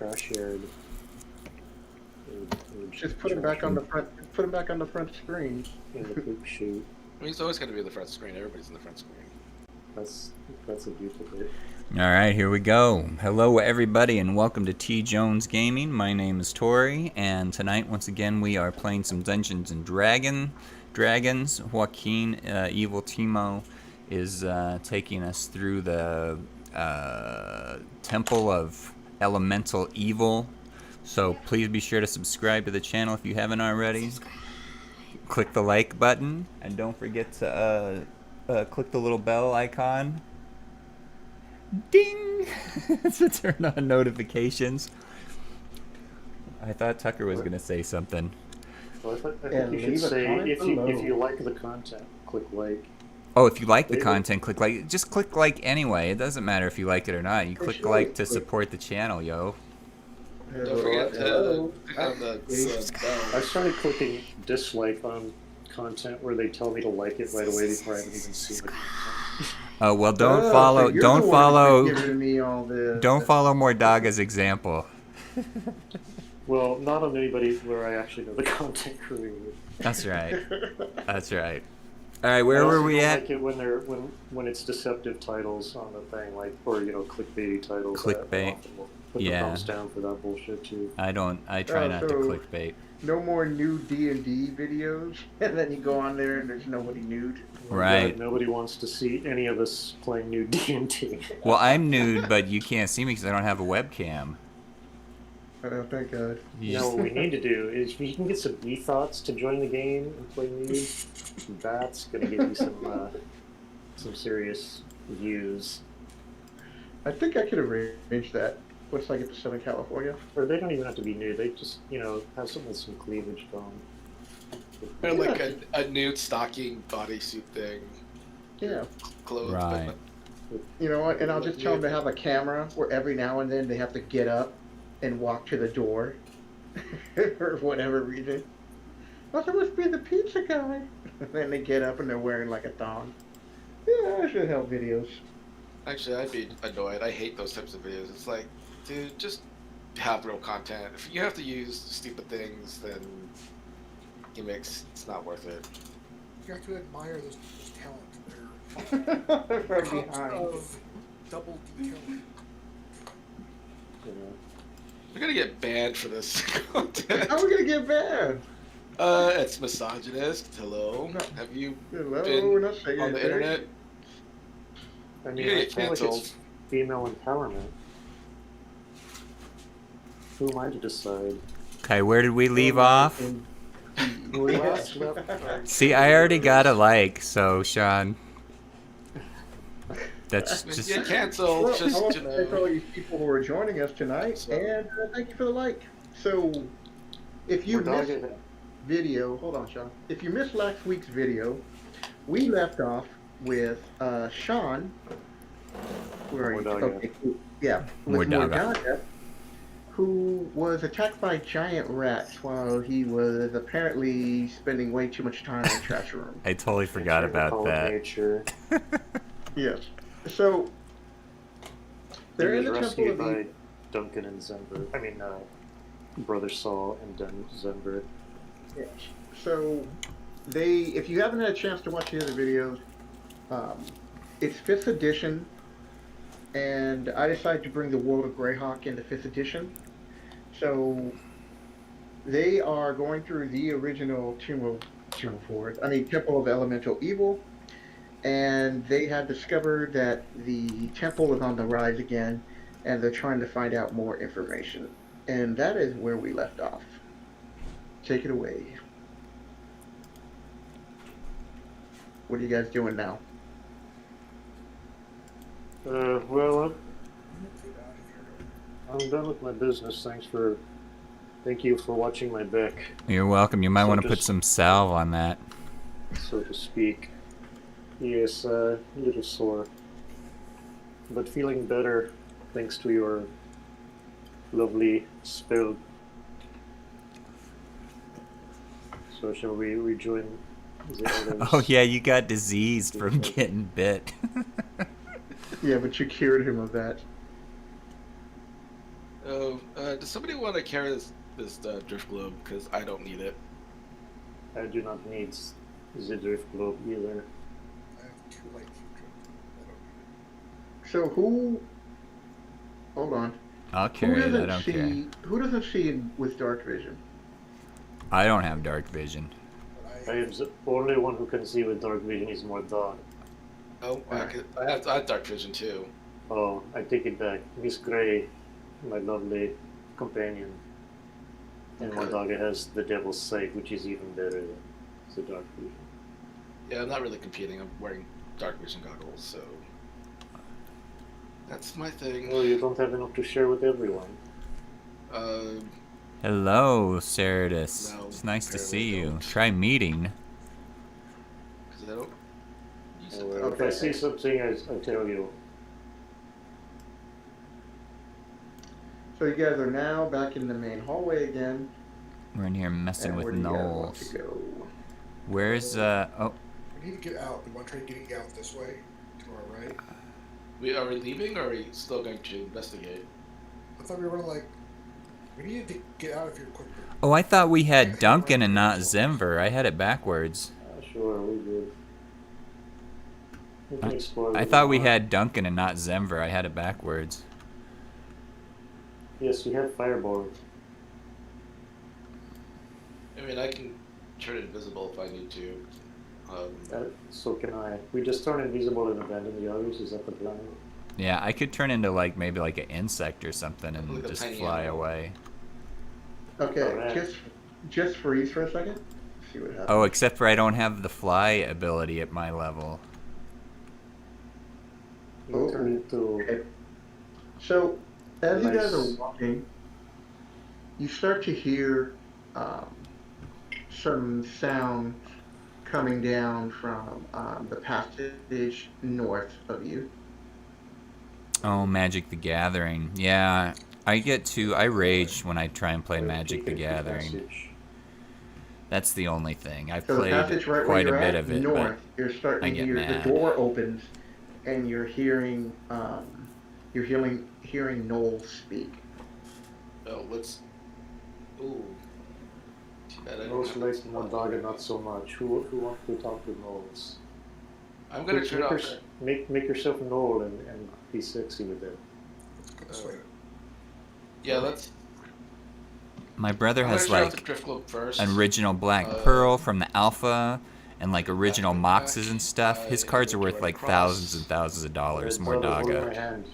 crash yard. Just put him back on the front. Put him back on the front screen. In the poop chute. He's always going to be in the front screen. Everybody's in the front screen. That's a duplicate. All right, here we go. Hello, everybody, and welcome to TJonesGaming. My name is Tori, and tonight, once again, we are playing some Dungeons and Dragons. Joaquin, Evil Timo, is taking us through the Temple of Elemental Evil. So please be sure to subscribe to the channel if you haven't already. Click the like button, and don't forget to click the little bell icon. Ding! To turn on notifications. I thought Tucker was going to say something. Well, I think you should say if you like the content, click like. Oh, if you like the content, click like. Just click like anyway. It doesn't matter if you like it or not. You click like to support the channel, yo. Don't forget to click on the bell. I started clicking dislike on content where they tell me to like it right away before I haven't even seen the content. Oh well, don't follow Mordaga's example. Well, not on anybody where I actually know the content creator. That's right. That's right. All right, where were we at? I don't like it when it's deceptive titles on the thing, like, or clickbaity titles. Clickbait. Put the thumbs down for that bullshit too. I try not to clickbait. No more new D&D videos, and then you go on there and there's nobody nude. Right. Nobody wants to see any of us playing new D&D. Well, I'm nude, but you can't see me because I don't have a webcam. Oh, thank God. You know what we need to do is if you can get some e-thoughts to join the game and play nude, that's gonna get you some serious views. I think I could arrange that. What's like at the Southern California? Or they don't even have to be nude. They just, have something with some cleavage going. Or like a nude stocking bodysuit thing. Yeah. Clothes. Right. You know what? And I'll just tell them to have a camera where every now and then they have to get up and walk to the door for whatever reason. I'm supposed to be the pizza guy. And then they get up and they're wearing like a thong. Yeah, I should help videos. Actually, I'd be annoyed. I hate those types of videos. It's like, dude, just have real content. If you have to use stupid things, then gimmicks, it's not worth it. You have to admire those talent. They're From behind. of double detailing. We're gonna get banned for this content. How are we gonna get banned? It's misogynist. Hello. No. Have you Hello, been we're not saying on the anything. internet? I mean, You're gonna I get feel like canceled. it's female empowerment. Who am I to decide? Okay, where did we leave off? We last left. See, I already got a like, so Sean. That's just. Get canceled. Well, I Just want to thank all you people who are joining us tonight, and thank you for the like. So, if you missed video, hold on, Sean. If you missed last week's video, we left off with Sean. Where are you? Okay, yeah, with Mordaga, who was attacked by giant rats while he was apparently spending way too much time in the trash room. I totally forgot about that. Nature. Yes. So they're He in was the Temple rescued of by Duncan and Zenbert. I mean, Brother Saul and Zenbert. Yes. So if you haven't had a chance to watch the other videos, it's 5th edition, and I decided to bring the World of Greyhawk into 5th edition. So they are going through the original Temple of Elemental Evil, and they have discovered that the temple is on the rise again, and they're trying to find out more information. And that is where we left off. Take it away. What are you guys doing now? Well, I'm done with my business. Thank you for watching my back, You're welcome. You might want to put some salve on that. so to speak. Yes, a little sore, but feeling better thanks to your lovely spell. So shall we rejoin the others? Oh yeah, you got diseased from getting bit. Yeah, but you cured him of that. Oh, does somebody want to carry this drift globe? Because I don't need it. I do not need the drift globe either. I have 2 light future. So who? Hold on. I'll Who carry it. I doesn't don't care. see? Who doesn't see with dark vision? I don't have dark vision. But I am the only one who can see with dark vision is more dog. Oh, I have dark vision too. Oh, I take it back. Miss Gray, my lovely companion, and Okay. Mordaga has the Devil's Sight, which is even better than the dark vision. Yeah, I'm not really competing. I'm wearing dark vision goggles, so that's my thing. Well, you don't have enough to share with everyone. Hello, Ceritus. No, It's nice to apparently see you. don't. Try meeting. Because I don't use it. Well, if I see something, I tell you. So you guys are now back in the main hallway again. We're in here messing And with where do you guys want Knowles. to go? Where's oh, we need to get out. We want to try getting out this way to our right. Are we leaving, or are we still going to investigate? I thought we were like. We needed to get out of here quicker. oh, I thought we had Duncan and not Zenver. I had it backwards. Sure, we good. We can explore. I a thought little we more. had Duncan and not Zenver. I had it backwards. Yes, we have Fireball. I mean, I can turn invisible if I need to. So can I. We just turn invisible and abandon the others. Is that the plan? Yeah, I could turn into like maybe like an insect or something and Like a just tiny fly animal. away. Okay, Alright. just freeze for a second. See what happens. Oh, except for I don't have the fly ability at my level. You Oh. turn into. Okay. So, as you guys Nice. are walking, you start to hear some sound coming down from the passage north of you. Oh, Magic the Gathering. Yeah, I rage when I try and play Right, Magic the peek into Gathering. passage. That's the only thing. I've So the played passage right where quite a you're bit at, of it, north, you're I starting to get hear mad. the door opens, and you're hearing hearing Noel speak. Oh, let's. Ooh. Too bad I don't Most have like this. Mordaga, not so much. Who wants to talk with Knowles? I'm gonna turn off. Make yourself Knoll and be sexy with it. Let's go this way. Yeah, let's. My brother I'm has gonna turn off like the drift globe first. an original Black Uh, Pearl from the Alpha and like original back, Moxes and stuff. His I cards are worth went like across. thousands and thousands of dollars. Brother, hold my Mordaga. hand.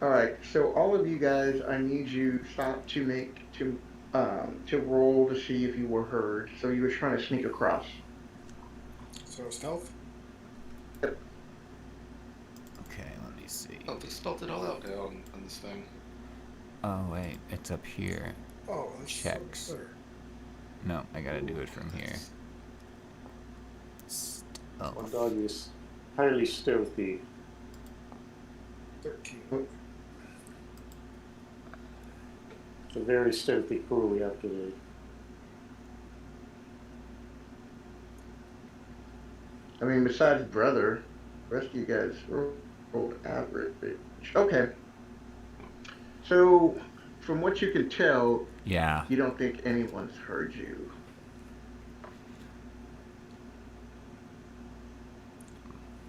All right, so all of you guys, I need you to roll to see if you were heard. So you were trying to sneak across. So stealth. Okay, let me see. Oh, they spelled it all out now on this thing. Oh wait, it's up here. Oh, that's Checks. so much better. No, I gotta do it from here. Oh, Mordaga is highly stealthy. 13. It's a very stealthy crew we have today. I mean, besides brother, the rest of you guys rolled average. Okay. So, from what you can tell, yeah. you don't think anyone's heard you.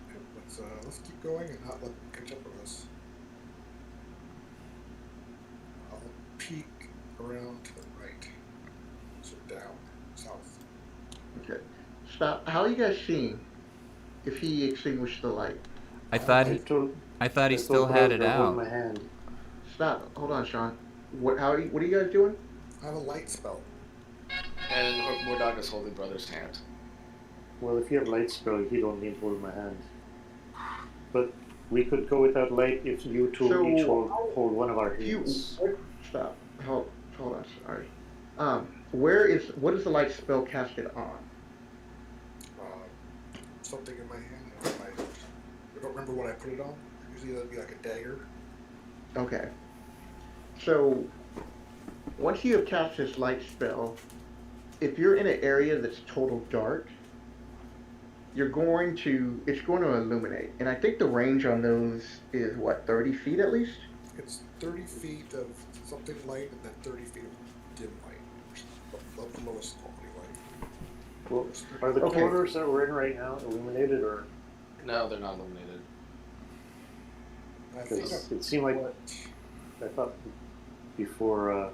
Okay, let's keep going and not let them catch up with us. I'll peek around to the right. So down, south. Okay. Stop. How are you guys seeing? If he extinguished the light. I thought I he told, he I still told had it Brother to hold out. my hand. Stop. Hold on, Sean. What are you guys doing? I have a light spell. And Mordaga's holding brother's hand. Well, if you have light spell, you don't need to hold my hand. But we could go without light if you two So, each hold one of our hands. Stop. Hold on. Sorry. What is the light spell casted on? Something in my hand. I don't remember what I put it on. Usually that'd be like a dagger. Okay. So, once you have cast this light spell, if you're in an area that's total dark, it's going to illuminate. And I think the range on those is what, 30 feet at least? It's 30 feet of something light and then 30 feet of dim light. The lowest quality light. Well, are the Okay. corridors that we're in right now illuminated, or No, they're not illuminated. I think because it seemed like I thought before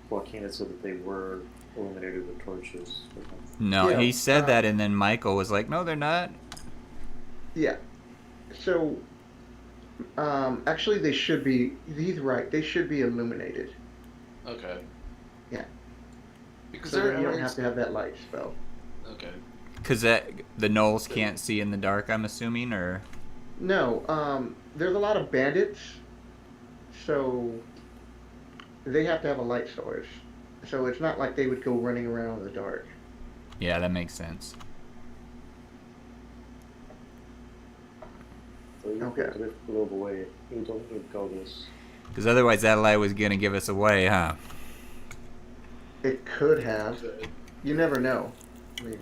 Joaquin had said that they were illuminated with torches. No, Yeah, he said that, and then Michael was like, "No, they're not." Yeah. So, actually, they should be. He's right. They should be illuminated. Okay. Yeah. Because So there then you don't areas. have to have that light spell. Okay. Because the gnolls can't see in the dark, I'm assuming, or No. There's a lot of bandits, so they have to have a light source. So it's not like they would go running around in the dark. yeah, that makes sense. So you Okay. put it a little away. You don't need goggles. Because otherwise, that light was gonna give us away, huh? It could have. You never know. I mean,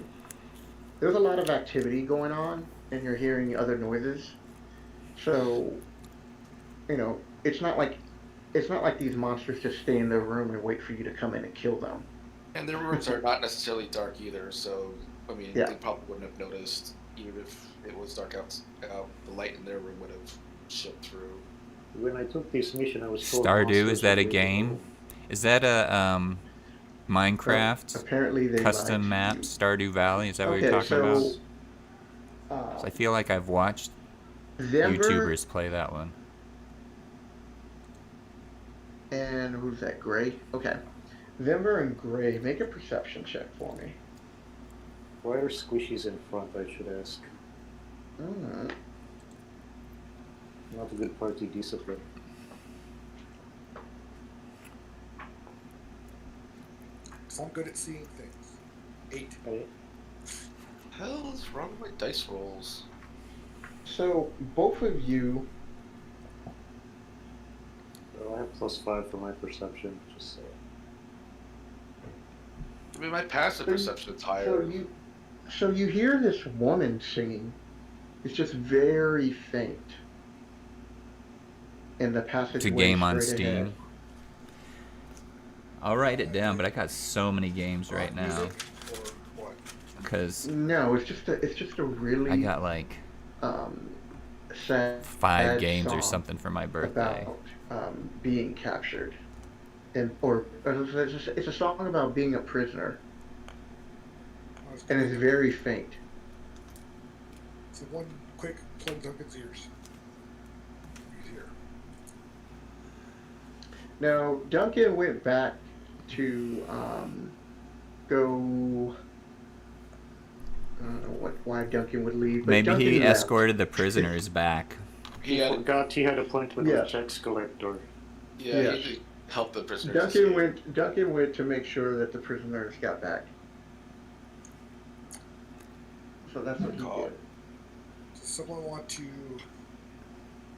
there's a lot of activity going on, and you're hearing other noises. So, it's not like these monsters just stay in their room and wait for you to come in and kill them. And their rooms are not necessarily dark either, so I mean, Yeah. they probably wouldn't have noticed even if it was dark out. The light in their room would have shone through. When I took this mission, I was told Stardew, monsters is that were a in the game? room. Is that a Minecraft Apparently, they lied custom to map, you. Stardew Valley? Is that what Okay, you're talking so, about? So I feel like I've watched Denver YouTubers play that one. and who's that? Gray. Okay, Denver and Gray, make a perception check for me. Why are squishies in front, I should ask? Mm. Not a good party discipline. So I'm good at seeing things. 8. Right? Hell is wrong with my dice rolls? So both of you, Well, I have +5 for my perception, just so. I mean, my passive perception is higher. so you hear this woman singing. It's just very faint. In the passage. To game on Steam. I'll write it down, but I got so many games right now. Music or what? Because No, it's just a really I got like sad 5 games or song something for my birthday. about being captured, it's a song about being a prisoner, I was and gonna- it's very faint. So one quick plug Duncan's ears. He's here. Now Duncan went back to go. I don't know why Duncan would leave. But Maybe Duncan he left. escorted the prisoners back. He He had, forgot he had appointment Yeah. with tax collector. yeah, Yeah. he helped the prisoners. Duncan escape. went to make sure that the prisoners got back. So that's what he Call. did. Does someone want to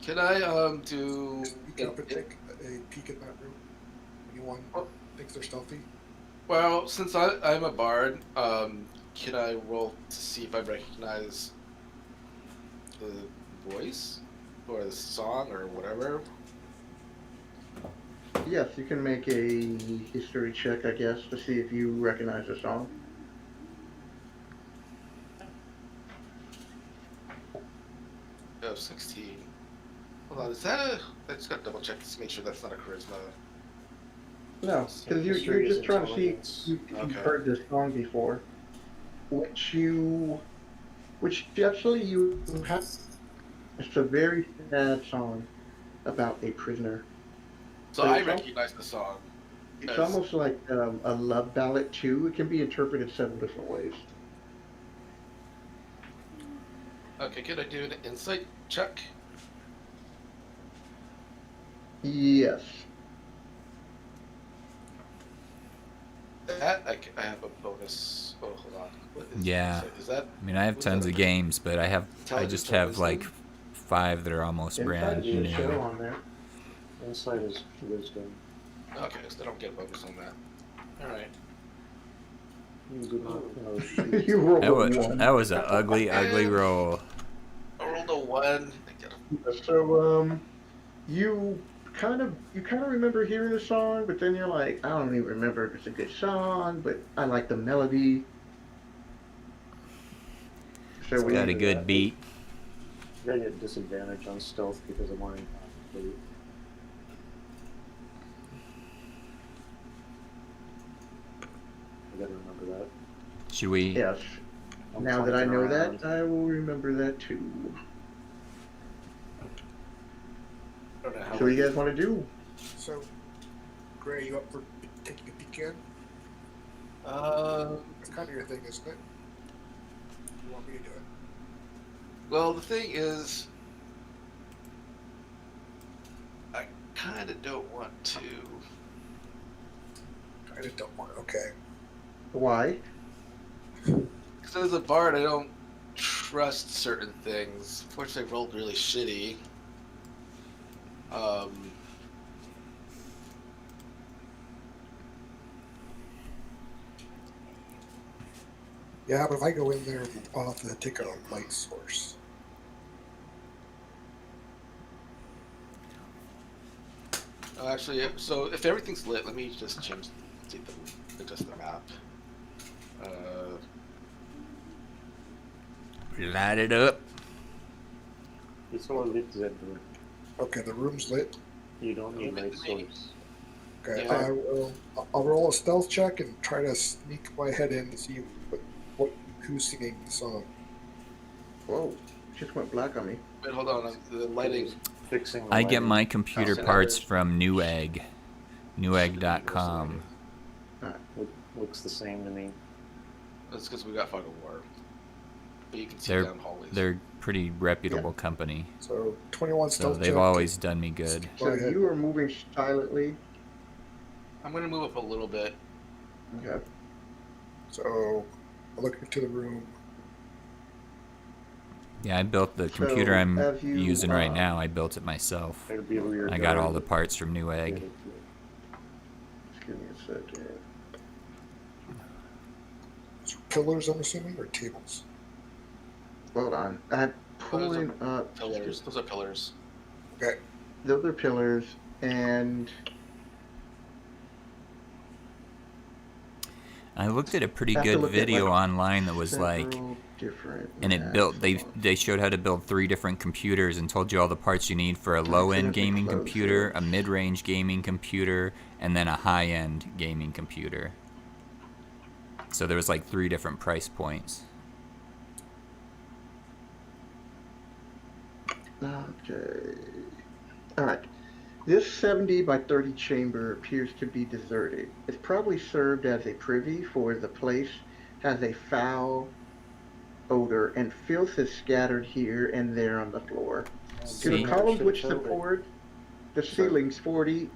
Can I do? speak up and take a peek at that room? Anyone Oh. thinks they're stealthy? Well, since I'm a bard, can I roll to see if I recognize the voice or the song or whatever? Yes, you can make a history check, I guess, to see if you recognize the song. I have 16. Hold on, is that a? I just gotta double check to make sure that's not a charisma. No, because you're History is just trying to see intelligence. if you've Okay. heard this song before, which actually you have. It's a very sad song about a prisoner. So But I it's al- recognize the song. It's Yes. almost like a love ballad too. It can be interpreted several different ways. Okay, can I do an insight check? Yes. That I have a bonus. Oh, hold on. What is Yeah. insight? Is that? I mean, I have what's tons that? of games, but I Intelligence just or have wisdom? like 5 that are almost Inside brand is a show new. on there. Inside is wisdom. Okay, so I don't get a bonus on that. All right. You do not. Oh, shoot. You rolled a 1. That was an ugly, ugly roll. I rolled a 1. I get a So, you kind of remember hearing the song, but then you're like, I don't even remember if it's a good song, but I like the melody. So It's we got a good beat. I gotta get disadvantage on stealth because I'm wearing blue. I gotta remember that. Should we? Yes. I'm Now that I flanking know around. that, I will remember that too. I don't know how So what do you guys want to do? So, Gray, you up for taking a peek in? Um, It's kind of your thing, isn't it? You want me to do it? well, the thing is, I kind of don't want to. I just don't want. Okay. Why? Because as a bard, I don't trust certain things. Fortunately, I rolled really shitty. Yeah, but if I go in there, I'll have to take a light source. Oh, actually, so if everything's lit, let me just adjust the map. Light it up. It's all lit, Zedler. Okay, the room's lit. You don't need light Lit me. source. Okay, Yeah. I'll roll a stealth check and try to sneak my head in and see who's singing the song. Whoa, just went black on me. Wait, hold on. The lighting. Fixing the I get lighting. my computer Oh. parts from Newegg. Newegg.com. Looks the same to me. That's because we got fog of war. But you can see down hallways. They're pretty reputable company. So 21 So stealth check. they've always done me good. Go So ahead. you are moving silently. I'm gonna move up a little bit. Okay. So I look into the room. Yeah, I built the So, computer I'm have you, using right now. I built it myself. That'd be a weird I got all guard. the parts from Newegg. Just give me a second. So pillars, I'm assuming, or tables. Hold on. I'm pulling up. Pillars. Those are pillars. Okay. Those are pillars, and I looked at a pretty Have to good look at, video like, online that was like, several different and it maps. built. They showed how to build 3 different computers and told you all the parts you need for a so low-end let me gaming close computer, this. a mid-range gaming computer, and then a high-end gaming computer. So there was like 3 different price points. Okay. Alright. This 70 by 30 chamber appears to be deserted. It's probably served as a privy, for the place has a foul odor and filth is scattered here and there on the floor. To See? the columns Should've which filled it. support the ceilings 40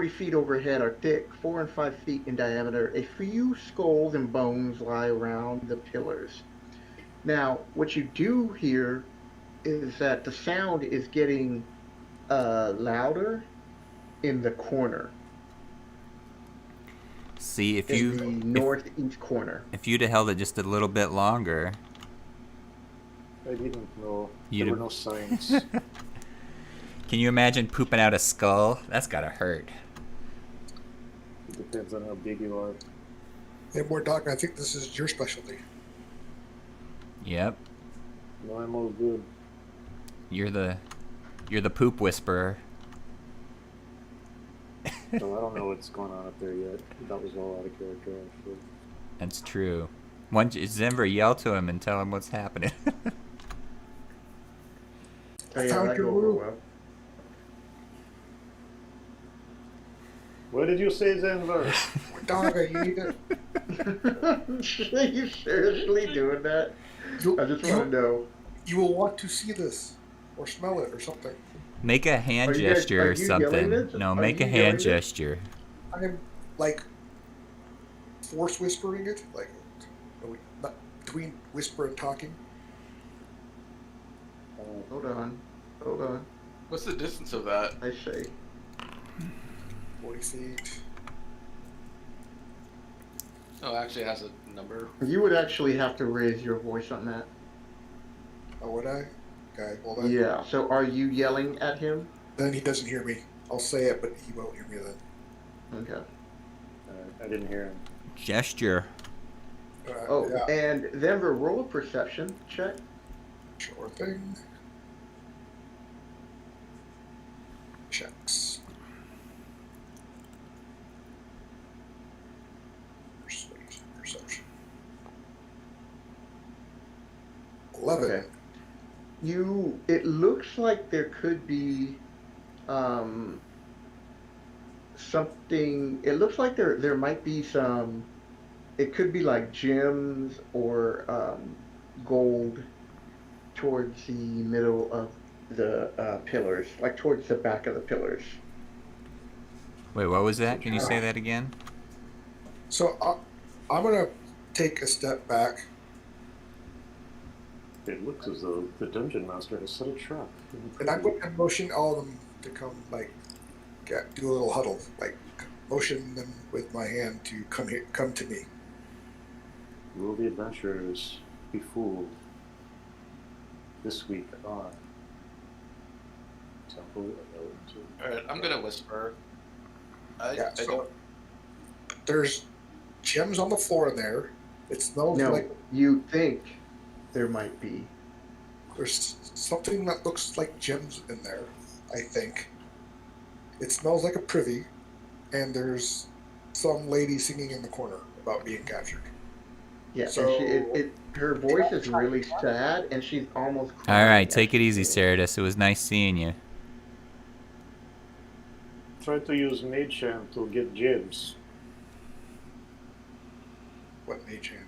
feet overhead are thick, 4 and 5 feet in diameter. A few skulls and bones lie around the pillars. Now, what you do here is that the sound is getting louder in the corner, See, if in you the northeast corner. if you'd have held it just a little bit longer, I didn't know. You'd There were have- no signs. can you imagine pooping out a skull? That's gotta hurt. It depends on how big you are. And more Doc, I think this is your specialty. Yep, No, I'm all good. you're the poop whisperer. So I don't know what's going on up there yet. That was all out of character, actually. That's true. Why don't you, Zenver, yell to him and tell him what's happening. Oh, yeah, Found that your go over room. well. What did you say, Zenver? Doc, you need to. Are you seriously doing that? I just want to know. You will want to see this, or smell it, or something. Make a hand Are you guys- gesture are or you something. yelling it? No, Are make you a yelling hand it? gesture. I'm like force whispering it, like not between whisper and talking. Hold on. Hold on. What's the distance of that? I say. 40 feet. Oh, actually, it has a number. You would actually have to raise your voice on that. Oh, would I? Okay, well then, Yeah. So are you yelling at him? then he doesn't hear me. I'll say it, but he won't hear me then. Okay. I didn't hear him. Gesture. Oh, Yeah, and Denver, roll a perception check. sure thing. Checks. Perception. 11. Okay. It looks like there could be something. It looks like there might be some. It could be like gems or gold towards the middle of the pillars, like towards the back of the pillars. Wait, what was that? Can you say that again? So I'm gonna take a step back. It looks as though the dungeon master has set a trap. And I'm going to motion all of them to come, like, do a little huddle, like, motion them with my hand to come here, come to me. Will the adventurers be fooled this week on Temple of Ellington? Alright, I'm gonna whisper. I So don't. there's gems on the floor in there. It smells No, like you think there might be. there's something that looks like gems in there. I think it smells like a privy, and there's some lady singing in the corner about being captured. Yeah. So- and her voice is really sad, and she's almost. All crying, right, take it easy, actually. Ceritus. It was nice seeing you. Try to use Mage Hand to get gems. What mage hand?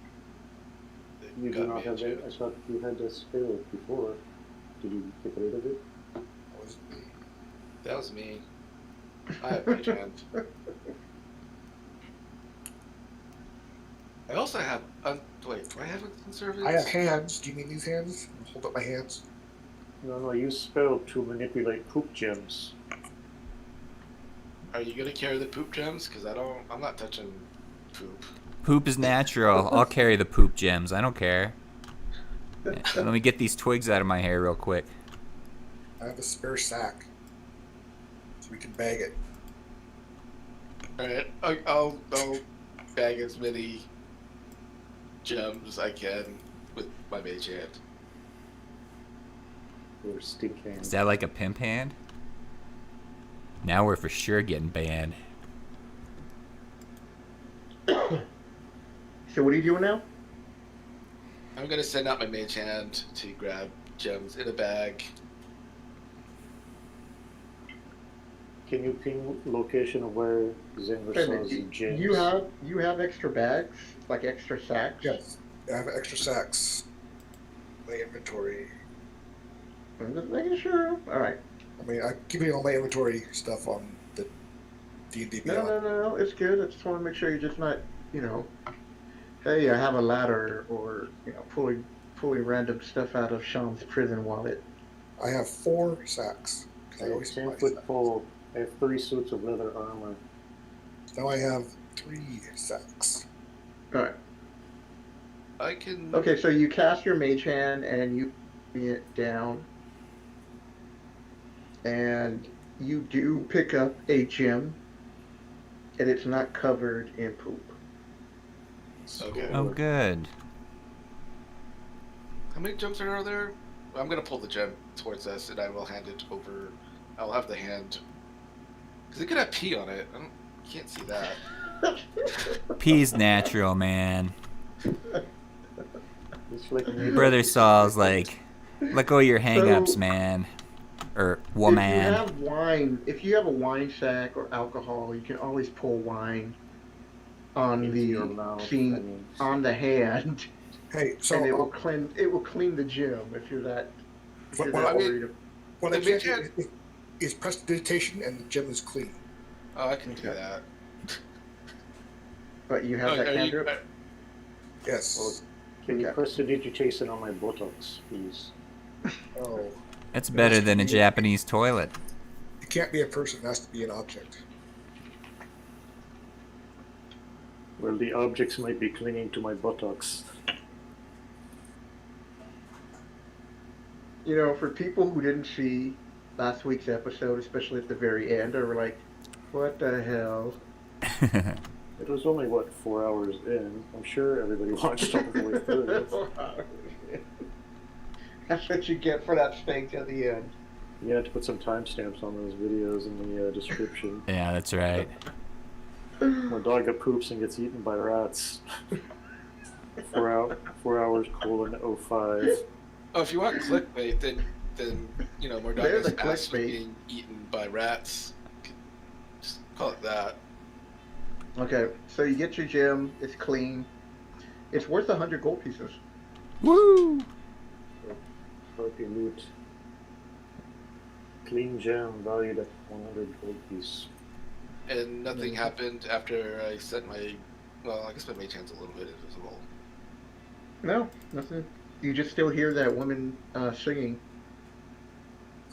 You do not have that. I thought you had that spell before. Did you get rid of it? That was me. That was me. I have mage hand. I also have. Wait, do I have conservatives? I have hands. Do you mean these hands? Hold up my hands. No, use spell to manipulate poop gems. Are you gonna carry the poop gems? Because I'm not touching poop. Poop is natural. I'll carry the poop gems. I don't care. Let me get these twigs out of my hair real quick. I have a spare sack, so we can bag it. Alright, I'll bag as many gems as I can with my mage hand. Or stink hand. Is that like a pimp hand? Now we're for sure getting banned. So what are you doing now? I'm gonna send out my mage hand to grab gems in a bag. Can you ping location of where Zenver Wait a saws minute, gems? You have extra bags, like extra sacks? Yes, I have extra sacks. My inventory. I'm just making sure. All right. I mean, I'm keeping all my inventory stuff on the D&D Beyond. No. It's good. I just want to make sure you're just not, hey, I have a ladder, or pulling random stuff out of Sean's prison wallet. I have 4 sacks. 'Cause I I have always 10 buy foot sacks. pole. I have 3 suits of leather armor. Now I have 3 sacks. All right. I can. Okay, so you cast your mage hand and you bring it down, and you do pick up a gem, and it's not covered in poop. Okay. Oh, good. How many gems are there? I'm gonna pull the gem towards us, and I will hand it over. I'll have the hand. Because it could have P on it. Can't see that. P's natural, man. It's like made Brother of- Saul's like, let go of your hang-ups, So- man. Or If you woman. have wine, if you have a wine sack or alcohol, you can always pour wine on into the your mouth. scene I mean, on the hand, Hey, so and it will clean the gem if you're that. If you're Well, that I mean- worried. what I the mage check is prestidigitation and the gem is clean. Oh, I can do that. But you have Oh, that are you- cantrip. Yes. Well, can you Okay. press the digitation on my buttocks, please? Oh, That's better than a Japanese toilet. it can't be a person. It has to be an object. Well, the objects might be clinging to my buttocks. You know, for people who didn't see last week's episode, especially at the very end, are like, what the hell? It was only, what, 4 hours in. I'm sure everybody watched all the way through. That's what you get for that steak at the end. You had to put some timestamps on those videos in the description. Yeah, that's right. My dog that poops and gets eaten by rats. 4 hours, colon, 05. Oh, if you want clickbait, then you know, There's Mordaga's a ass was clickbait. being eaten by rats. Just call it that. Okay, so you get your gem. It's clean. It's worth 100 gold pieces. Woo! Trophy loot. Clean gem valued at 100 gold piece. And nothing happened after I set my, well, I guess my mage hand's a little bit invisible. No, nothing. You just still hear that woman singing.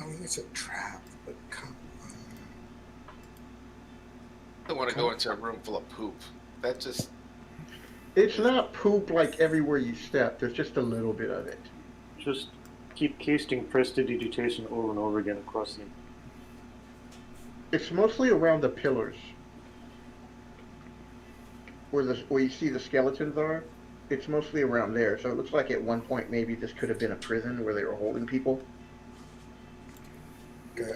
I mean, it's a trap, but come on. I don't want to go into a room full of poop. That just, It's not poop like everywhere you step. There's just a little bit of it. Just keep casting prestidigitation over and over again across the... It's mostly around the pillars. Where you see the skeletons are. It's mostly around there. So it looks like at one point maybe this could have been a prison where they were holding people. Okay,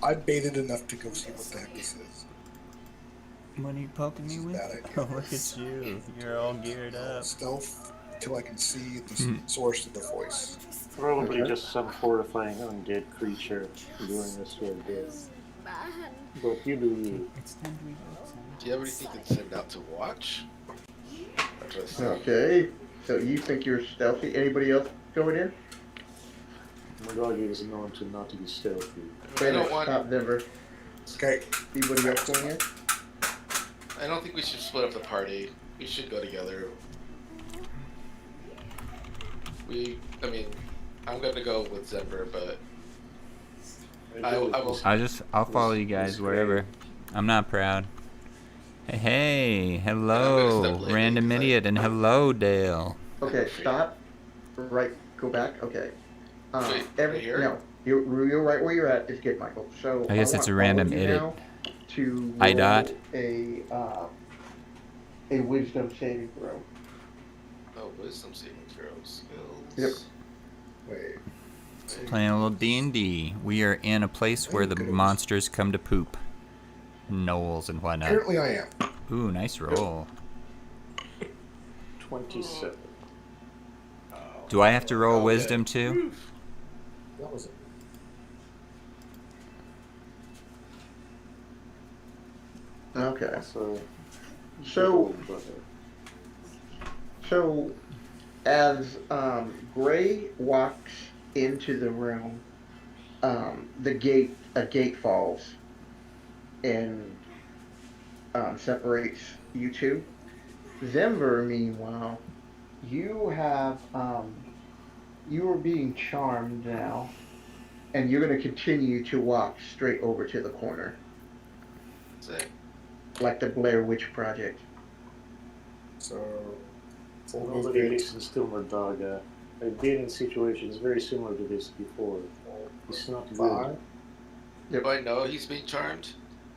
I baited enough to go see what the heck this is. What are you poking me with? Bad idea. Oh, look at you. You're all geared up. Stealth till I can see the source of the voice. Probably Okay. just some horrifying undead creature doing this to a death. But you do you. It's time to read books. do you have anything to send out to watch? Or just, Okay. So you think you're stealthy? Anybody else going in? My dog is known to not to be stealthy. I don't want, Stop, Denver. Okay, Anybody else going in? I don't think we should split up the party. We should go together. I mean, I'm gonna go with Denver, but I will. I'll follow you guys wherever. I'm not proud. Hey, hello, step late random because idiot, and hello, Dale. Okay, stop. Right, go back. Okay. Wait, right here? No, you're right where you're at. Is good, Michael. So I guess want it's a all random of you idiot. now to I roll dot. a wisdom saving throw. Oh, wisdom saving throw skills. Yep. wait. Playing a little D&D. We are in a place where the monsters come to poop. Knolls and whatnot. Apparently I am. Ooh, nice roll. 27. Do I have to roll wisdom too? That was it. Okay. So, So, as Gray walks into the room, a gate falls and separates you two. Zemver, meanwhile, you have you are being charmed now, and you're going to continue to walk straight over to the corner, Sick. like the Blair Witch Project. So, full nobody movement. listens to Mordaga. I've been in situations very similar to this before. It's not good. 5. Do I know he's being charmed?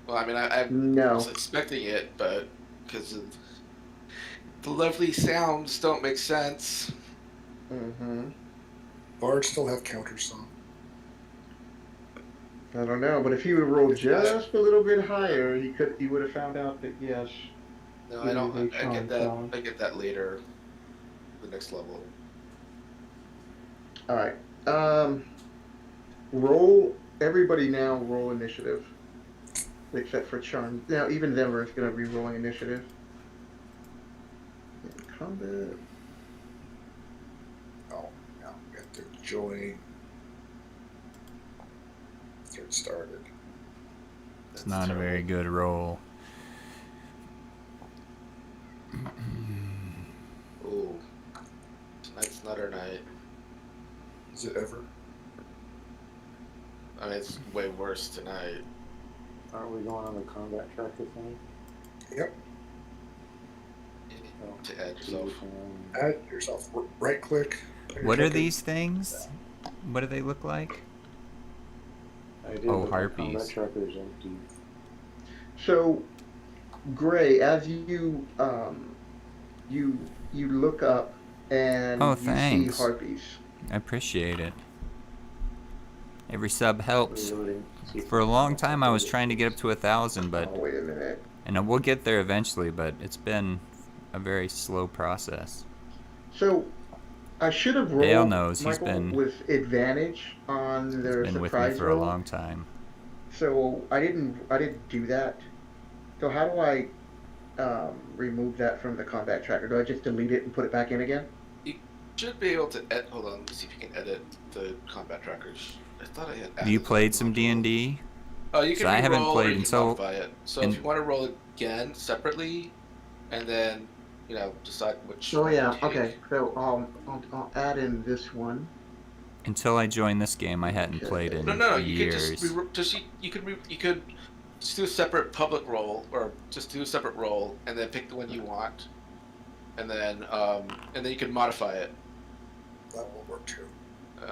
Well, I mean, I No. was expecting it, but because of the lovely sounds don't make sense. Mm-hmm. Bards still have counters on. I don't know, but if he would have rolled just a little bit higher, he would have found out that yes. No, Yeah, I don't. they I charm get that. sound. I get that later. The next level. All right. Roll. Everybody now roll initiative, except for Charm. Now even Denver is going to be rolling initiative. In combat. Oh, now we have to join. Third started. It's not a very good roll. Ooh. Tonight's not our night. Is it ever? I mean, it's way worse tonight. Aren't we going on the combat tracker thing? Yep. to add yourself. Add yourself. Right click. What are these things? What do they look like? I did, Oh, but my combat harpies. tracker is empty. So, Gray, as you look up and Oh, you see thanks. harpies. I appreciate it. Every sub helps. Reloading. See if For a long I time, can I was get trying to get up to 1,000, Oh, but wait a minute. and we'll get there eventually. But it's been a very slow process. So, I should have Dale rolled, knows. He's Michael, been with advantage on their with me surprise for a roll. long time. So I didn't do that. So how do I remove that from the combat tracker? Do I just delete it and put it back in again? You should be able to edit. Hold on, let me see if you can edit the combat trackers. I thought I had. Have you added played that some module. D&D? Oh, you can So I haven't re-roll or played you can until- modify it. So if you want to roll again separately, and then decide which. Oh one to yeah, take. okay. So I'll add in this one. Until I joined this game, I hadn't Okay. played in No. You could years. you could just do a separate public roll, or just do a separate roll, and then pick the one you want, and then you can modify it. That will work too.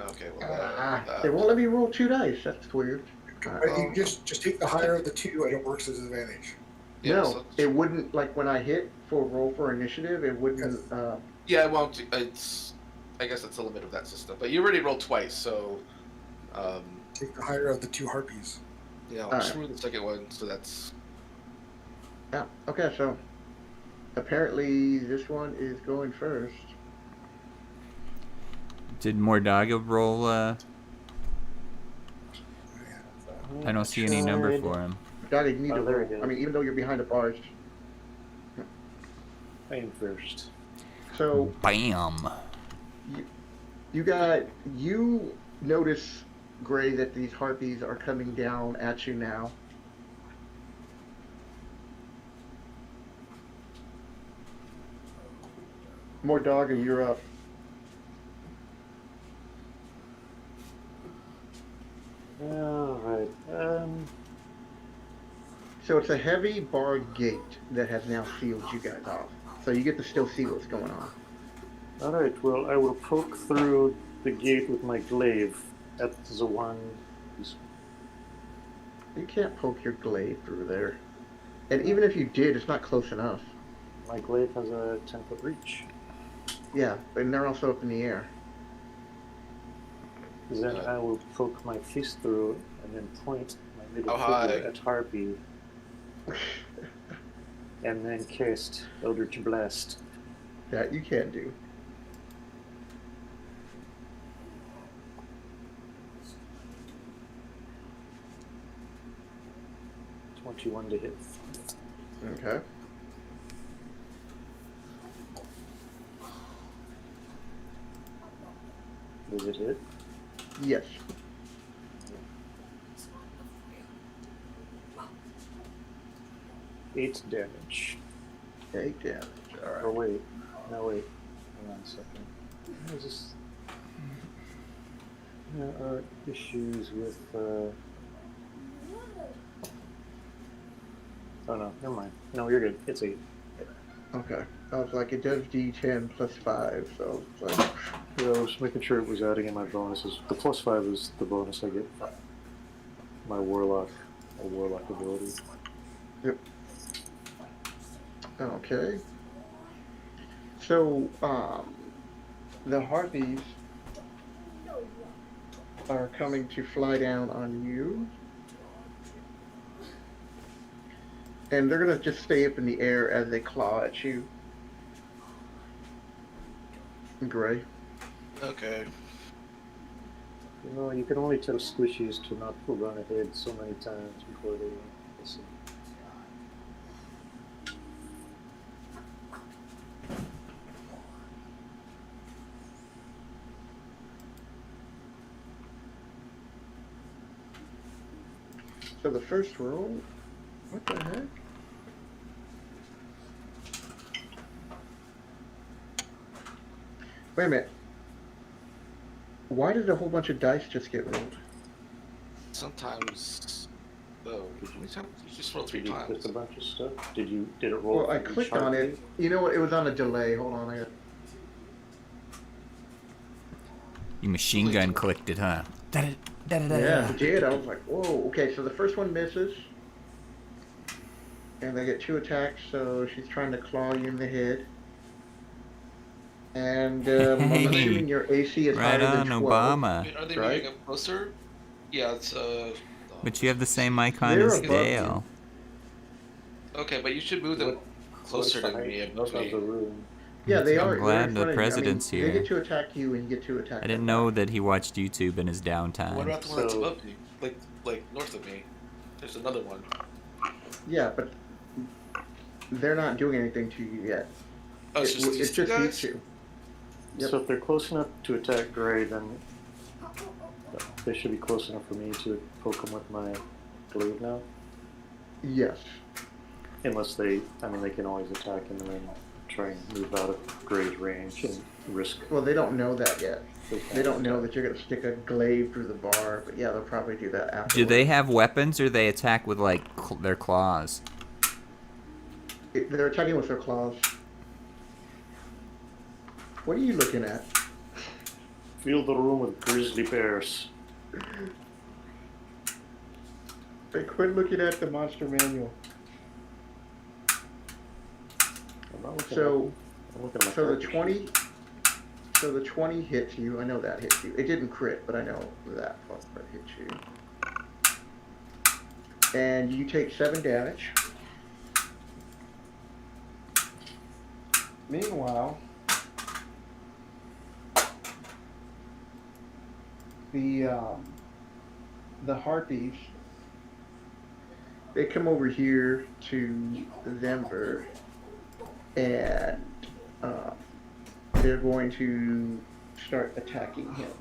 Okay. Well, They won't let me roll 2 dice. That's weird. You just take the higher of the two, and it works as advantage. yeah, No, so- it wouldn't, like when I hit for roll for initiative, it wouldn't. Yeah, it won't. I guess that's the limit of that system. But you already rolled twice, so. Take the higher of the two harpies. Yeah, I'll Alright. screw the second one. So that's. Yeah. Okay, so apparently this one is going first. Did Mordaga roll? I don't see any number for him. God, you need Oh, to there roll. it is. I mean, even though you're behind the bars. I am first. So Bam! you notice, Gray, that these harpies are coming down at you now. Mordaga, you're up. Alright. So it's a heavy barred gate that has now sealed you guys off. So you get to still see what's going on. Alright, well, I will poke through the gate with my glaive at the one. You can't poke your glaive through there. And even if you did, it's not close enough. My glaive has a 10-foot reach. Yeah, and they're also up in the air. Then I will poke my fist through and then point my middle How finger high? at Harpy. And then cast Eldritch Blast. That you can do. $21 to hit. Okay. Does it hit? Yes. Eight damage. 8 damage. Oh Alright. wait. No wait. Hold on a second. What is this? There are issues with Oh no, never mind. No, you're good. It's 8. Okay. I was like, it does D10 plus 5, so it's like, Yeah, I was making sure it was adding in my bonuses. The plus 5 is the bonus I get from my warlock ability. yep. Okay. So, the harpies are coming to fly down on you. And they're gonna just stay up in the air as they claw at you. Gray. Okay. You know, you can only tell squishies to not run ahead so many times before they listen. So the first roll, what the heck? Wait a minute. Why did a whole bunch of dice just get rolled? Sometimes though. How many times? You just rolled 3 Did you click times. a bunch of stuff? Did it roll? Well, I for each clicked on it. heartbeat? You know what? It was on a delay. Hold on. You machine gun clicked it, huh? Yeah, it did. I was like, whoa. Okay, so the first one misses. And they get 2 attacks, so she's trying to claw you in the head. And I'm assuming your AC is Right higher on, than 12. Obama. Wait, are they right? moving up closer? Yeah, it's But you have the same icon They're as above Dale. Okay, but you should move them closer What's to the me. height Above of me. the room? Yeah, they I'm are. They're glad in the front of you. president's They here. get to attack you, and you get to attack I them didn't back. know that he watched YouTube in his What downtime. about the one that's So- above me? Like north of me? There's another one. Yeah, but they're not doing anything to you yet. Oh, it's just these two guys? these two. Yep. So if they're close enough to attack Gray, then they should be close enough for me to poke them with my glaive now. Yes. Unless they can always attack him and then try and move out of Gray's range and risk. Well, they don't know that yet. They They don't know that you're going to stick a glaive through the bar, but yeah, they'll probably do that after. Do they have weapons or they attack with like their claws? They're attacking with their claws. What are you looking at? Fill the room with grizzly bears. Hey, quit looking at the monster manual. I'm not looking So, at, I'm looking at my so the character 20. So the 20 hits you. I know that hits you. It didn't crit, but I know that part hits you. And you take 7 damage. Meanwhile, the harpies, they come over here to Denver, and they're going to start attacking him.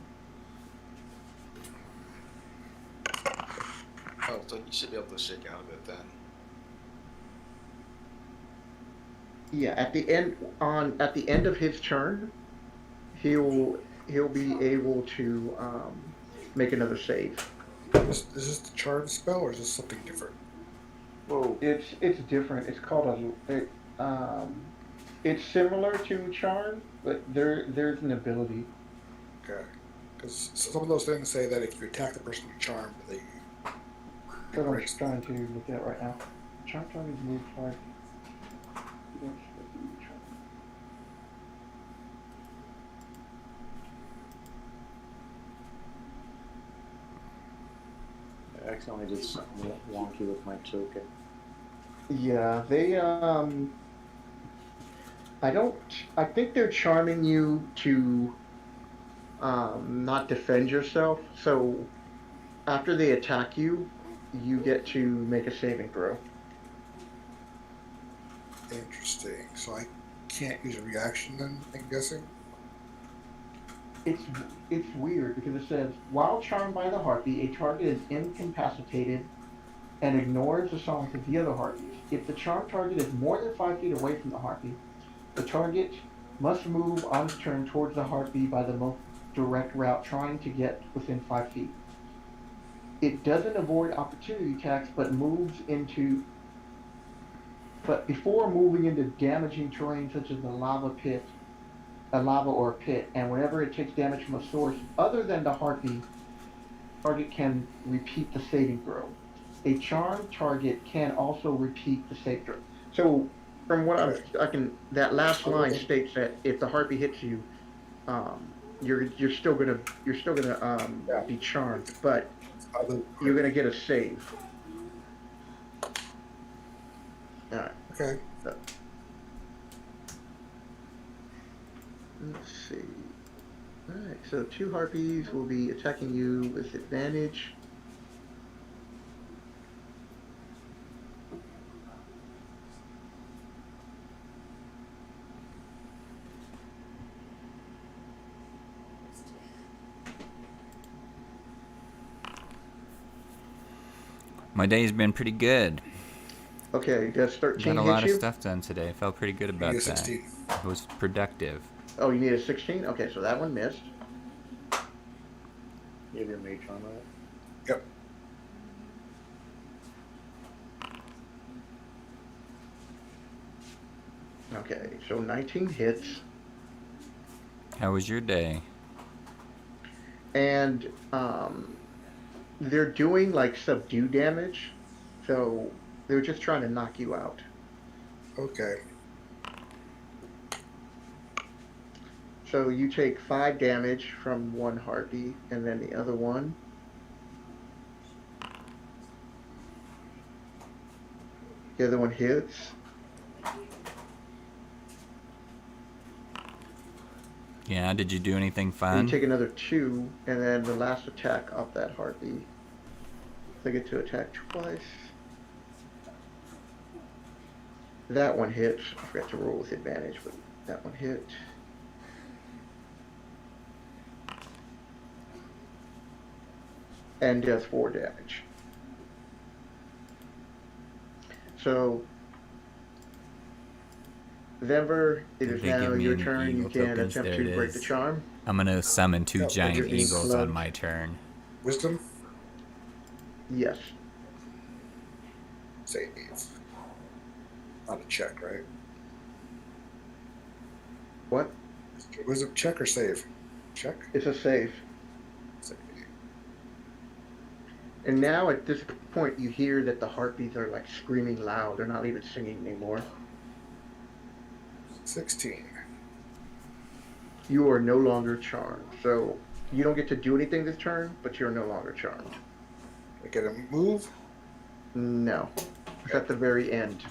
Oh, so you should be able to shake out of it then. Yeah, at the end of his turn, he'll be able to make another save. Is this the charm spell or is this something different? Whoa. It's different. It's called it's similar to charm, but there's an ability. Okay. Because some of those things say that if you attack the person with charm, they. That's what I'm trying to look at right now. Charm is moved hard. I accidentally did something wonky with my token. Yeah, they I think they're charming you to not defend yourself. So after they attack you, you get to make a saving throw. Interesting. So I can't use a reaction then, I'm guessing? It's weird because it says, while charmed by the harpy, a target is incapacitated and ignores the songs of the other harpies. If the charmed target is more than 5 feet away from the harpy, the target must move on its turn towards the harpy by the most direct route, trying to get within 5 feet. It doesn't avoid opportunity attacks, but before moving into damaging terrain such as a lava or a pit, and whenever it takes damage from a source other than the harpy, target can repeat the saving throw. A charmed target can also repeat the save throw. So, from what that last line states that if the harpy hits you, you're still gonna be charmed, but you're gonna get a save. All right. Okay. Let's see. Alright, so 2 harpies will be attacking you with advantage. My day's been pretty good. Okay, does 13 Got a hit lot you? of stuff done today. I felt pretty good about that. 16. It was productive. Oh, you need a 16? Okay, so that one missed. You have your mage on that? Yep. Okay, so 19 hits. How was your day? And they're doing like subdue damage, so they're just trying to knock you out. Okay. So you take 5 damage from one heartbeat, and then the other one. The other one hits. Yeah, did you do anything And fun? you take another 2, and then the last attack off that heartbeat. They get to attack twice. That one hits. I forgot to roll with advantage, but that one hit. And does 4 damage. So, Denver, it is They give now me your any turn. You eagle can tokens? attempt There to it break the is. charm. I'm gonna summon 2 Yep, giant you're being eagles on clubbed. my turn. Wisdom, Yes. save. Not a check, right? What? Wisdom check or save? Check? It's a save. Save. And now at this point, you hear that the heartbeats are like screaming loud. They're not even singing anymore. 16. You are no longer charmed. So you don't get to do anything this turn, but you're no longer charmed. I get a move. No. It's at the very end.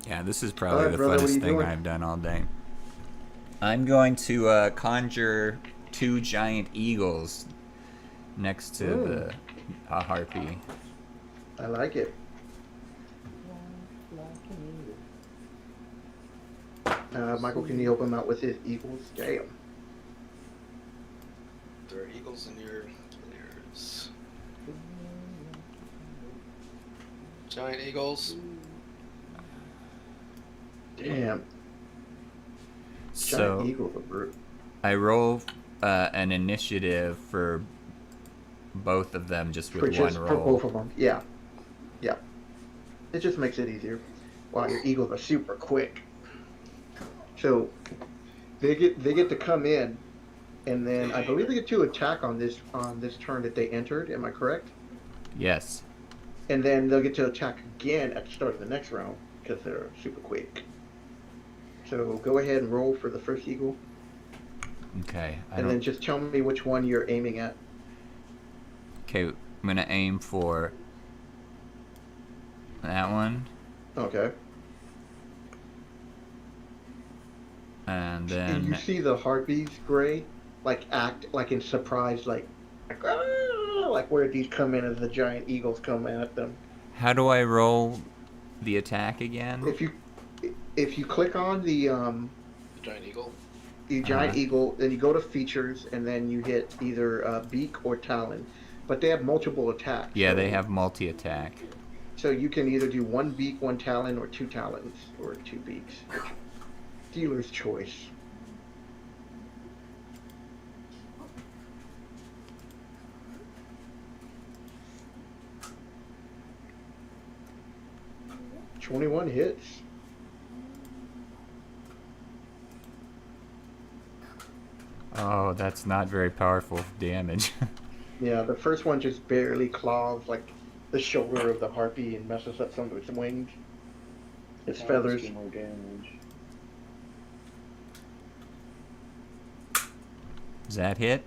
Yeah, this is probably Alright, the brother, what are funnest you thing doing? I've done all day. I'm going to conjure 2 giant eagles next to the harpy. I like it. Michael, can you help him out with his eagles? Damn. There are eagles in your players. Giant eagles. Damn. Giant So eagles are brute. I roll an initiative for both of them just with one For roll. both of them. Yeah. Yeah. It just makes it easier. Wow, your eagles are super quick. So they get to come in, and then I believe they get to attack on this turn that they entered. Am I correct? Yes. And then they'll get to attack again at the start of the next round because they're super quick. So go ahead and roll for the first eagle, Okay. and then just tell me which one you're aiming at. Okay, I'm gonna aim for that one, Okay. and And then you see the heartbeats, Gray, like act like in surprise, like where these come in as the giant eagles come at them. how do I roll the attack again? If you click on the Giant eagle. giant eagle, then you go to features, and then you hit either beak or talon. But they have multiple attacks. Yeah, so, they have multi-attack. So you can either do 1 beak, 1 talon, or 2 talons, or 2 beaks. Dealer's choice. "21 hits." Oh, that's not very powerful damage. Yeah, the first one just barely claws like the shoulder of the harpy and messes up some of its wings, its feathers. Do more damage. Does that hit?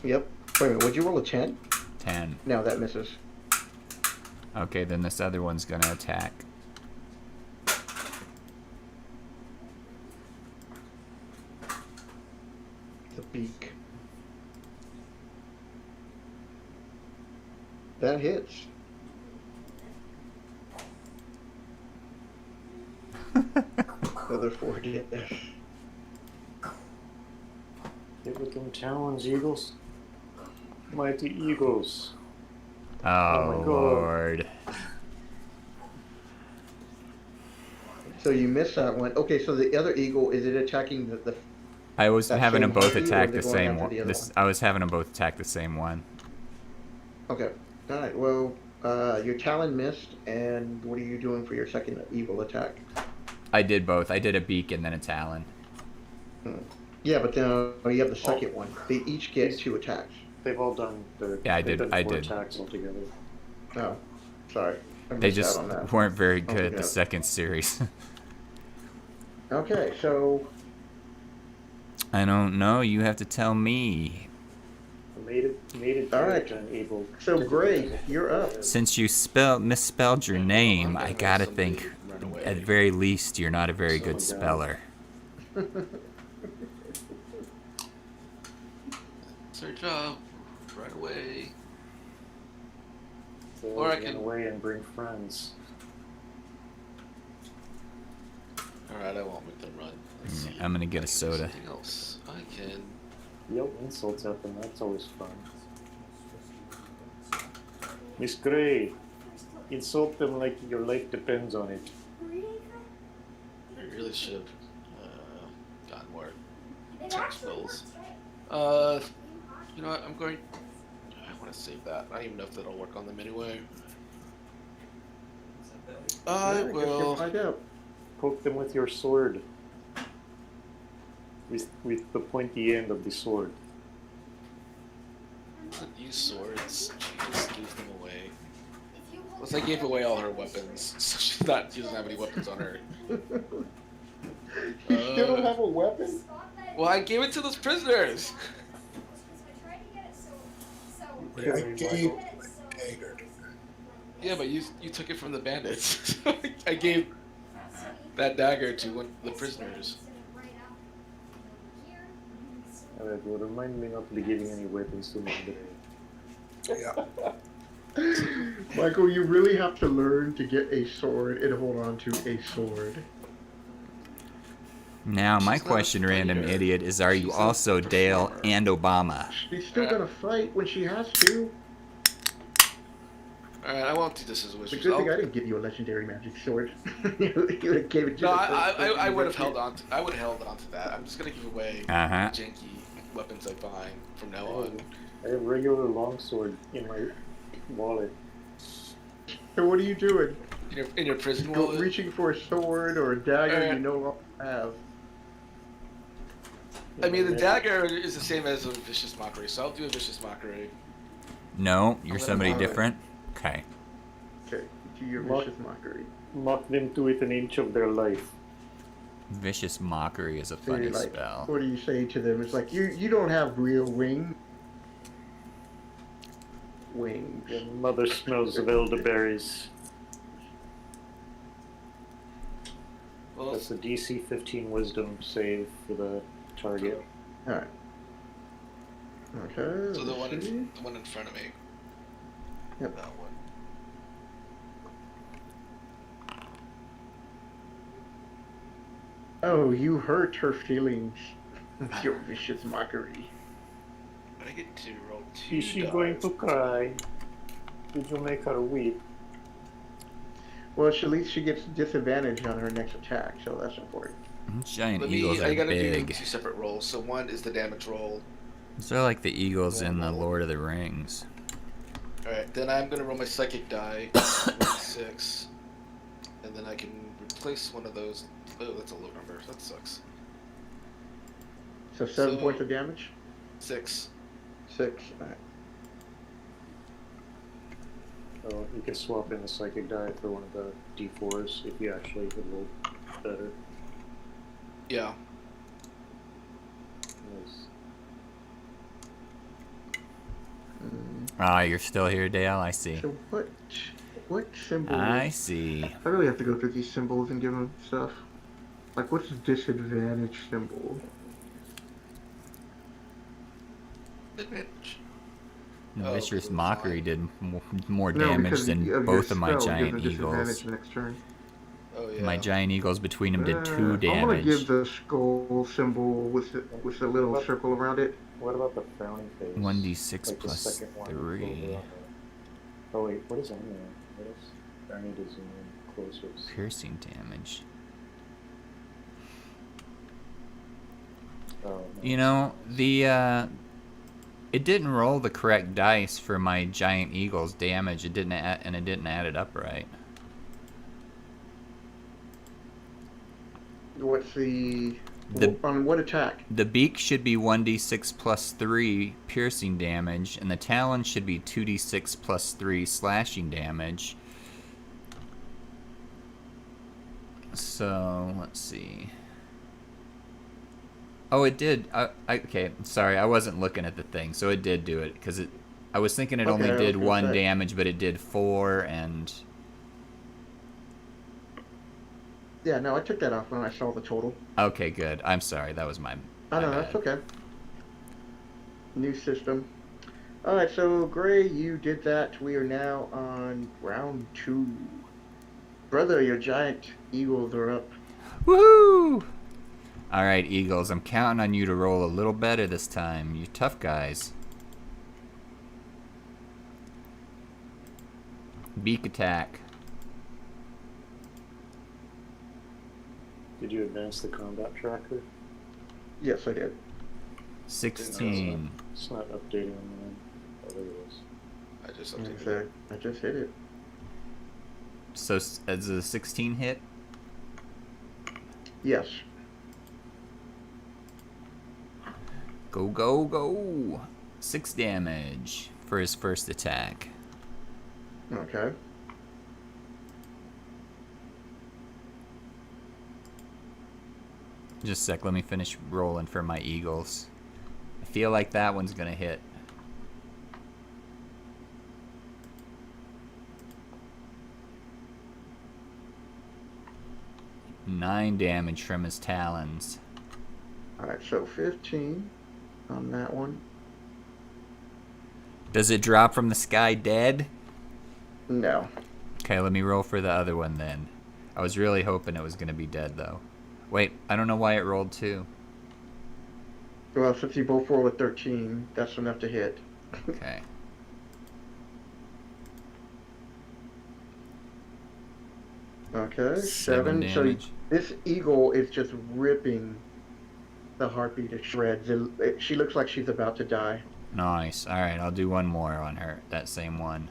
Yep. Wait a minute, would you roll a 10? 10. No, that misses. Okay, then this other one's gonna attack. The beak. That hits. Another 4 hit. Get with them talons, eagles. Mighty eagles. Oh, my God. Lord. So you missed that one. Okay, so the other eagle, is it attacking the I was that having them same both harpy, or attack they're the going same after one. the other one? I was having them both attack the same one. Okay. Alright, well, Your Talon missed, and what are you doing for your second evil attack? I did both. I did a beak and then a talon. Yeah, but then you have the Oh. second one. They each get 2 attacks. They've all done their. Yeah, I they've did- done I 4 did. attacks altogether. Oh, sorry. I They missed just out on that. weren't very good at the Okay. second series. Okay, so I don't know. You have to tell me. I made it All right. and able. So, to do Gray, that. you're up. Since you misspelled your name, I gotta think. At very least, you're not a very good speller. Search up right away. So Or I run can- away and bring friends. Alright, I won't make them run. Let's see. I'm gonna get a I can do soda. Something else. I can. Yell insults at them. That's always fun. Miss Gray, insult them like your life depends on it. I really should have gotten more text spells. You know what? I'm going. I want to save that. I don't even know if that'll work on them anyway. I Yeah, guess you'll will. find out. Poke them with your sword. With the pointy end of the sword. Doesn't use swords. She just gives them away. Plus, I gave away all her weapons, so she doesn't have any weapons on her. You still don't have a weapon? Well, I gave it to those prisoners. I gave dagger. Yeah, but you took it from the bandits. I gave that dagger to the prisoners. Alright, well, remind me not to be giving any weapons to Miss Gray. Yeah. Michael, you really have to learn to get a sword and hold on to a sword. Now, my She's not a question, random fighter. idiot, is: are you She's a also Dale performer. and Obama? She's still gonna fight when she has to. Alright, I won't do this as a It's a wizard. good thing I didn't give you a legendary magic sword. You would have gave it to No, the I first would have person held on. I would have held on to that. I'm just gonna give away Uh-huh. janky weapons I find from now on. I have regular longsword in my wallet. So what are you doing? In your prison Go wallet. reaching for a sword or a dagger you no longer have. I mean, the dagger is the same as a vicious mockery, so I'll do a vicious mockery. No, you're I'm gonna somebody mock it. different? Okay. Okay, do your What? vicious mockery. Mock them to within an inch of their life. Vicious Mockery is a So funny you're like, spell. what do you say to them? It's like, you don't have real wings. Your mother smells of elderberries. Well, That's a DC 15 Wisdom save for the target. Alright. Okay. so the let's see. one in front of me. Yep. That one. Oh, you hurt her feelings. Your vicious mockery. But I get to roll 2 Is she dice. going to cry? Did you make her weep? Well, at least she gets disadvantage on her next attack, so that's important. Giant eagles I are gotta do big. 2 separate rolls. So one is the damage roll. These are like the eagles in the Lord of the Rings. Alright, then I'm gonna roll my psychic die. 6. And then I can replace one of those. Oh, that's a low number. That sucks. So 7 So- points of damage? 6. 6. Alright. So you can swap in the psychic die for one of the D4s if you actually could roll better. Yeah. Nice. Ah, you're still here, Dale. I see. So what symbol? I see. I really have to go through these symbols and give them stuff. Like, what's the disadvantage symbol? Advantage. The Oh, Vicious it's Mockery fine. did more No, damage because than of your both of my spell gives giant them disadvantage eagles. next turn. Oh yeah. My giant eagles between them did 2 I'm gonna damage. give the skull symbol with the little circle around it. What about the frowning face? 1d6 Like the plus second one 3. over on the- Oh wait, what is on there? What is? I need to zoom in closer. to see. Piercing damage. Oh, no. You know, the It didn't roll the correct dice for my giant eagle's damage. It didn't add it up right. What's the The on what attack? the beak should be 1d6 plus 3 piercing damage, and the talon should be 2d6 plus 3 slashing damage. So let's see. Oh, it did. Okay, sorry, I wasn't looking at the thing. So it did do it because it. I was thinking it only Okay, I did was gonna 1 say. damage, but it did 4 and. Yeah, no, I took that off when I saw the total. Okay, good. I'm sorry, that was my. Oh, no, my that's bad. okay. New system. Alright, so Gray, you did that. We are now on round 2. Brother, your giant eagles are up. Woohoo! All right, Eagles, I'm counting on you to roll a little better this time. You tough guys. Beak attack. Did you advance the combat tracker? Yes, I did. 16. It's not updating on mine. Oh, there it is. I just Like I updated it. said, I just hit it. So as a 16 hit. Yes. Go, go, go. 6 damage for his first attack. Okay. Just a sec, let me finish rolling for my Eagles. I feel like that one's gonna hit. Nine damage from his talons. Alright, so 15 on that one. Does it drop from the sky dead? No. Okay, let me roll for the other one then. I was really hoping it was gonna be dead though. Wait, I don't know why it rolled 2. Well, since you both roll a 13, that's enough to hit. Okay. Okay, 7 7. So damage. this eagle is just ripping the harpy to shreds. She looks like she's about to die. Nice. Alright, I'll do one more on her. That same one.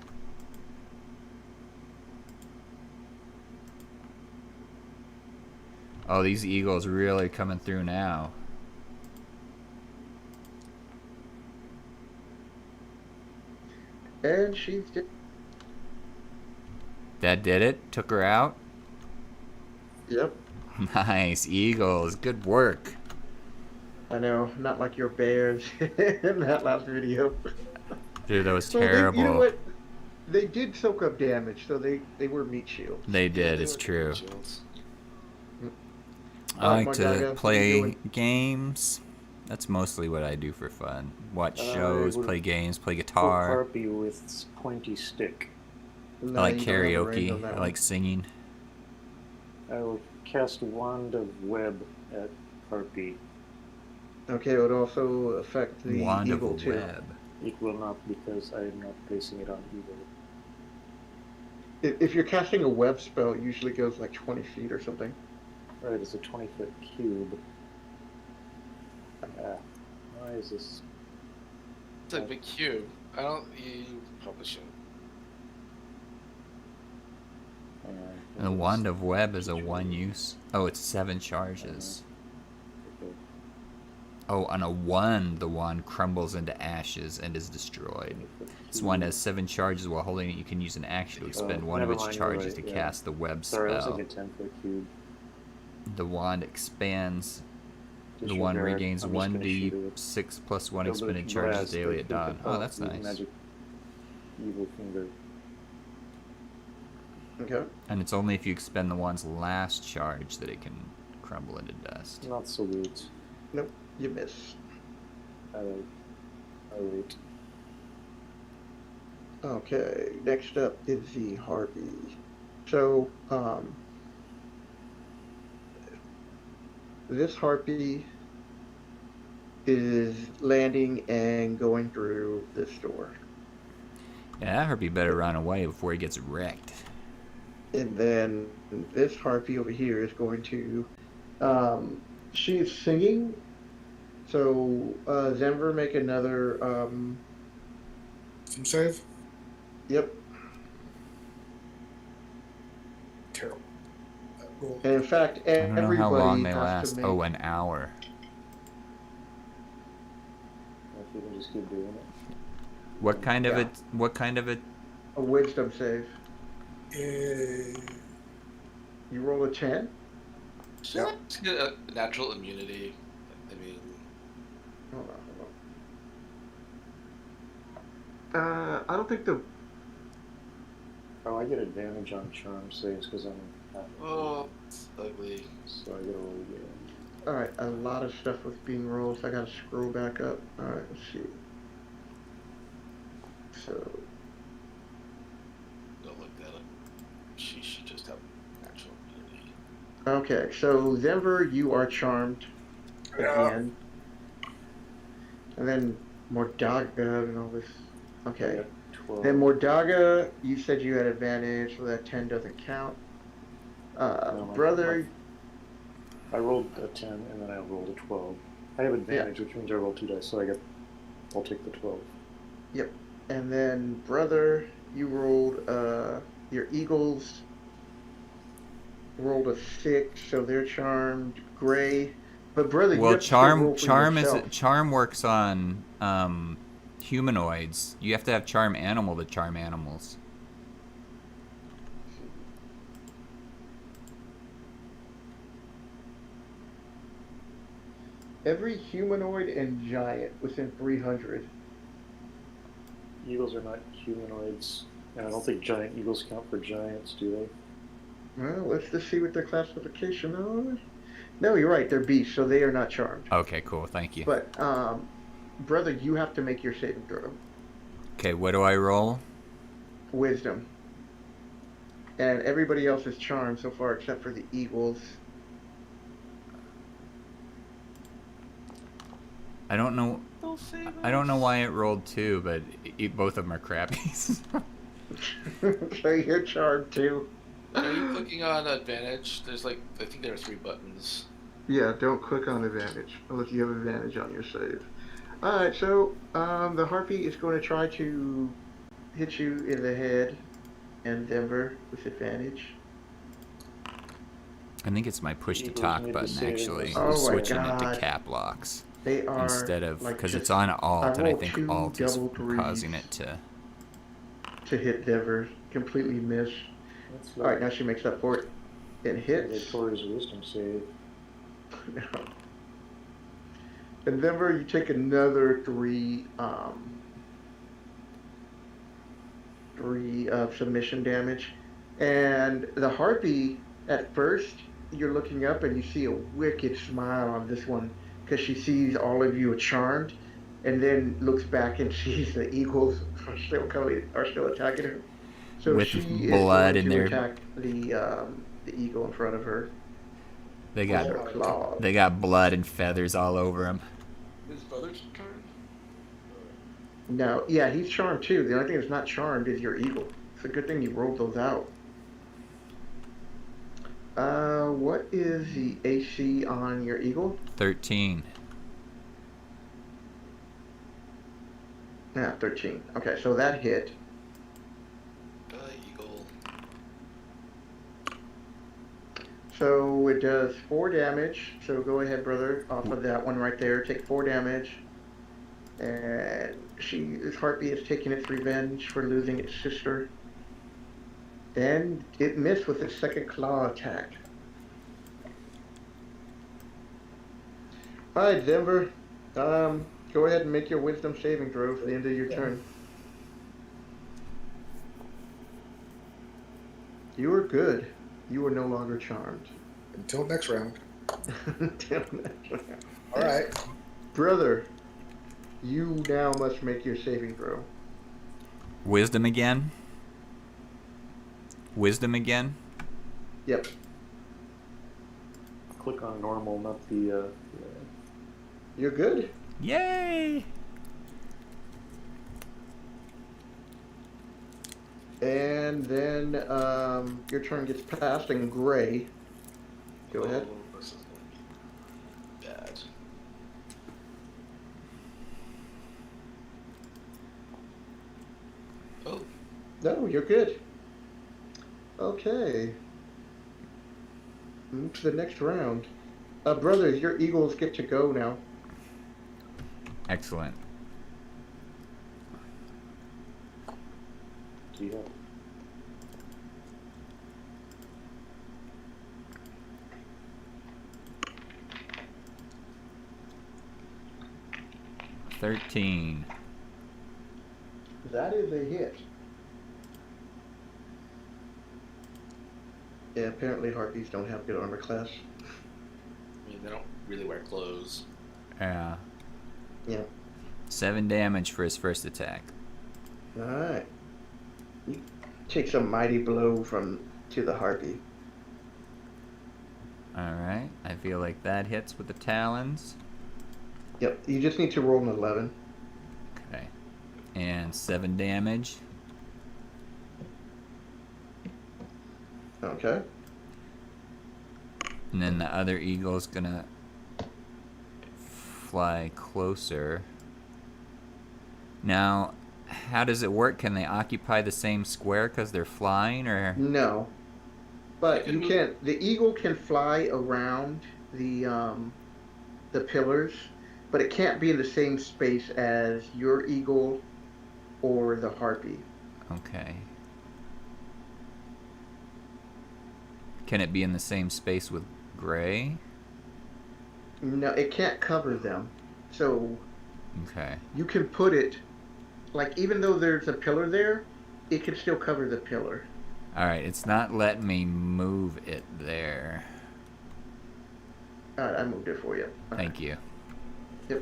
Oh, these eagles really coming through now. And she's dead. That did it? Took her out? Yep. Nice. Eagles. Good work. I know, not like your bears in that last video. Dude, that was Well, terrible. you know what? They did soak up damage, so they were meat shields. They did, They it's were true. good shields. I like my to God, what are play you doing? games. That's mostly what I do for fun. Watch I shows, would play games, play Full guitar. harpy with pointy stick. No, I like you don't have a range karaoke. on that I one. like singing. I will cast Wand of Web at harpy. Okay, it would also affect the Wand of eagle a too. web. It will not because I am not placing it on evil. If you're casting a web spell, it usually goes like 20 feet or something. Right, it's a 20-foot cube. Why is this? It's a big cube. I don't. You probably shouldn't. And the wand of web is a 1 use. Oh, it's 7 charges. Oh, on a 1, the wand crumbles into ashes and is destroyed. This wand has 7 charges. While holding it, you can use an action to expend one of never its mind, you're charges right, to yeah. cast the web Sorry, I was spell. thinking 10-foot cube. The wand expands. The Disregard. one regains I'm just gonna shoot it with 1d6 plus 1 Double expended blast, charges daily at they dawn. think Oh, of that's the nice. Magic evil finger. Okay. And it's only if you expend the wand's last charge that it can crumble into dust. Not so good. Nope, you miss. Alright. Okay, next up is the harpy. So, this harpy is landing and going through this door. Yeah, that harpy better run away before he gets wrecked. And then this harpy over here is going to, she is singing So, Denver, make another, Some save? yep. Terrible. Roll. And in fact, I don't know how long everybody they has last. to make Oh, an hour. If we can just keep doing it. What kind of Yeah. it? What kind of it? a wisdom save. Yay. You roll a 10? So let's get a natural immunity. I mean, Hold on. I don't think the... Oh, I get advantage on charm saves because I'm half. oh, it's ugly. So I get a roll again. Alright, a lot of stuff was being rolled, so I gotta scroll back up. Alright, let's see. So, Don't look at it. She should just have natural immunity. okay, so Denver, you are charmed again. And then Mordaga and all this. I Okay. got 12. Then Mordaga, you said you had advantage, so that 10 doesn't count. No, Brother, I rolled a 10 and then I rolled a 12. I have advantage, which means I roll 2 dice, so I'll take the 12. yep. And then brother, you rolled your Eagles rolled a 6, so they're charmed. Gray, but brother, you Well, have to still roll for yourself. charm works on humanoids. You have to have charm animal to charm animals. Every humanoid and giant within 300. Eagles are not humanoids, and I don't think giant eagles count for giants, do they? Well, let's just see what their classification are. No, you're right. They're beasts, so they are not charmed. Okay, cool. Thank you. But, brother, you have to make your saving throw. Okay, what do I roll? Wisdom. And everybody else is charmed so far except for the Eagles. I don't know. I don't know why it rolled 2, but both of them are crappy. So you're charmed too. Are you clicking on advantage? There's like, I think there are 3 buttons. Yeah, don't click on advantage unless you have advantage on your save. Alright, so the harpy is going to try to hit you in the head and Denver with advantage. I think it's my push to Eagles talk need to button save actually. us. Oh my Switching it to God. cap locks They are instead of like because just- it's on alt, and I rolled think 2 alt is double threes causing it to. to hit Denver. Completely miss. That's Alright, now she makes up for it. It hits. Tori's wisdom save. And Denver, you take another 3 submission damage. And the harpy, at first, you're looking up and you see a wicked smile on this one because she sees all of you are charmed, and then looks back and sees the eagles are still attacking her. So With she blood is in going to their- attack the eagle in front of her. They With her got claws. they got blood and feathers all over them. His brother's turn? No, yeah, he's charmed too. The only thing that's not charmed is your eagle. It's a good thing you rolled those out. What is the AC on your eagle? 13. Yeah, 13. Okay, so that hit. Eagle. So it does 4 damage. So go ahead, brother, off of that one right there. Take 4 damage. And this harpy is taking its revenge for losing its sister. And it missed with its second claw attack. Alright, Denver. Go ahead and make your wisdom saving throw for the end of your turn. You are good. You are no longer charmed. Until next round. Damn it. All right. Brother, you now must make your saving throw. Wisdom again. Wisdom again. Yep. Click on normal, not the. You're good. Yay! And then your turn gets passed in gray. Go ahead. Oh, this is going to be bad. No, you're good. Okay. Move to the next round. Brothers, your Eagles get to go now. Excellent. Do you have 13. That is a hit. Yeah, apparently harpies don't have good armor class. I mean, they don't really wear clothes. Yeah. Yeah. 7 damage for his first attack. Alright. You take a mighty blow to the harpy. Alright, I feel like that hits with the talons. Yep, you just need to roll an 11. Okay. And 7 damage. Okay. And then the other eagle's gonna fly closer. Now, how does it work? Can they occupy the same square because they're flying, or? No. But You you can can the eagle can fly around the pillars, but it can't be in the same space as your eagle or the harpy. Okay. Can it be in the same space with gray? No, it can't cover them. So Okay. you can put it, like, even though there's a pillar there, it can still cover the pillar. Alright, it's not letting me move it there. Alright, I moved it for you. Thank you. Yep.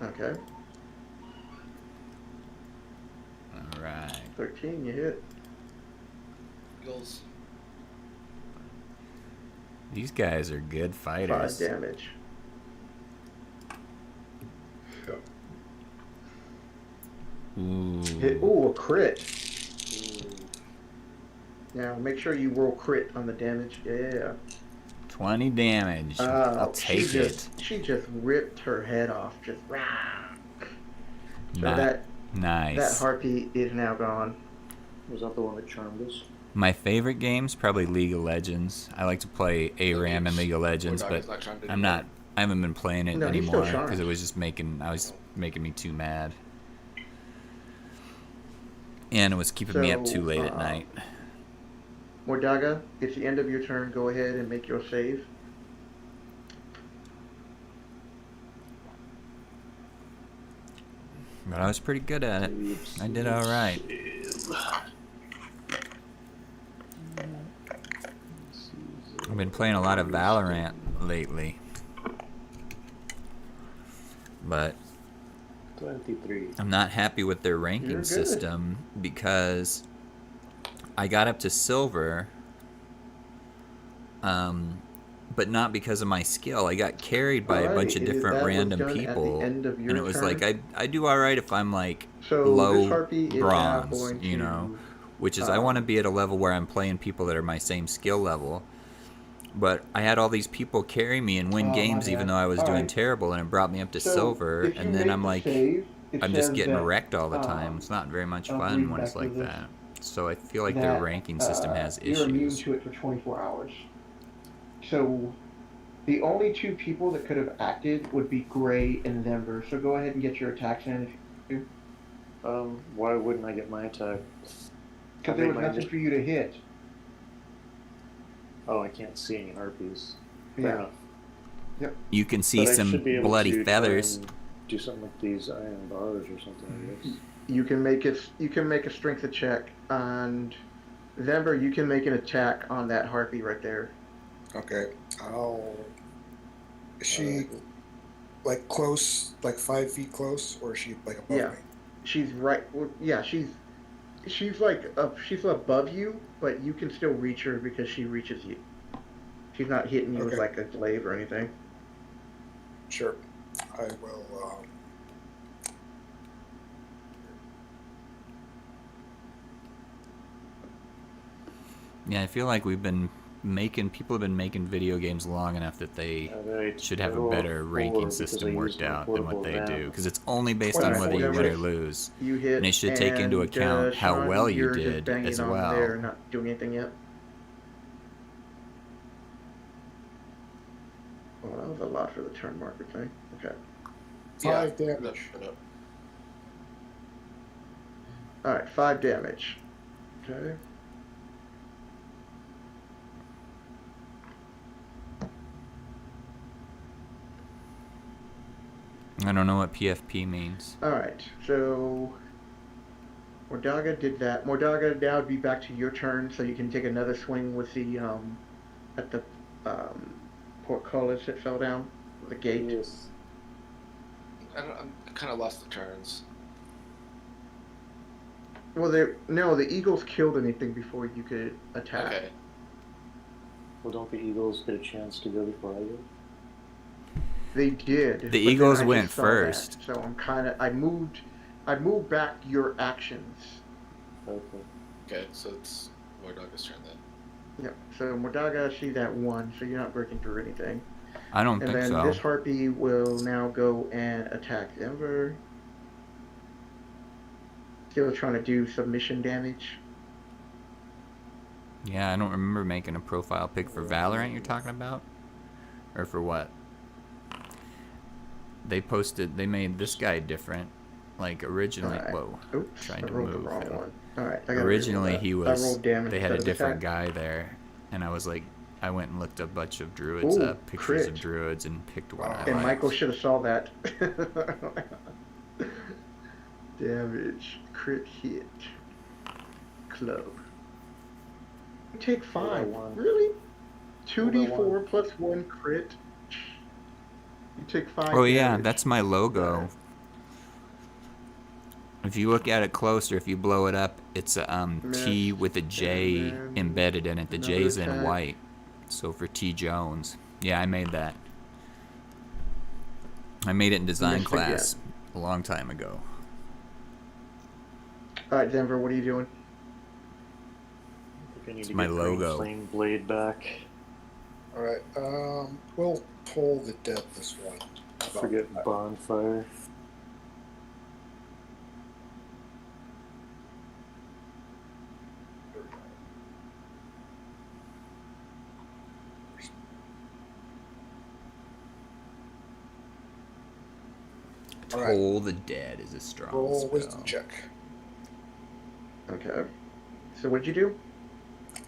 Okay. Alright. 13, you hit. Eagles. These guys are good 5 fighters. damage. Ooh. Ooh, a crit. Now, make sure you roll crit on the damage. Yeah. 20 damage. I'll take it. She just ripped her head off. Just rah. So Not, that nice. harpy is now gone. Was that the one that charmed us? My favorite game's probably League of Legends. I like to play ARAM in League of Legends, Boy, but Dog is not I'm not. I haven't been playing it No, he's still anymore because charmed. it was just making. I was making me too mad, and it was keeping me up too late at night. Mordaga, it's the end of your turn. Go ahead and make your save. But I was pretty good at it. I did all right. I've been playing a lot of Valorant lately, but 23. I'm not happy with their You're ranking good. system because I got up to silver, but not because of my skill. I got carried by a bunch of Alrighty, different that was random done at the people, end of your and it was turn. like I do all right if I'm like So this low harpy is now bronze, going you to, know, which is I want to be at a level where I'm playing people that are my same skill level. But I had all these people carry me and win Oh, my games even bad. though I was All doing right. terrible, and it brought me up to So, silver, if you and then make I'm the like, save, it I'm just says getting that, wrecked all the time. It's not very much I'll fun read when it's back like to this, that. So I feel like their ranking system has you're immune issues. to it for 24 hours. So the only two people that could have acted would be Gray and Denver. So go ahead and get your attacks in. Why wouldn't I get my attack? Because there was nothing for you to hit. Oh, I can't see any harpies. Yeah. Fair enough. You can see But I some should be able bloody to try feathers. and do something like these iron bars or something, I guess. You can make it. You can make a strength check, and Denver, you can make an attack on that harpy right there. Okay. Is she like close, like 5 feet close, or is she like above Yeah. me? She's right. Well, yeah, she's like she's above you, but you can still reach her because she reaches you. She's not hitting you with Okay. like a glaive or anything. Sure. I will. Yeah, I feel like we've been people have been making video games long enough that they Alright, should have I a rolled better 4 ranking because system I worked used my out than what portable they van. do, because it's only based Alright, on whether you win or Denver, lose, You hit, and it should take into account how Sean, well you you're just did banging as on well. there, not doing anything yet. Oh, that was a lot for the turn marker thing. Okay. 5 damage. Alright, 5 damage. Okay. I don't know what PFP means. Alright, so Mordaga did that. Mordaga, now it'd be back to your turn, so you can take another swing with the at the portcullis that fell down, the gate. Yes. I kind of lost the turns. Well, no, the eagles killed anything before you could attack. Okay. Well, don't the Eagles get a chance to go before I go? They did. The but Eagles then I went just saw first. that, so I moved back your actions. Okay. Okay, so it's Mordaga's turn then. Yep. So Mordaga, see that one, so you're not breaking through anything. I don't And think then so. this harpy will now go and attack Denver. Still trying to do submission damage. Yeah, I don't remember making a profile pic for Valorant you're talking about? Or for what? They made this guy different. Like originally, Alright. whoa, Oops, trying I to rolled the move. wrong Him. one. Alright, I gotta Originally reroll that. he I was, rolled damage they had a instead of different attack. guy there. And I was like, I went and looked a bunch of druids Ooh, up, pictures of crit. druids, and picked one I And liked. Michael should have saw that. Damage, crit hit, club. You take 5. one. Really? Hold on 2d4 one. plus 1 crit. You take 5. Oh yeah, damage. that's my logo. Alright. If you look at it closer, if you blow it up, it's a T with a J And then embedded in it. The another J's in attack. white. So for T Jones. Yeah, I made that. I made it in design Missed class a long time ago. Alright, Denver, what are you doing? I think I need It's to my get Green logo. Flame Blade back. Alright, we'll pull the dead this one. Forget Bonfire. All right. Toll the Dead is a strong Roll spell. wisdom check. Okay. So what'd you do?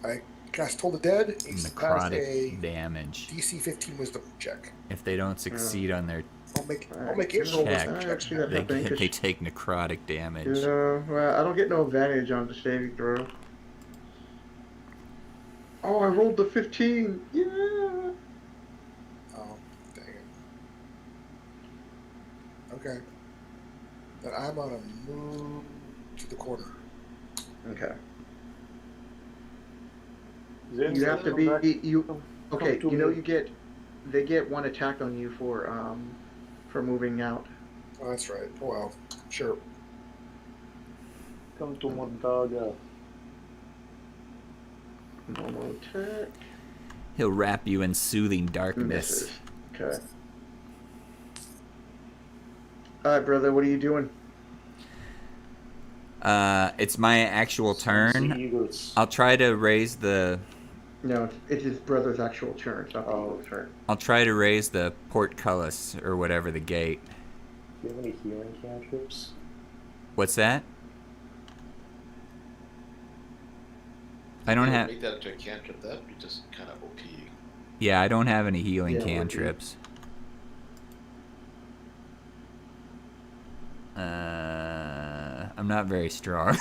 I cast Toll the Dead. He's passed a Necrotic damage. DC 15 wisdom check. If they don't succeed on their I'll make Alright, it roll check, wisdom I checks. see that they, happening, 'cause they take necrotic damage. well, I don't get no advantage on the saving throw. Oh, I rolled the 15! Yeah! Oh, dang it. Okay. Then I'm gonna move to the corner. Okay. Zen, You have to come back. be you. Come Okay, to you know me. they get 1 attack on you for moving out. Oh, that's right. Oh, well. Sure. Come to Mordaga. Normal attack. He'll wrap you in soothing darkness. Misses. Okay. Alright, brother, what are you doing? It's my actual turn. Eagles. I'll try to raise the. No, it's his brother's actual turn. It's not the Oh. Eagle's turn. I'll try to raise the portcullis or whatever the gate. Do you have any healing cantrips? What's that? I don't have. Make that into a cantrip. That'd be just kind of OP. Yeah, I don't have any healing Yeah, it would be. cantrips. I'm not very strong.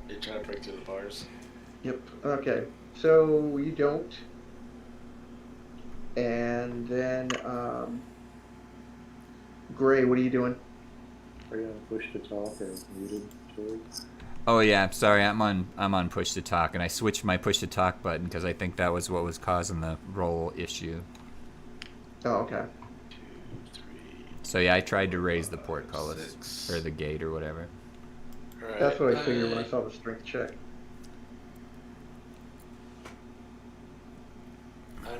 You're trying to break through the bars. Yep. Okay. So you don't. And then Gray, what are you doing? Are you on push to talk or muted? Sorry. Oh yeah, sorry, I'm on push to talk, and I switched my push to talk button because I think that was what was causing the roll issue. Oh, okay. 2, 3. So yeah, I tried to raise the portcullis 6. or the gate or whatever. Alright, That's what I figured when I saw the strength check.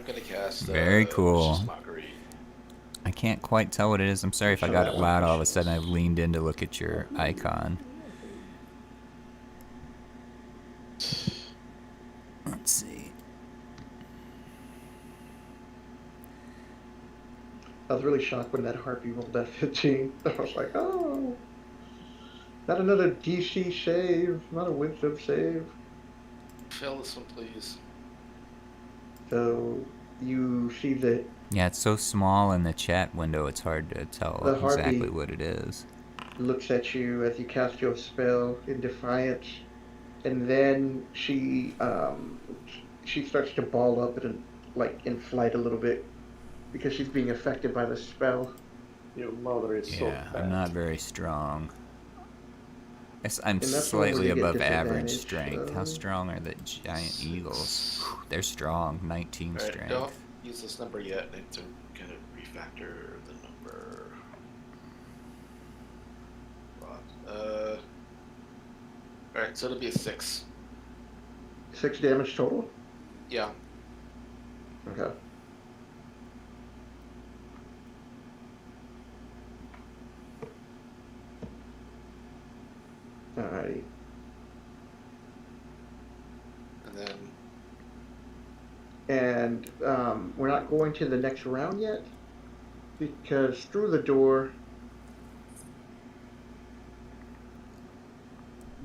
gonna cast. Very cool. Vicious Mockery. I can't quite tell what it is. I'm sorry if I got it loud all of a sudden. I leaned in to look at your icon. Let's see. I was really shocked when that harpy rolled that 15. I was like, oh, not another DC save, not a wisdom save. Fail this one, please. So you see that Yeah, it's so small in the chat window, it's hard to tell the harpy exactly what it is. looks at you as you cast your spell in defiance, and then she starts to ball up and like in flight a little bit because she's being affected by the spell. Your mother is so Yeah, fat. I'm not very strong. I'm And that's slightly where you get above average disadvantage, strength. How so- strong are the giant eagles? Whew, they're strong, 19 Alright, strength. don't use this number yet. I need to kind of refactor the number. Alright, so it'll be a 6. 6 damage total. Yeah. Okay. Alrighty. And then And we're not going to the next round yet because through the door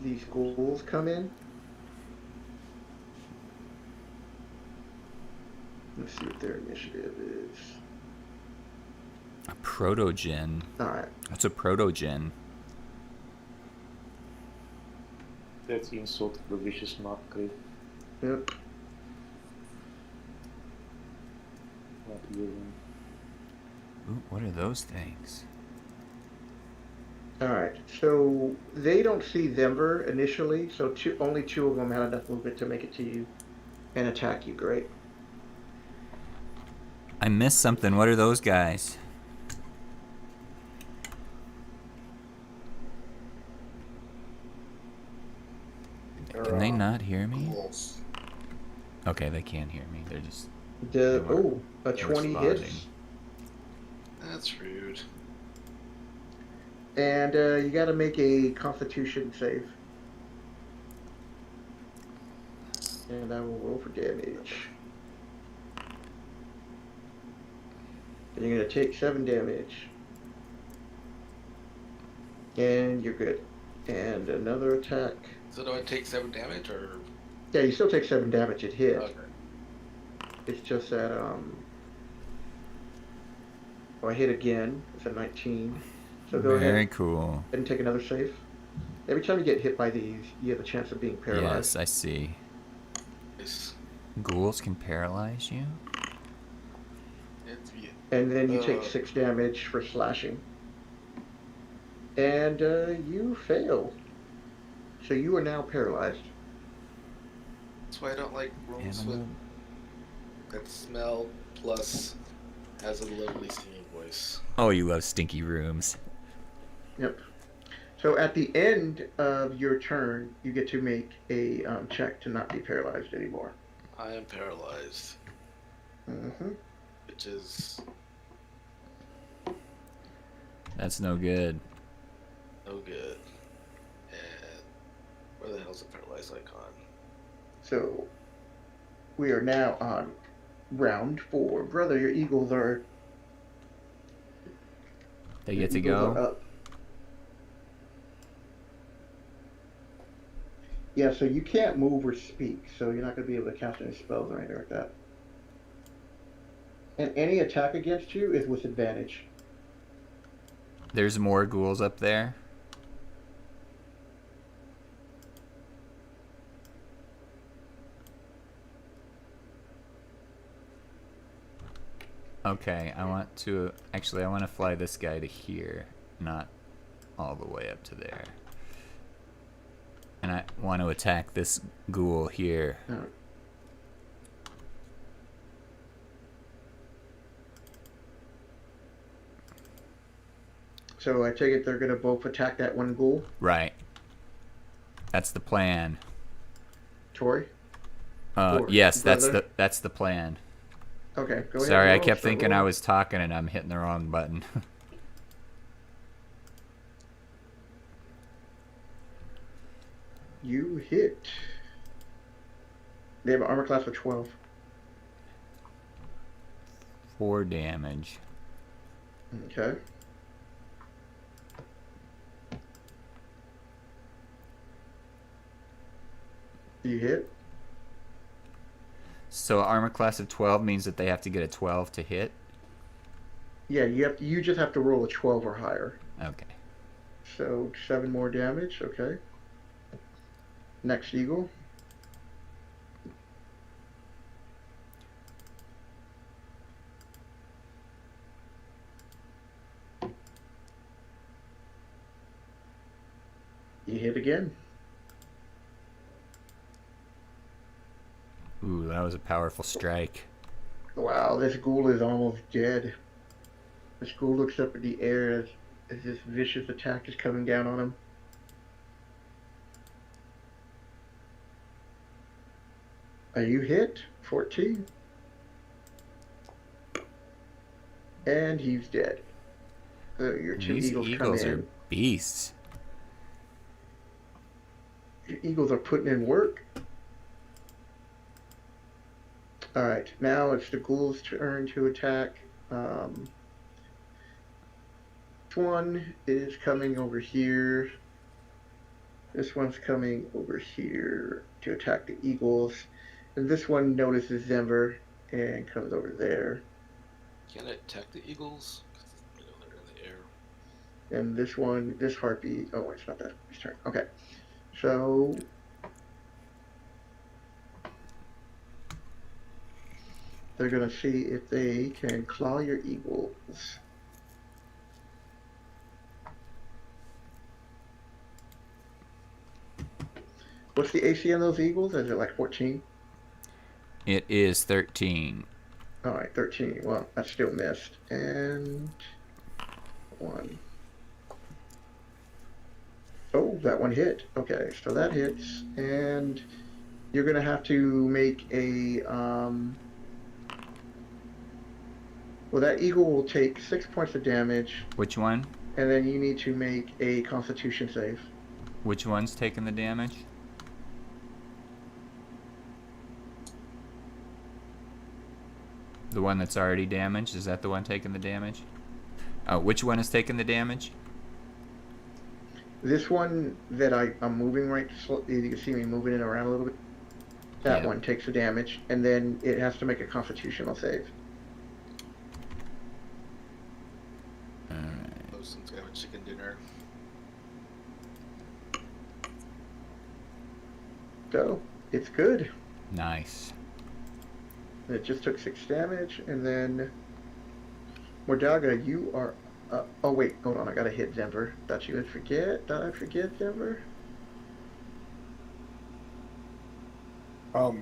these ghouls come in. Let's see what their initiative is. A protogen. Alright. What's a protogen? That's the insult for vicious mockery. Yep. Not a good one. Ooh, what are those things? Alright. So they don't see Denver initially, so only 2 of them had enough movement to make it to you and attack you. Great. I missed something. What are those guys? Can they not hear me? Ghouls. Okay, they can hear me. They're just A they're 20 responding. hits. that's rude. And you got to make a Constitution save. And I will roll for damage. And you're going to take 7 damage. And you're good. And another attack. So do I take 7 damage or? Yeah, you still take 7 damage. It hit. Okay. It's just that, oh, I hit again. It's a 19. So go Very ahead cool. and take another save. Every time you get hit by these, you have a chance of being paralyzed. Yes, I see. Nice. Ghouls can paralyze you? And then you take 6 damage for slashing. And you fail. So you are now paralyzed. That's why I don't like rolls Animal. with that smell plus has a lovely singing voice. Oh, you love stinky rooms. Yep. So at the end of your turn, you get to make a check to not be paralyzed anymore. I am paralyzed, Mm-hmm. which is That's no good. no good. And where the hell's the paralyzed icon? So we are now on round 4. Brother, your eagles are... They your get to eagles are go? up. Yeah, so you can't move or speak, so you're not going to be able to cast any spells or anything like that. And any attack against you is with advantage. There's more ghouls up there? Okay, I want to... Actually, I want to fly this guy to here, not all the way up to there. And I want to attack this ghoul here. Alright. So I take it they're going to both attack that one ghoul. Right. That's the plan. Tori? Or Yes, brother? that's the plan. Okay, go ahead. Sorry, I roll, kept start thinking I rolling. was talking and I'm hitting the wrong button. You hit. They have an armor class of 12. 4 damage. Okay. You hit. So armor class of 12 means that they have to get a 12 to hit? Yeah, you just have to roll a 12 or higher. Okay. So 7 more damage. Okay. Next eagle. You hit again. Ooh, that was a powerful strike. Wow, this ghoul is almost dead. This ghoul looks up in the air as this vicious attack is coming down on him. Are you hit? 14. And he's dead. So your two These eagles come eagles are in. beasts. Your eagles are putting in work. Alright, now it's the ghoul's turn to attack. This one is coming over here. This one's coming over here to attack the eagles. And this one notices Denver and comes over there. Can it attack the eagles? 'Cause, you know, they're in the air. And this one, this harpy, oh, it's not that, his turn. Okay. So they're going to see if they can claw your eagles. What's the AC on those eagles? Is it like 14? It is 13. Alright, 13. Well, I still missed. And 1. Oh, that one hit. Okay, so that hits. And you're going to have to make a... Well, that eagle will take 6 points of damage. Which one? And then you need to make a Constitution save. Which one's taking the damage? The one that's already damaged? Is that the one taking the damage? Oh, which one is taking the damage? This one that I'm moving right, you can see me moving it around a little bit. That Yeah. one takes the damage, and then it has to make a Constitutional save. Alright. Since I have a chicken dinner. So, it's good. Nice. It just took 6 damage, and then Mordaga, you are up. Oh wait, hold on, I gotta hit Denver. Thought you would forget. Did I forget Denver? Okay.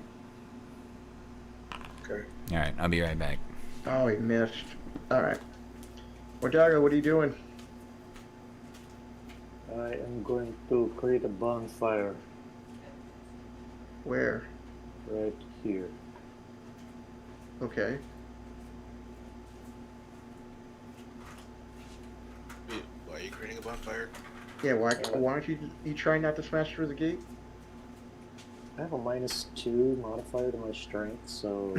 Alright, I'll be right back. Oh, he missed. Alright. Mordaga, what are you doing? I am going to create a bonfire Where? right here. Okay. Wait, why are you creating a bonfire? Yeah, why don't you try not to smash through the gate? I have a -2 modifier to my strength, so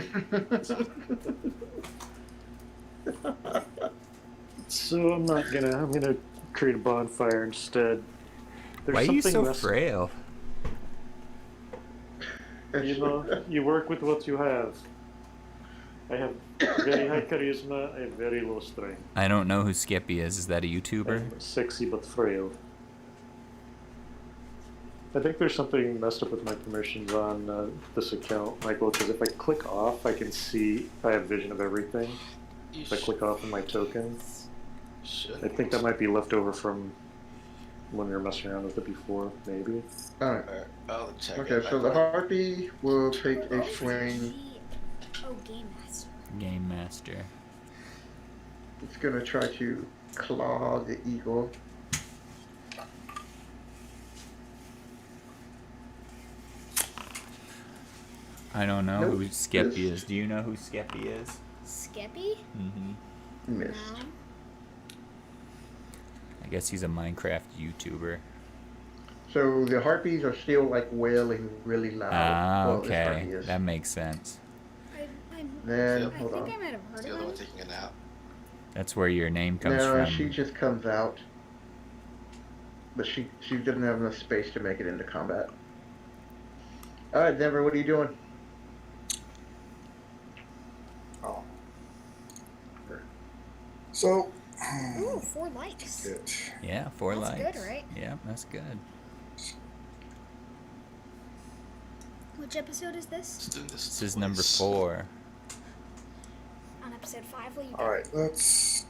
I'm not gonna. I'm gonna create a bonfire instead. There's Why are you so something frail? You know, you work with what you have. I have very high charisma. I have very low strength. I don't know who Skippy is. Is that a YouTuber? I'm sexy but frail. I think there's something messed up with my permissions on this account, Michael, because if I click off, I can see I have vision of everything. You If I click off on my token, should. I think that might be left over from when we were messing around with it before, maybe. Alright. Alright, I'll check Okay, it. so the harpy will take a swing. Oh, Game Master. Game Master. It's gonna try to claw the eagle. I don't know Nope. who Skeppy is. Do you know who Skeppy is? Skippy? Mm-hmm. Missed. No. I guess he's a Minecraft YouTuber. So the harpies are still like wailing really loud. Ah, Well, this okay. harpy is. That makes sense. Then, Yep. I hold think on. I might have heard The of other him. one taking a nap. That's where your name comes No, from. she just comes out. But she doesn't have enough space to make it into combat. Alright, Denver, what are you doing? Oh. So. Ooh, 4 likes. Good. Yeah, 4 That's likes. good, right? Yeah, that's good. Which episode is this? Let's do this. This is number twice. 4. On episode 5, will you All right, let's.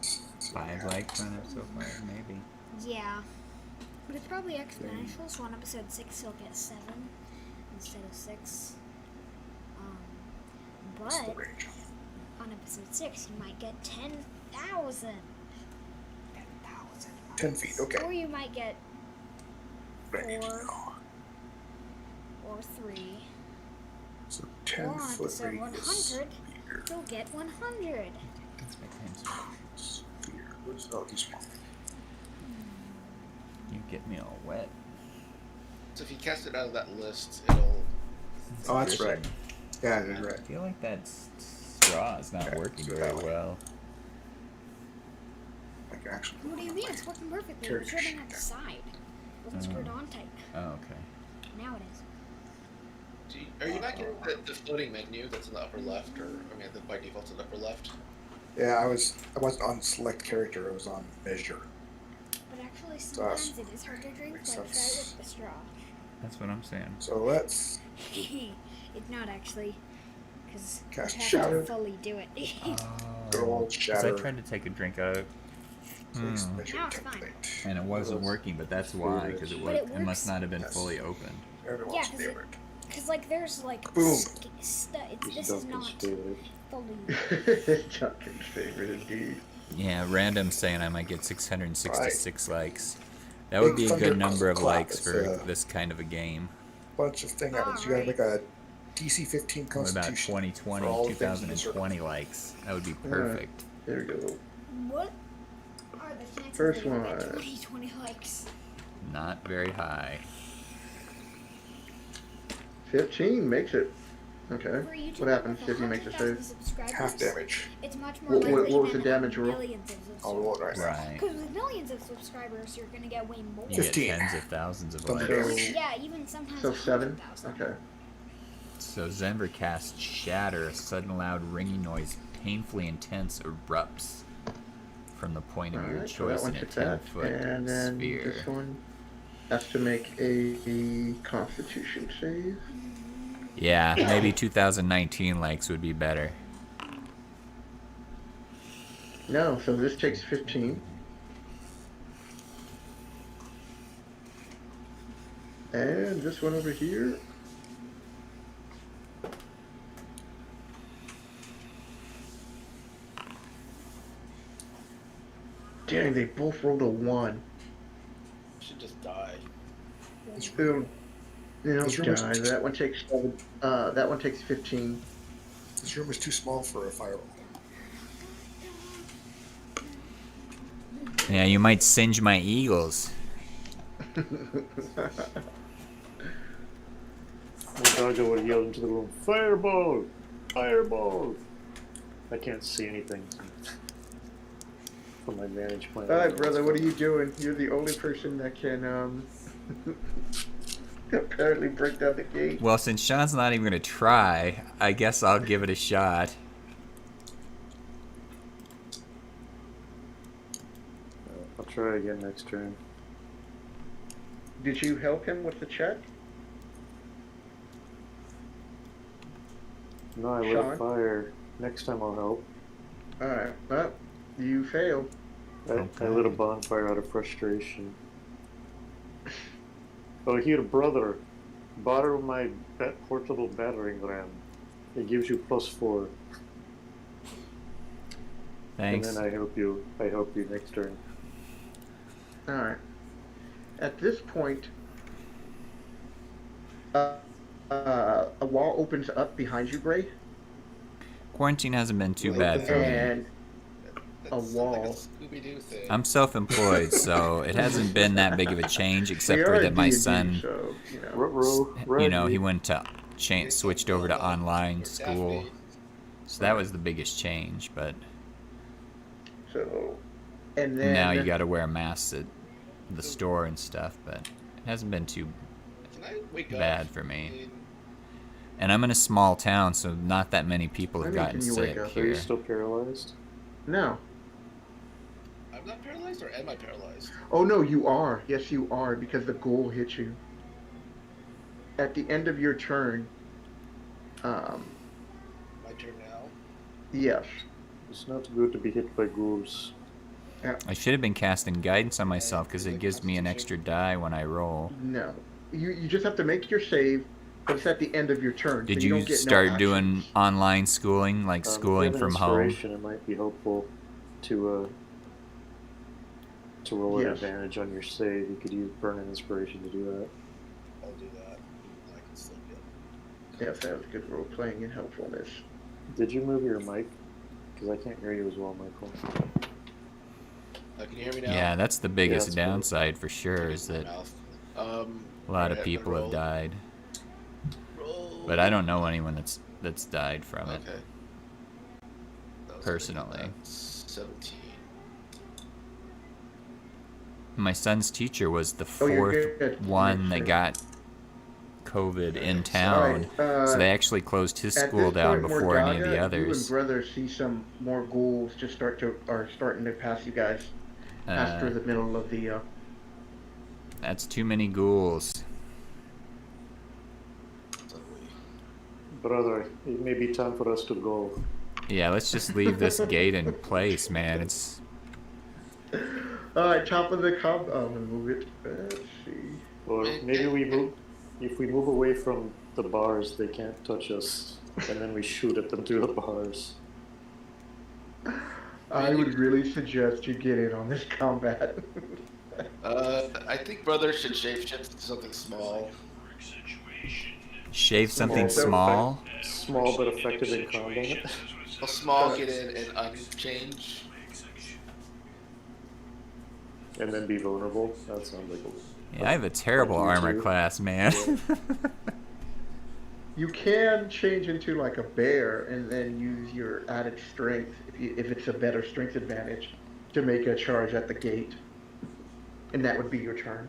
5 likes on episode 5, maybe. Yeah. But it's probably exponential, so on episode 6 you'll get 7 instead of 6. What's the But range? on episode 6 you might get 10,000. 10 feet. Okay. Or you might get Range. 4 or 3. So Or 10 on foot episode radius. 100 you'll get 100. Sphere. What's oh, these small. You get me all wet. So if you cast it out of that list, it'll. Oh, that's right. Yeah, that's I right. feel like that straw is not Okay, working so very that way. well. Like actually. What do you mean? It's working perfectly. It's driven at the side. It wasn't screwed on tight. Oh, okay. Now it is. Are you not getting the floating menu that's in the upper left, or I mean, by default in the upper left? Yeah, I wasn't on select character. I was on measure. But actually, Sauce. sometimes it is hard to drink. Makes Like try it sense. with the straw. That's what I'm saying. So let's It's not actually, because you Cast have Shatter. to fully do it. go all Because I shatter. tried to take a drink out of it, Please measure Now it's fine. template. and it wasn't working, but that's why, because it, But it it must works. not have been Yes. fully opened. Everyone's Yeah, 'cause it- favorite. Because like there's like Boom. this is not fully. Duncan's favorite indeed. Yeah, random saying I might get 666 likes. That would Big be a good thunder number of clap. likes It's, for this kind of a game. Bunch of thing happens. You gotta make a DC 15 What about Constitution. 2020, for all the things in the 2020 likes? That would be perfect. There we go. What are the chances First that you get one. 20 likes? Not very high. 15 makes it. Okay. For YouTube, What happens with if he makes a 100,000 save? subscribers, Half damage. It's much more What- likely what was than the damage roll? millions of I'll roll it right now. Right. Because with millions of subscribers, you're gonna get way more. You 15. get tens of thousands of Thunder likes. damage. Yeah, even sometimes. So 7? 100,000. Okay. So Zenver casts Shatter, a sudden loud ringing noise, painfully intense, erupts from the point of your Alright, so that choice one in a took that. 10-foot And then sphere. this one has to make a Constitution save. Yeah, maybe 2019 likes would be better. No, so this takes 15. And this one over here. Dang, they both rolled a 1. Should just die. Boom. You know, This room is- die. That one takes 7. That one takes 15. This room is too small for a fireball. Yeah, you might singe my eagles. Doggo would have yelled into the room, "Fireball! Fireball!" I can't see anything from my vantage point. Alright, brother, what are you doing? You're the only person that can, apparently break down the gate. Well, since Sean's not even gonna try, I guess I'll give it a shot. I'll try again next turn. Did you help him with the check? No, I lit Sean? a fire. Next time I'll help. Alright, well, you failed. I lit a bonfire out of frustration. Oh, here, brother. Borrow my portable battering ram. It gives you +4. Thanks. And then I help you next turn. Alright. At this point, a wall opens up behind you, Gray, Quarantine hasn't been too bad for me. and That a sounds wall. like a Scooby-Doo thing. I'm self-employed, so it hasn't been that big of a change, We except are for at that my D&D, son, so you know. Ruh-roh, he Reggie. went to switched over to online school. So that was the biggest change, but So, and then now you got to wear masks at the store and stuff, but it hasn't been too Can I wake bad up? for I me. mean, And I'm in a small town, so not that many people What have do you mean, gotten can you wake sick up? Are you here. still paralyzed? No. I'm not paralyzed, or am I paralyzed? Oh no, you are. Yes, you are, because the ghoul hit you. At the end of your turn, My turn now. yes. It's not good to be hit by ghouls. I should have been casting guidance on myself because it gives me an extra die when I roll. No. You just have to make your save, but it's at the end of your turn, Did so you you don't get start no doing actions. online schooling, like If you schooling have an from home? inspiration, it might be helpful to roll an Yes. advantage on your save. You could use burn an inspiration to do that. I'll do that. I can still get. Yes, that was good role playing and helpfulness. Did you move your mic? Because I can't hear you as well, Michael. Can you hear me now? Yeah, that's the biggest it's better. downside for sure, is My that mouth. a lot of Alright, people roll. have died. Roll. But I don't know anyone that's died from it. Okay. That was Personally. pretty bad. 17. My son's teacher was the Oh, you're fourth good. one that Sure. got COVID in Alright, town. Alright, So they actually closed his at school this down point, before any of the Mordaga, you others. and brother see some more ghouls just starting to pass you guys after the middle of the That's too many ghouls. It's ugly. Brother, it may be time for us to go. Yeah, let's just leave this gate in place, man. It's Alright, top of the cob. I'm gonna move it. Let's see. Or maybe we move. If we move away from the bars, they can't touch us, and then we shoot at them through the bars. I would really suggest you get in on this combat. I think brother should shapeshift to something small. shave something Small. small. Small but effective in combat. A small get in and unchange. And then be vulnerable. That sounds like a... Yeah, I have a terrible Like you armor too. class, man. You can change into like a bear and then use your added strength if it's a better strength advantage to make a charge at the gate, and that would be your turn.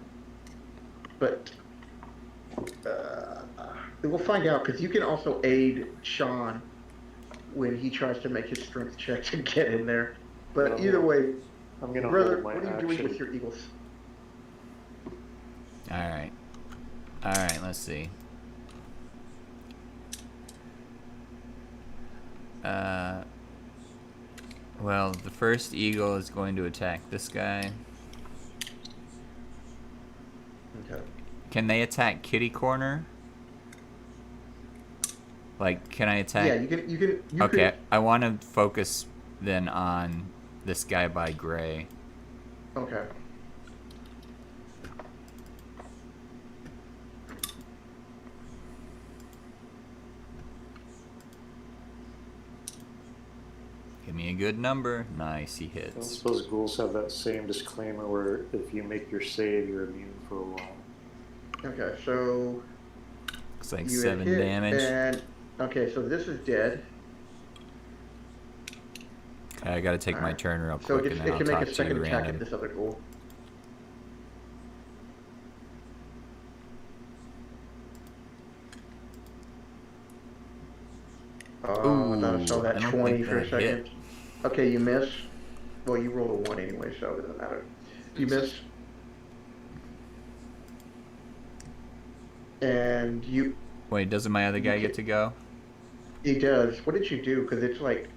But we'll find out because you can also aid Sean when he tries to make his strength check to get in there. But either way, I'm gonna brother, hold my what are you action. doing with your eagles? Alright, let's see. Well, the first eagle is going to attack this guy. Okay. Can they attack kitty corner? Like, can I attack? Yeah, you can. Okay, I want to focus then on this guy by gray. Okay. Give me a good number. Nice, he I don't hits. suppose ghouls have that same disclaimer where if you make your save, you're immune for a while. Okay, so Looks like you 7 hit, damage. And okay, so this is dead. Okay, I gotta take my Alright. turn real So quick, it and then can I'll make talk a to you second attack at random. this other ghoul. Oh, I thought I saw Ooh, that I don't 20 think for a that second. hit. Okay, you miss. Well, you rolled a 1 anyway, so it doesn't matter. You miss. And you... Wait, doesn't my other guy You get to go? He does. What did you do? Because it's like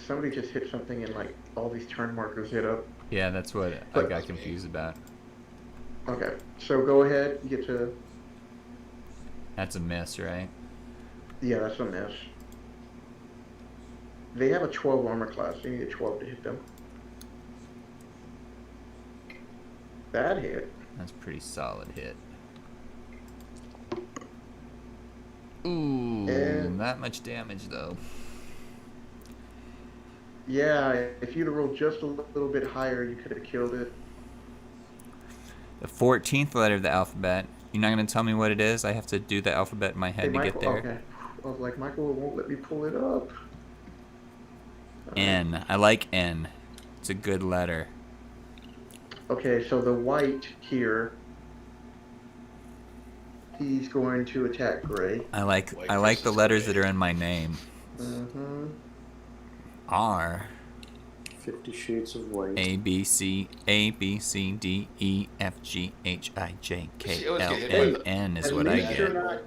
somebody just hit something and like all these turn markers hit up. Yeah, that's what I But- got confused about. Okay, so go ahead. You get to... That's a miss, right? Yeah, that's a miss. They have a 12 armor class. You need a 12 to hit them. That hit. That's a pretty solid hit. Ooh, And- not much damage though. Yeah, if you'd have rolled just a little bit higher, you could have killed it. The 14th letter of the alphabet. You're not gonna tell me what it is? I have to do the alphabet in my head to Michael, get there. okay. I was like, Michael won't let me pull it up. N. I like N. It's a good letter. Okay, so the white here, he's going to attack gray. I like White the versus letters gray. that are in my name. Mm-hmm. R. 50 Shades of White. A B C D E F G H I J K She always L get hit M by the- N is At what I least you're get. not,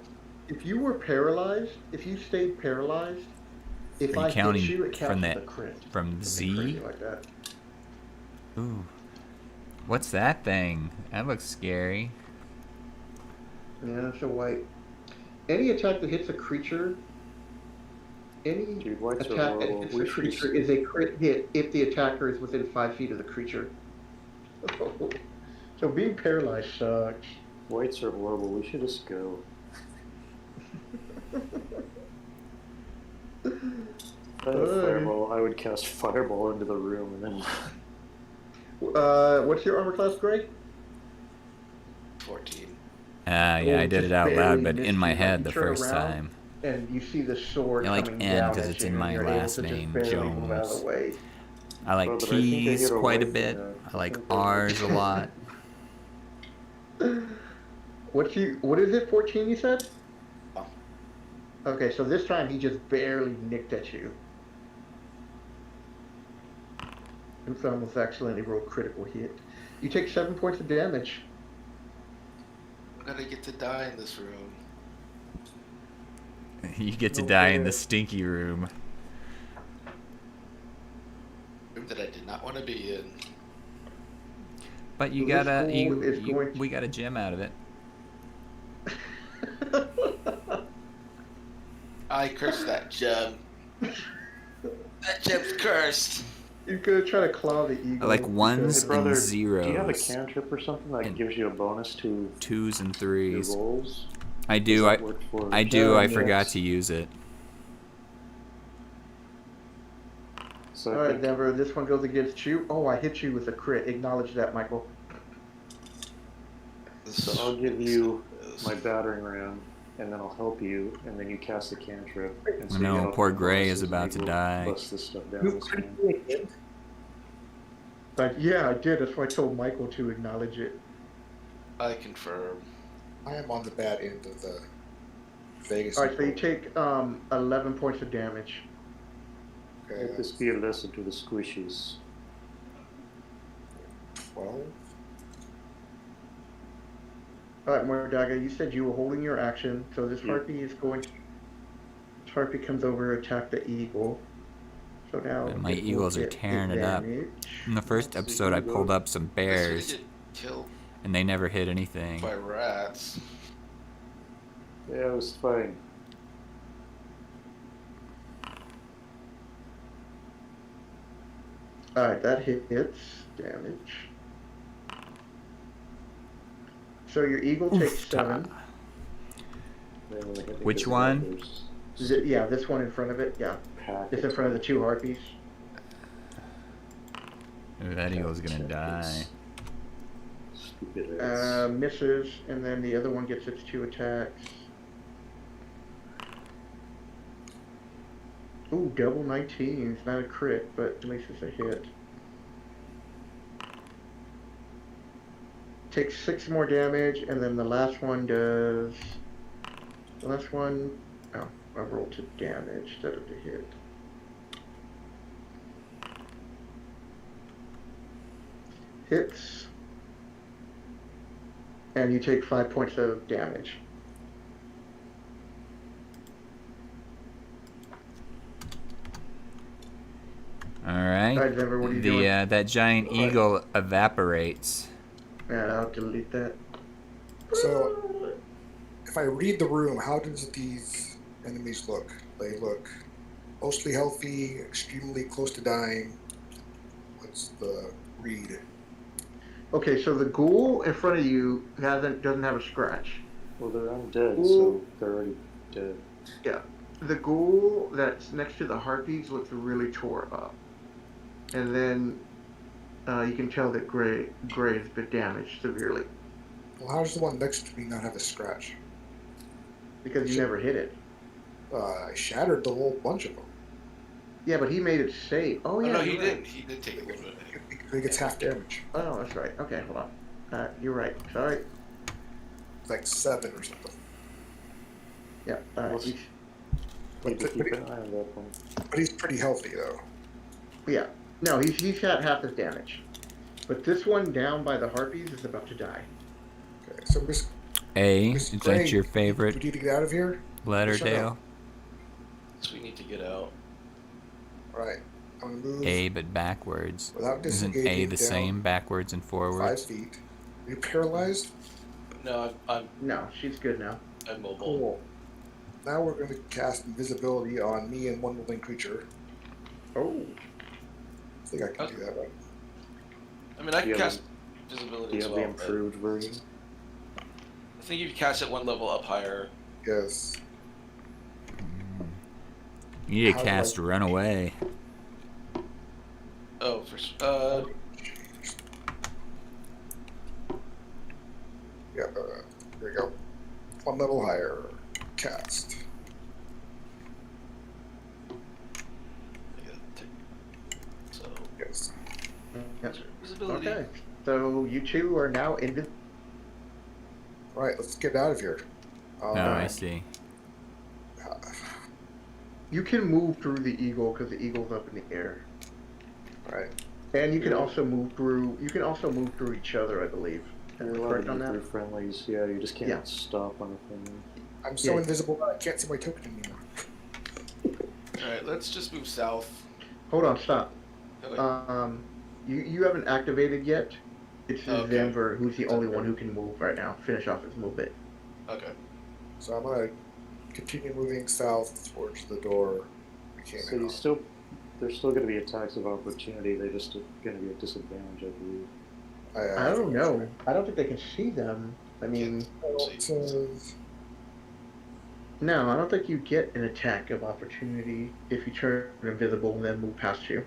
if you were paralyzed, if you stayed paralyzed, if Are you I counting hit you, it counts from as that- a crit. From Something Z? crazy like that. Ooh. What's that thing? That looks scary. Yeah, that's a white. Any attack that hits a creature, any Dude, whites are attack that horrible. hits We a should creature just- is a crit hit if the attacker is within 5 feet of the creature. So being paralyzed sucks. Whites are horrible. We should just go. If I had a fireball, I would cast fireball into the room and then. What's your armor class, Gray? 14. Ah, yeah, Oh, I did just it out barely loud, but missed in my you. Like, head you the turn first around, time. And you see the sword I like coming N down 'cause at it's you, in and my you're last able to name, just barely move out of Jones. the way. I like Well, but I think I T's hit a quite a white, bit. yeah. I like I think I- R's a lot. What is it? 14? You said? Oh. Okay, so this time he just barely nicked at you. Oops, I almost accidentally rolled critical hit. You take 7 points of damage. I'm gonna get to die in this room. You get to No die in way. the stinky room. Room that I did not want to be in. But you So this gotta, fool is going to- we got a gem out of it. I cursed that gem. That gem's cursed. You're gonna try to claw the eagle. I like ones because- Brother, and do you have a zeros. cantrip or something that And gives you a bonus to 2s and your 3s. rolls? I Does do. that work for I do. I Yes. forgot to use it. So I Alright, think Denver, this one goes against you. Oh, I hit you with a crit. Acknowledge that, Michael. so. I'll give you my battering ram, and then I'll help you, and then you cast the cantrip. And so I you know, get all poor the Gray bonuses is and about you to go die. Bust this stuff down this one. Like, yeah, I did. That's why I told Michael to acknowledge it. I confirm. I am on the bad end of the Vegas. Alright, so you take 11 points of damage. Okay, Let this be a lesson to the squishies. 12. Alright, Mordaga, you said you were holding your action, so this Yeah. harpy is going to... This harpy comes over, attack the eagle. So now... And my it will eagles are get tearing it up. advantage. In the first So episode, I you go- pulled up some This bears, did kill and they never hit anything. by rats. Yeah, it was fine. Alright, that hits. Damage. So your eagle takes 7. They only hit me Which because of one? others. Yeah, this one in front of it, yeah. Pack It's in front of the 2 harpies. Ooh, that eagle's gonna die. Stupid ass. Misses, and then the other one gets its 2 attacks. Ooh, double 19. It's not a crit, but at least it's a hit. Takes 6 more damage, and then the last one does... The last one... Oh, I rolled to damage instead of the hit. Hits. And you take 5 points of damage. All right. Alright, Denver, what are you doing? That giant eagle evaporates. Yeah, I'll delete that. So, if I read the room, how does these enemies look? They look mostly healthy, extremely close to dying. What's the read? Okay, so the ghoul in front of you doesn't have a scratch. Well, they're undead, Ooh. so they're already dead. Yeah. The ghoul that's next to the harpies looks really tore up. And then you can tell that Gray has been damaged severely Well, how does the one next to me not have a scratch? because you never hit it. I shattered the whole bunch of them. Yeah, but he made it safe. Oh Oh yeah, no, you're he right. didn't. He did take a little bit. He gets half damage. Oh, that's right. Okay, hold on. You're right. Sorry. It's like 7 or something. Yeah. Let's- He's, Need to But- keep but- an eye on that one. But he's pretty healthy though. yeah. No, he's had half his damage. But this one down by the harpies is about to die. Okay, so Miss A, Miss is Gray, that your favorite we need to get out of here. letter, Shut up. Dale? So we need to get out. All right, I'm gonna move A, but backwards. without Isn't A disengaging the down same backwards and 5 forwards? feet. Are you paralyzed? No, No, she's good now. I'm mobile. Cool. Now we're going to cast invisibility on me and one living creature. Oh. I think I can do that, right? I mean, I can Do you have cast Do visibility you as have well. the improved version? I think if you cast it one level up higher. Yes. You need to How do I- cast Runaway. Oh, for Yeah, here we go. One level higher. Cast. I gotta take- so Yes. Yes. visibility. Okay. So you two are now invisible. All right, let's get out of here. Oh, I see. You can move through the eagle because the eagle's up in the air, All right. and you can Yeah. also move through. You can also move through each other, I believe. You're Am I allowed correct to on move that? through friendlies. Yeah, you just can't Yeah. stop on a thing. I'm so Yeah. invisible that I can't see my token anymore. All right, let's just move south. Hold on, stop. Oh, wait. You haven't activated yet. It's Okay. Denver who's the only one who can move right now. Finish off his movement. Okay. So I'm gonna continue moving south towards the door we came So in. you on. still, there's still going to be attacks of opportunity. They're just going to be at disadvantage, I believe. I don't know. I don't think they can see them. I mean, It says no, I don't think you get an attack of opportunity if you turn invisible and then move past you,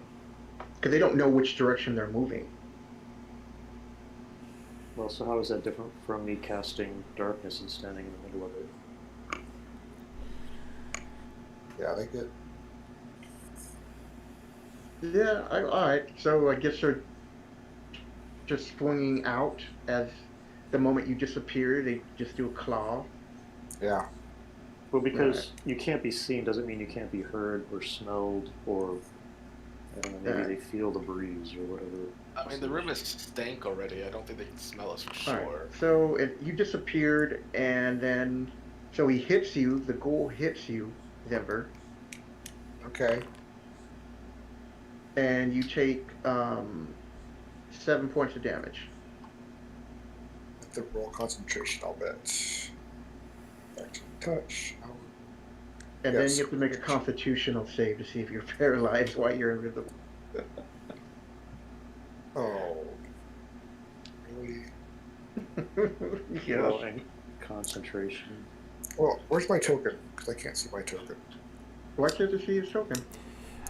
because they don't know which direction they're moving. Well, so how is that different from me casting darkness and standing in the middle of it? yeah, they get. Yeah, all right. So I guess they're just swinging out as the moment you disappear, they just do a claw. Yeah. Well, because you can't be seen doesn't mean you can't be heard or smelled or, I don't know, maybe Yeah. they feel the breeze or whatever. I mean, the room is stank already. I don't think they can smell us for All sure. right. So you disappeared, and then so he hits you. The ghoul hits you, Denver, Okay. and you take 7 points of damage. Have to roll concentration, I'll bet. Back to touch. Oh, And Yes. then you have to make a constitutional save to see if you're paralyzed while you're invisible. oh. Really? Yes. Well, and concentration. Well, where's my token? Because I can't see my token. Why can't you see his token?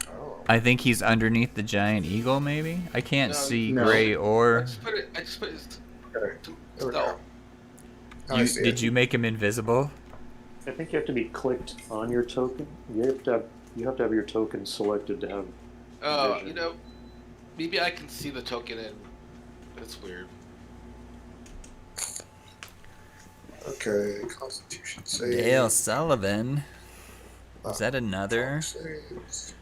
Oh. I think he's underneath the giant eagle, maybe? I can't No, see no. Gray I or... just put it. I just put his. Okay. There we No. go. Now I see Did it. you make him invisible? I think you have to be clicked on your token. You have to have your token selected to have. Oh, Vision. you know, maybe I can see the token in. It's weird. Okay, Constitution save. Dale Sullivan. Is that Uh, another saves.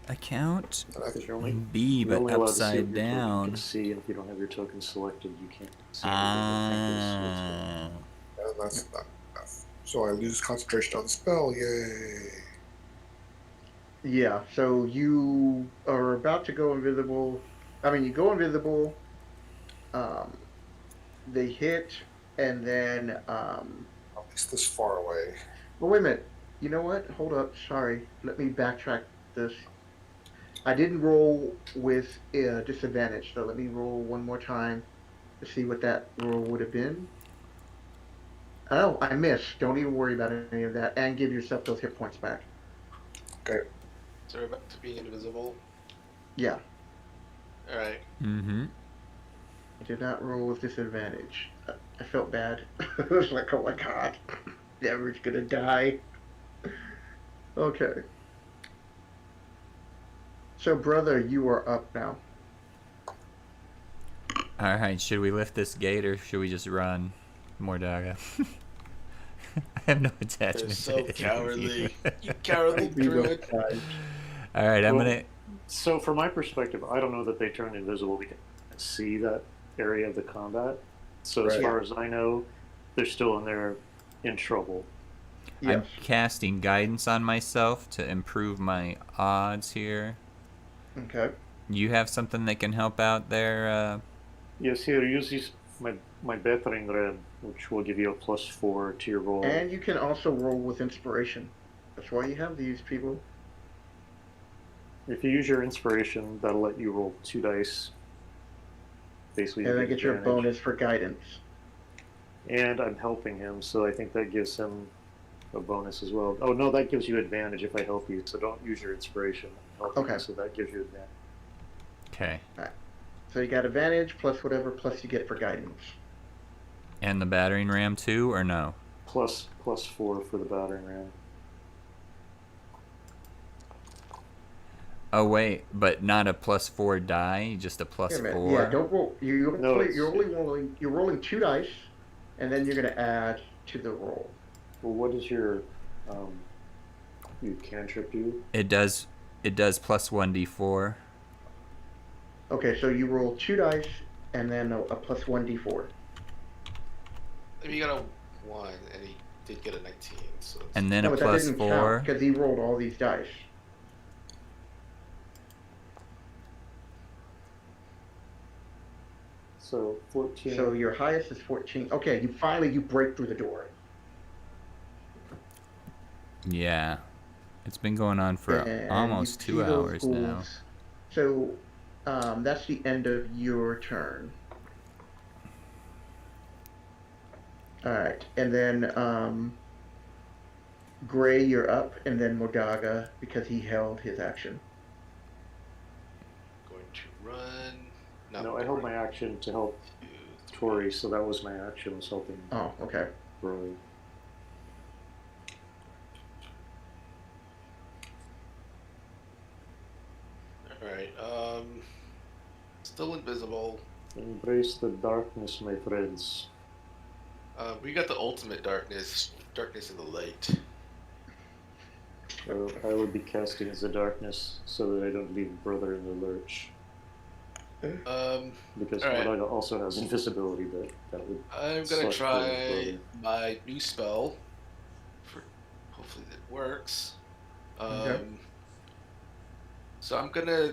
account? And I Because think you're only, B, you're but only allowed to see what upside your token down. can see, and if you don't have your token selected, you can't see. Ah. that's not enough. So I lose concentration on the spell. Yay. Yeah, so you are about to go invisible. I mean, you go invisible, they hit, and then, At least this far away. well, wait a minute. You know what? Hold up. Sorry. Let me backtrack this. I didn't roll with disadvantage, so let me roll one more time to see what that roll would have been. Oh, I missed. Don't even worry about any of that, and give yourself those hit points back. Okay. So we're back to being invisible. Yeah. All right. Mm-hmm. I did not roll with disadvantage. I felt bad. I was like, oh my god, Never's gonna die. Okay. So, brother, you are up now. All right. Should we lift this gate or should we just run, Mordaga? I have no They're attachment so to it. cowardly. You cowardly Be druid. guys. All right. I'm Well, gonna. So from my perspective, I don't know that they turn invisible. We can see that area of the combat. So as Right. far as I know, they're still in there in trouble. Yes. I'm casting guidance on myself to improve my odds here. Okay. You have something that can help out there? Yes, here, use this, my battering ram, which will give you a +4 to your roll. And you can also roll with inspiration. That's why you have these people. If you use your inspiration, that'll let you roll 2 dice. Basically, And you then get your advantage. bonus for guidance. And I'm helping him, so I think that gives him a bonus as well. Oh no, that gives you advantage if I help you. So don't use your inspiration. I'm helping Okay. you, so that gives you advantage. Okay. So you got advantage plus whatever plus you get for guidance. And the battering ram too, or no? +4 for the battering ram. Oh wait, but not a +4 die, just a +4. Yeah, don't roll. No, You're rolling 2 dice, and then you're gonna add to the roll. Well, what does your you cantrip do? It does +1d4. Okay, so you roll 2 dice, and then a plus 1d4. I mean, you got a 1, and he did get a 19. So it's... And then No, a but that didn't count +4. because he rolled all these dice. So 14. So your highest is 14. Okay, you break through the door. Yeah. It's been going on for And almost you 2 see those hours now. ghouls. So that's the end of your turn. All right, and then Gray, you're up, and then Modaga because he held his action. Going to run. No, I held my action to help Tori, so that was my action, was helping Oh, okay. Roy. Alright, still invisible. Embrace the darkness, my friends. We got the ultimate darkness in the light. So I would be casting as the darkness so that I don't leave brother in the lurch. Because all right. Modaga also has invisibility, but that would. I'm suck gonna for try brother. my new spell. Hopefully that works. Okay. So I'm gonna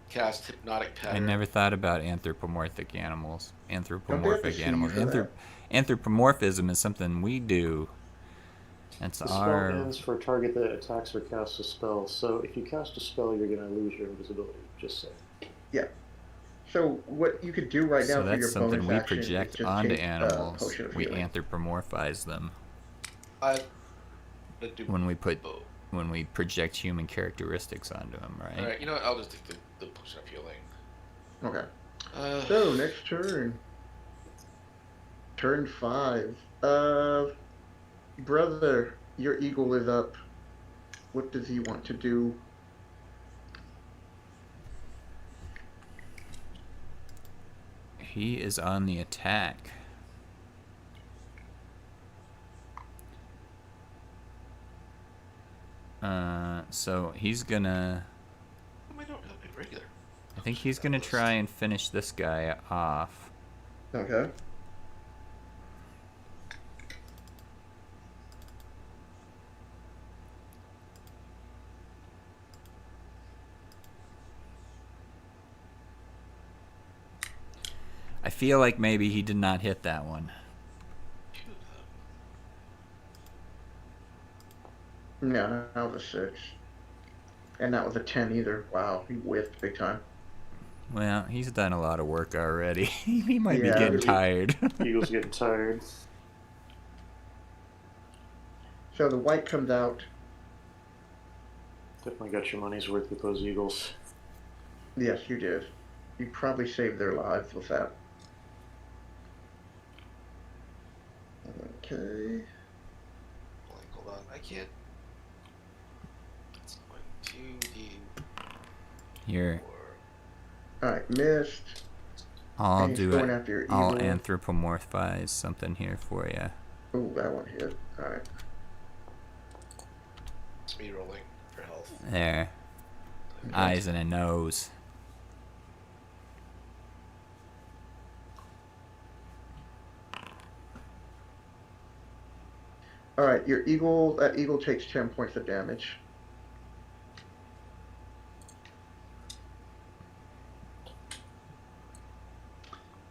cast hypnotic I pattern. never thought about anthropomorphic animals. Don't they have to Anthropomorphic see animals. you for that? Anthropomorphism is something we do. That's The spell our. ends for a target that attacks or casts a spell. So if you cast a spell, you're going to lose your invisibility. Just say. Yeah. So what you could do right now So for your that's something bonus we action is project just onto take, animals. potion of We healing. anthropomorphize them I'm gonna do when we put both. when we project human characteristics onto them, right? Alright, you know what? I'll just take the potion of healing. Okay. So next turn. Turn 5. Brother, your eagle is up. What does he want to do? He is on the attack. So he's gonna. I don't have a regular. I think he's gonna try and finish this guy off. Okay. I feel like maybe he did not hit that one. Two of them. No, that was a 6. And that was a 10 either. Wow, he whiffed big time. Well, he's done a lot of work already. He might be Yeah. getting tired. Eagle's getting tired. So the white comes out. Definitely got your money's worth with those eagles. Yes, you did. You probably saved their lives with that. Okay. Hold on, I can't. It's going to be Here, Alright, missed. I'll And he's do going it. after your I'll eagle. anthropomorphize something here for you. Ooh, that one hit. Alright. It's me rolling for health. There. Eyes and a nose. Alright, your eagle, that eagle takes 10 points of damage.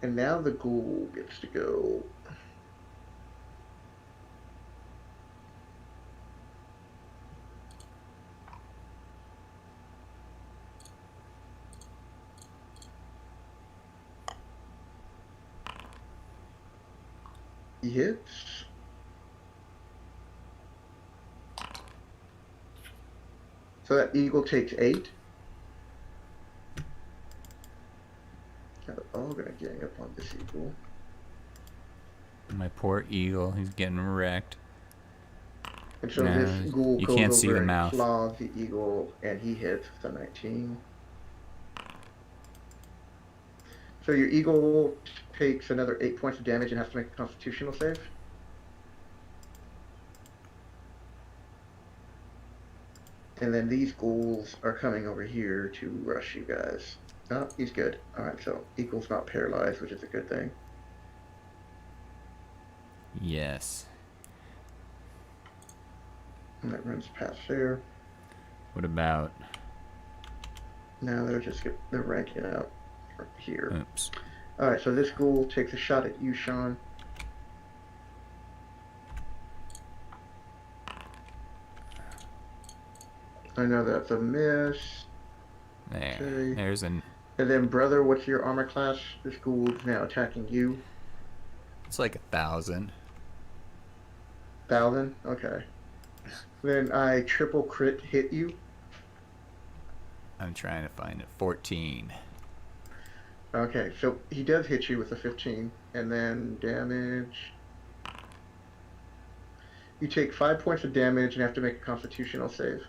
And now the ghoul gets to go. He hits. So that eagle takes 8. Now they're all gonna gang up on this eagle. My poor eagle, he's getting wrecked. And so No, this ghoul you goes can't over see the and mouth. claws the eagle, and he hits with a 19. So your eagle takes another 8 points of damage and has to make a constitutional save. And then these ghouls are coming over here to rush you guys. Oh, he's good. Alright, so eagle's not paralyzed, which is a good thing. Yes. And that runs past there. What about? Now they're ranking out from here. Oops. Alright, so this ghoul takes a shot at you, Sean. I know that's a miss. There. Okay. There's an. And then, brother, what's your armor class? This ghoul's now attacking you. It's like 1,000. 1,000? Okay. Then I triple crit hit you. I'm trying to find it. 14. Okay, so he does hit you with a 15. And then damage. You take 5 points of damage and have to make a constitutional save.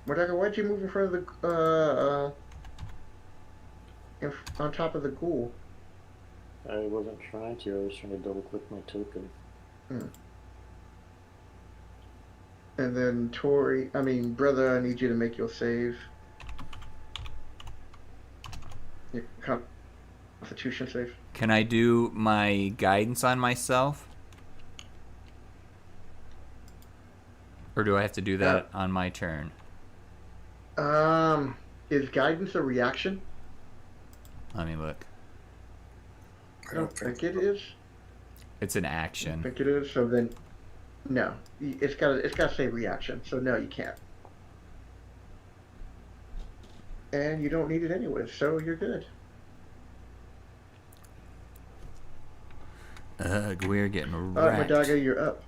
Mordecai, why'd you move in front of the, on top of the ghoul? I wasn't trying to. I was trying to double click my token. And then brother, I need you to make your save. Your constitution save. Can I do my guidance on myself? Or do I have to do that on my turn? Is guidance a reaction? Let me look. I don't think it is. It's an I don't action. think it is. So then, no. It's gotta say reaction. So no, you can't. And you don't need it anyway, so you're good. Ugh, we're getting Alright, wrecked. Madaga, you're up.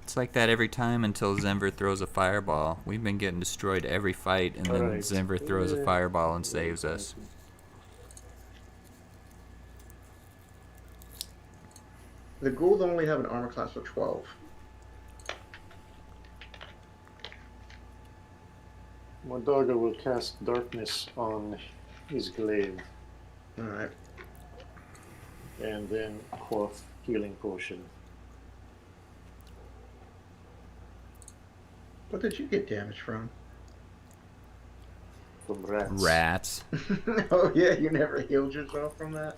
It's like that every time until Zenver throws a fireball. We've been getting destroyed every fight, and then Alright. Zenver throws a fireball and saves us. The ghouls only have an armor class of 12. Mordaga will cast darkness on his glaive Alright. and then quaff healing potion. What did you get damage from? From rats. Rats. Oh yeah, you never healed yourself from that?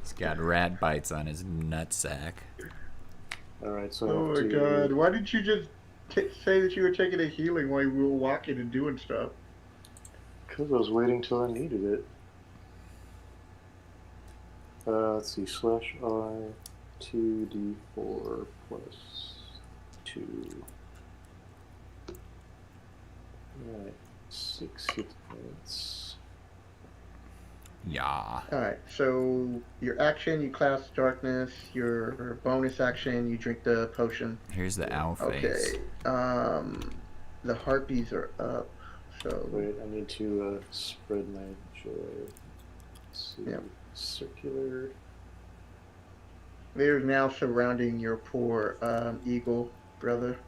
He's got rat bites on his nutsack. Alright, so I Oh have my to... god, why didn't you just say that you were taking a healing while you were walking and doing stuff? Because I was waiting till I needed it. Let's see, slash I 2d4 plus 2. Alright, 6 hit points. Yeah. Alright, so your action, you cast darkness. Your bonus action, you drink the potion. Here's the owl face. Okay. The harpies are up. So Wait, I need to spread my joy. Let's see. Yep. Circular. they're now surrounding your poor eagle brother.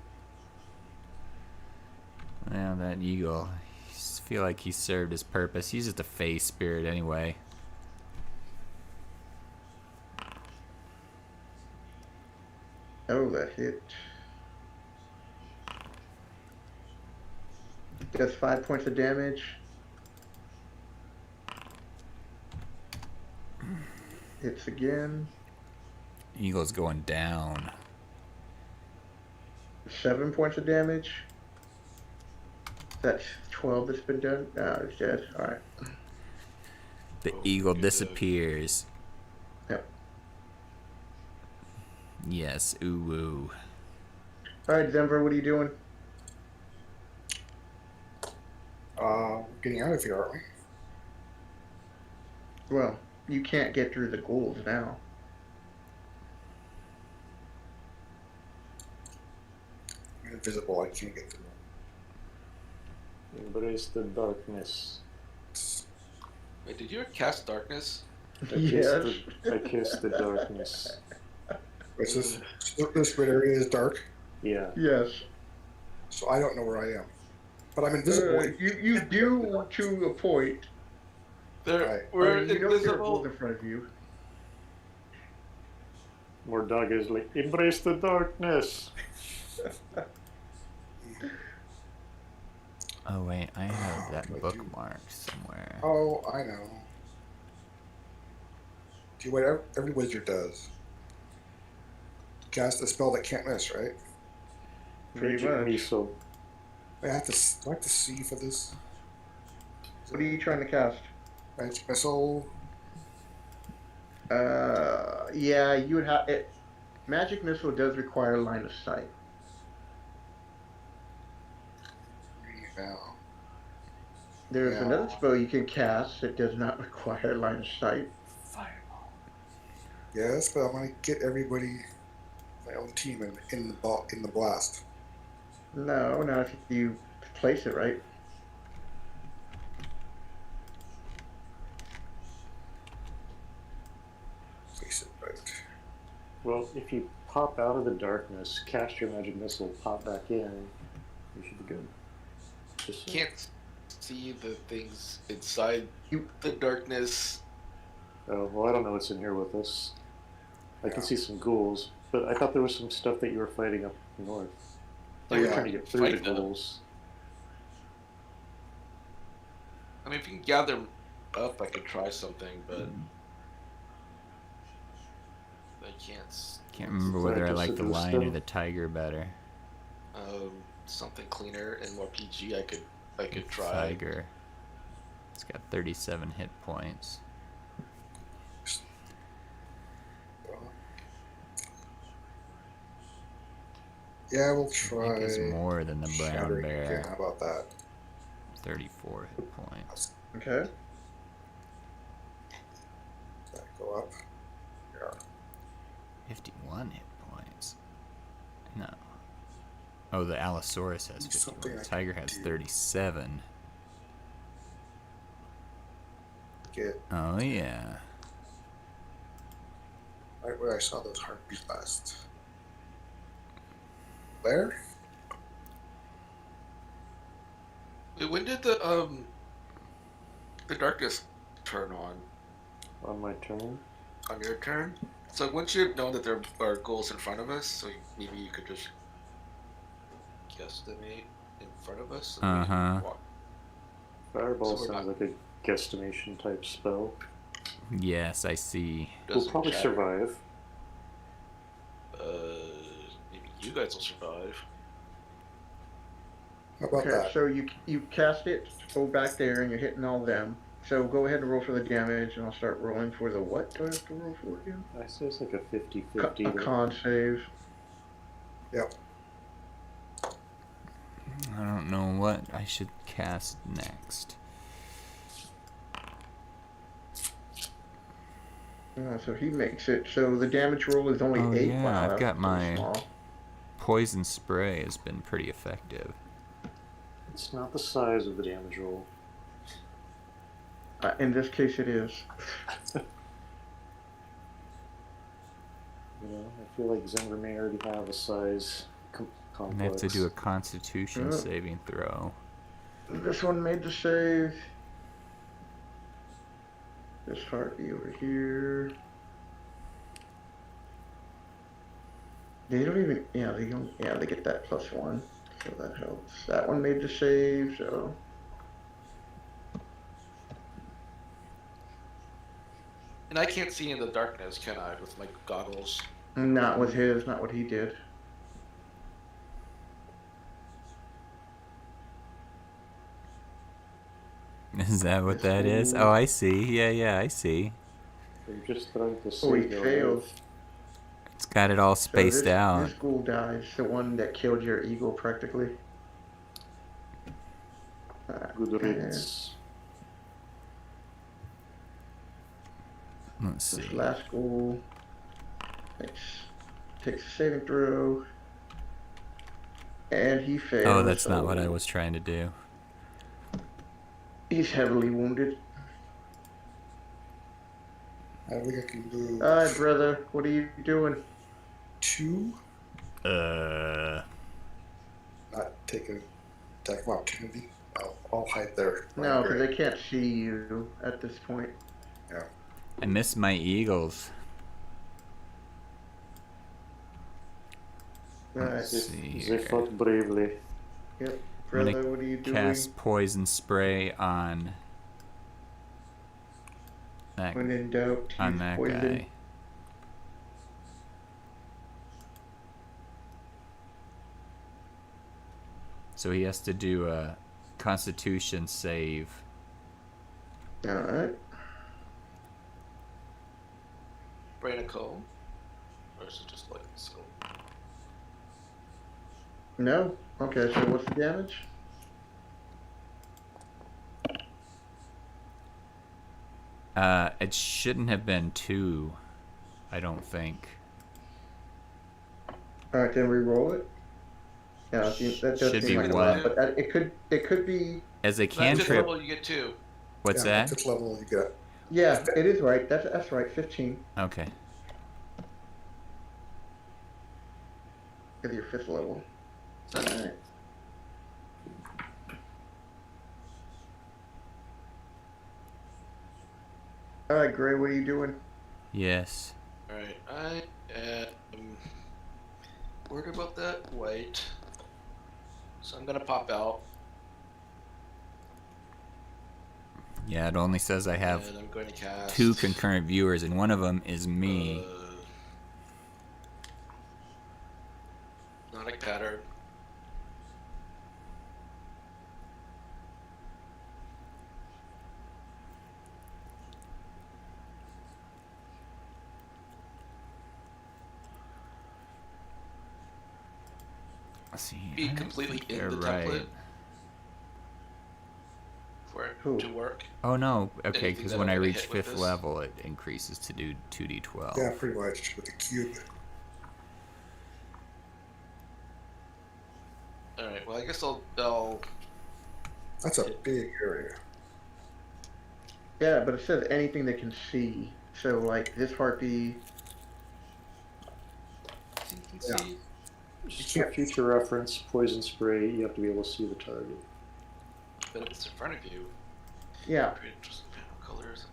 Well, that eagle, I feel like he served his purpose. He's just a face spirit anyway. Oh, that hit. Does 5 points of damage. Hits again. Eagle's going down. 7 points of damage. That's 12 that's been done. It's dead. Alright. The Oh, eagle good. disappears. Yep. Yes, ooh woo. Alright, Denver, what are you doing? Getting out of here, aren't we? Well, you can't get through the ghouls now. I'm invisible. I can't get through. Embrace the darkness. Wait, did you cast darkness? Yes. I kissed the darkness. This red area is dark, Yeah. Yes. so I don't know where I am. But I'm invisible. You do to a point. There, we're You know there are invisible. ghouls in front of you. More dog is like, embrace the darkness. Oh wait, I have that What do I do? bookmarked somewhere. Oh, I know. Do what every wizard does. Cast a spell that can't miss, right? Pretty Magic much. missile. I have to. Do I have to see for this? What are you trying to cast? Magic missile. Yeah, you would have it. Magic missile does require line of sight. Now. There's Yeah. another spell you can cast that does not require line of sight. Yes, but I want to get everybody, my own team, in the blast. No, not if you place it right. Face it right. Well, if you pop out of the darkness, cast your magic missile, pop back in, you should be good. Just Can't see the things inside You- the darkness. Oh, well, I don't know what's in here with us. I can Yeah. see some ghouls, but I thought there was some stuff that you were fighting up north. Like you're Yeah. trying to get through the Fight them. ghouls. I mean, if you can gather them up, I could try something, but I can't. Can't remember whether I like the lion or the tiger better. Something cleaner and more PG. I could try. Tiger. It's got 37 hit points. Yeah, we'll I try. think it's more than the brown shattering bear. again. How about that? 34 hit points. Okay. Does that go up? Yeah. 51 hit points. No. Oh, the Allosaurus has 51. Something I The tiger can has do. 37. Get Oh, yeah. right where I saw those heartbeats last. There? Wait, when did the darkness turn on On my turn. your turn? So once you've known that there are ghouls in front of us, so maybe you could just guesstimate in front of us. And we can Uh-huh. walk. Fireball So we're sounds not- like a guesstimation type spell. Yes, I see. We'll Doesn't probably shatter. survive. Maybe you guys will survive. How about Okay, that? so you cast it, go back there, and you're hitting all them. So go ahead and roll for the damage, and I'll start rolling for the what do I have to roll for again? I say it's like a 50-50. A con save. Yep. I don't know what I should cast next. So he makes it. So the damage roll is only Oh 8. yeah, Wow, I've that's got pretty my small. poison spray has been pretty effective. It's not the size of the damage roll. In this case, it is. You know, I feel like Zender may already have a size And I have complex. to do a Constitution Oh. saving throw. This one made the save. This harpy over here. They don't even. Yeah, they don't. Yeah, they get that +1, so that helps. That one made the save, so. And I can't see in the darkness, can I, with my goggles? Not with his. Not what he did. Is that what that is? Ooh. Oh, I see. Yeah, I see. They're just trying to Oh, he save their failed. life. It's got it all So spaced out. this ghoul dies. The one that killed your eagle, practically. Good riddance. Let's This see. last ghoul takes a saving throw, and he fails. Oh, that's not so what I was trying to do. He's heavily wounded. I think I can do All right, brother. What are you doing? 2. Uh, Not take an attack of opportunity. I'll hide there. No, because they can't see you at this point. Yeah. I missed my eagles. All right. Let's see They here. fought bravely. Yep. I'm gonna Brother, what are you doing? Cast poison spray on that When in doubt, on use that poison. guy. So he has to do a Constitution save. All right. Brain a comb? Or is it just like a skull? No. Okay. So what's the damage? It shouldn't have been 2, I don't think. All right, then re-roll it. Yeah, that does Should seem be like a one. lot, but it could be. As a At fifth cantrip, level, you get 2. what's Yeah, that? 5th level, you get. Yeah, it is right. That's right. 15 Okay. because you're 5th level. All right. All right, Gray. What are you doing? Yes. Alright, I am worried about that white. So I'm gonna pop out. Yeah, it only says I have And I'm going to cast 2 concurrent viewers, and one of them is me. Hypnotic pattern. Let's see. Be completely in You're the right. template for it Who? to work. Oh no, okay, Anything because that when I'm I gonna reach hit with 5th this? level, it increases to do 2d12. Yeah, pretty much with the cube. Alright, well I guess I'll That's a big area. Yeah, but it says anything they can see. So like this harpy. Yeah. see. Just for future reference, poison spray, you have to be able to see the target. But if it's in front of you, Yeah. pretty interesting panel colors.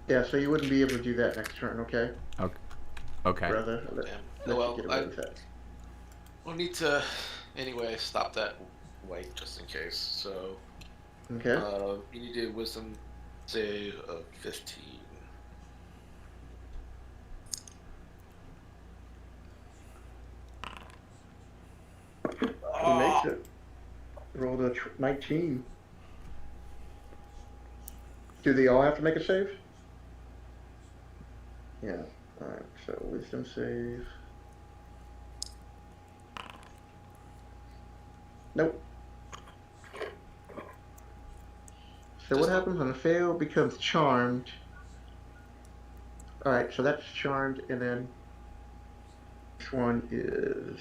Yeah. So you wouldn't be able to do that next turn, okay? Okay. Brother. Damn. Let Oh, well, you get away with that. we'll need to anyway stop that white just in case. So Okay. you need a wisdom save of 15. He makes it. Rolled a 19. Do they all have to make a save? Yeah. Alright, so wisdom save. Nope. So what happens when a fail becomes charmed? Alright, so that's charmed, and then this one is...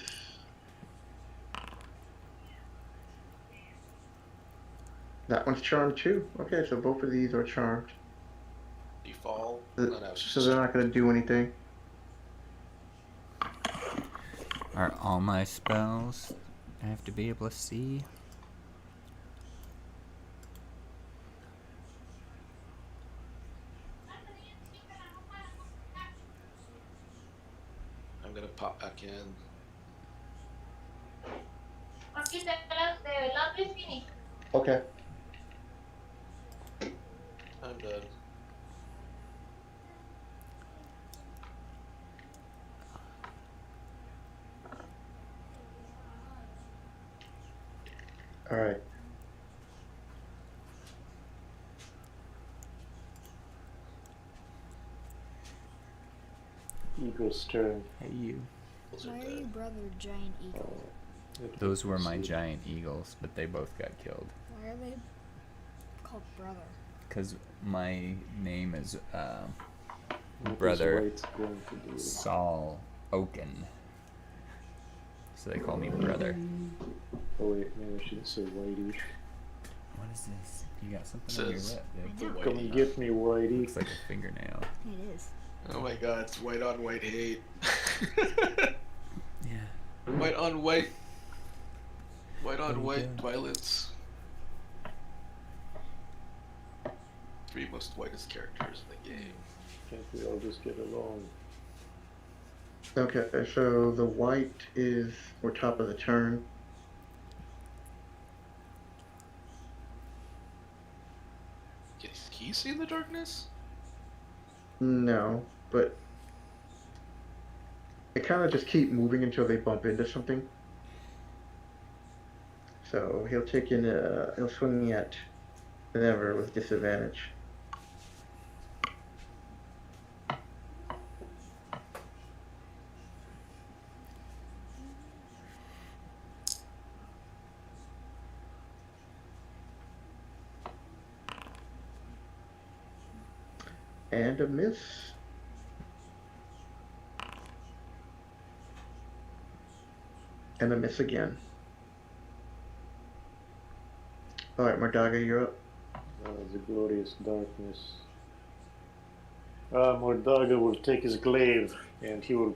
That one's charmed too. Okay, so both of these are charmed. Default. So they're not going to do anything. Are all my spells I have to be able to see? I'm gonna pop back in. Okay. I'm done. Alright. Eagle's turn. Hey, you. Those are Why are dead. you brother giant eagle? Those were my giant eagles, but they both got killed. Why are they called brother? Because my name is What is Brother White going to do? Saul Oaken. So they call me brother. Oh wait, maybe I shouldn't say Whitey. What is this? You got something on your Says- lip, I dude. know. Come and get me, Whitey. Looks like a fingernail. It is. Oh my god, it's white on white hate. Yeah. White on white. White What on are you white doing? violence. 3 most whitest characters in the game. Can't we all just get along? Okay, so the white is for top of the turn. Can he see in the darkness? No, but they kind of just keep moving until they bump into something. So he'll swing at Never with disadvantage. And a miss. And a miss again. Alright, Mordaga, you're up. The glorious darkness. Mordaga will take his glaive and he will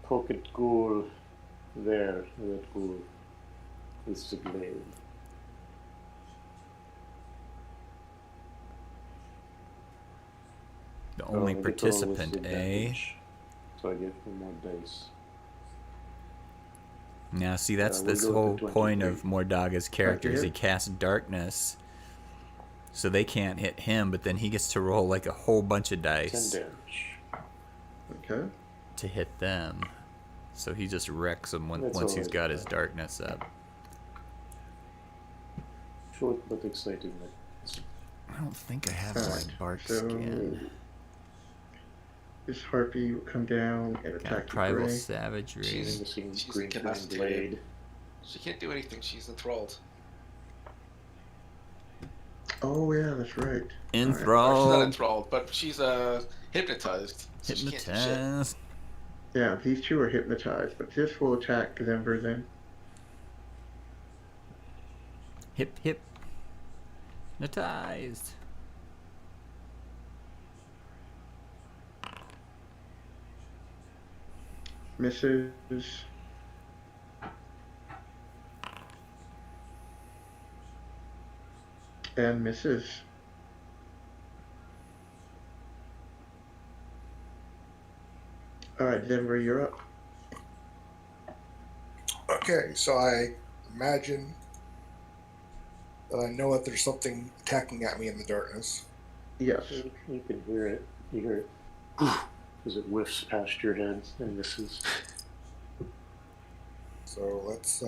poke at Ghoul there. That Ghoul with the glaive. The only I get to roll with participant, eh? advantage, so I get 1 more dice. Now, see, that's we'll this go whole with the point 23. of Mordaga's character is he hit. casts darkness, so they can't hit him, but then he gets to roll like a whole bunch of 10 dice damage. Okay. to hit them. So he just wrecks them That's once he's always got his fine. darkness up. Short but exciting. I don't think I have Alright, like bark so- skin. This harpy will come down and Got attack the primal gray. savagery. Jeez. Missing She's green flame incapacitated. blade. She can't do anything, she's enthralled. Oh yeah, that's right. Or she's not Enthralled. enthralled, but she's hypnotized. So she can't do shit. Hypnotized. Yeah, these two are hypnotized, but this will attack Denver then. Hip. Hypnotized. Misses. And misses. Alright, Denver, you're up. Okay, so I imagine that I know that there's something attacking at me in the darkness. Yes. You can hear it. You hear it as it whiffs past your head and misses. So let's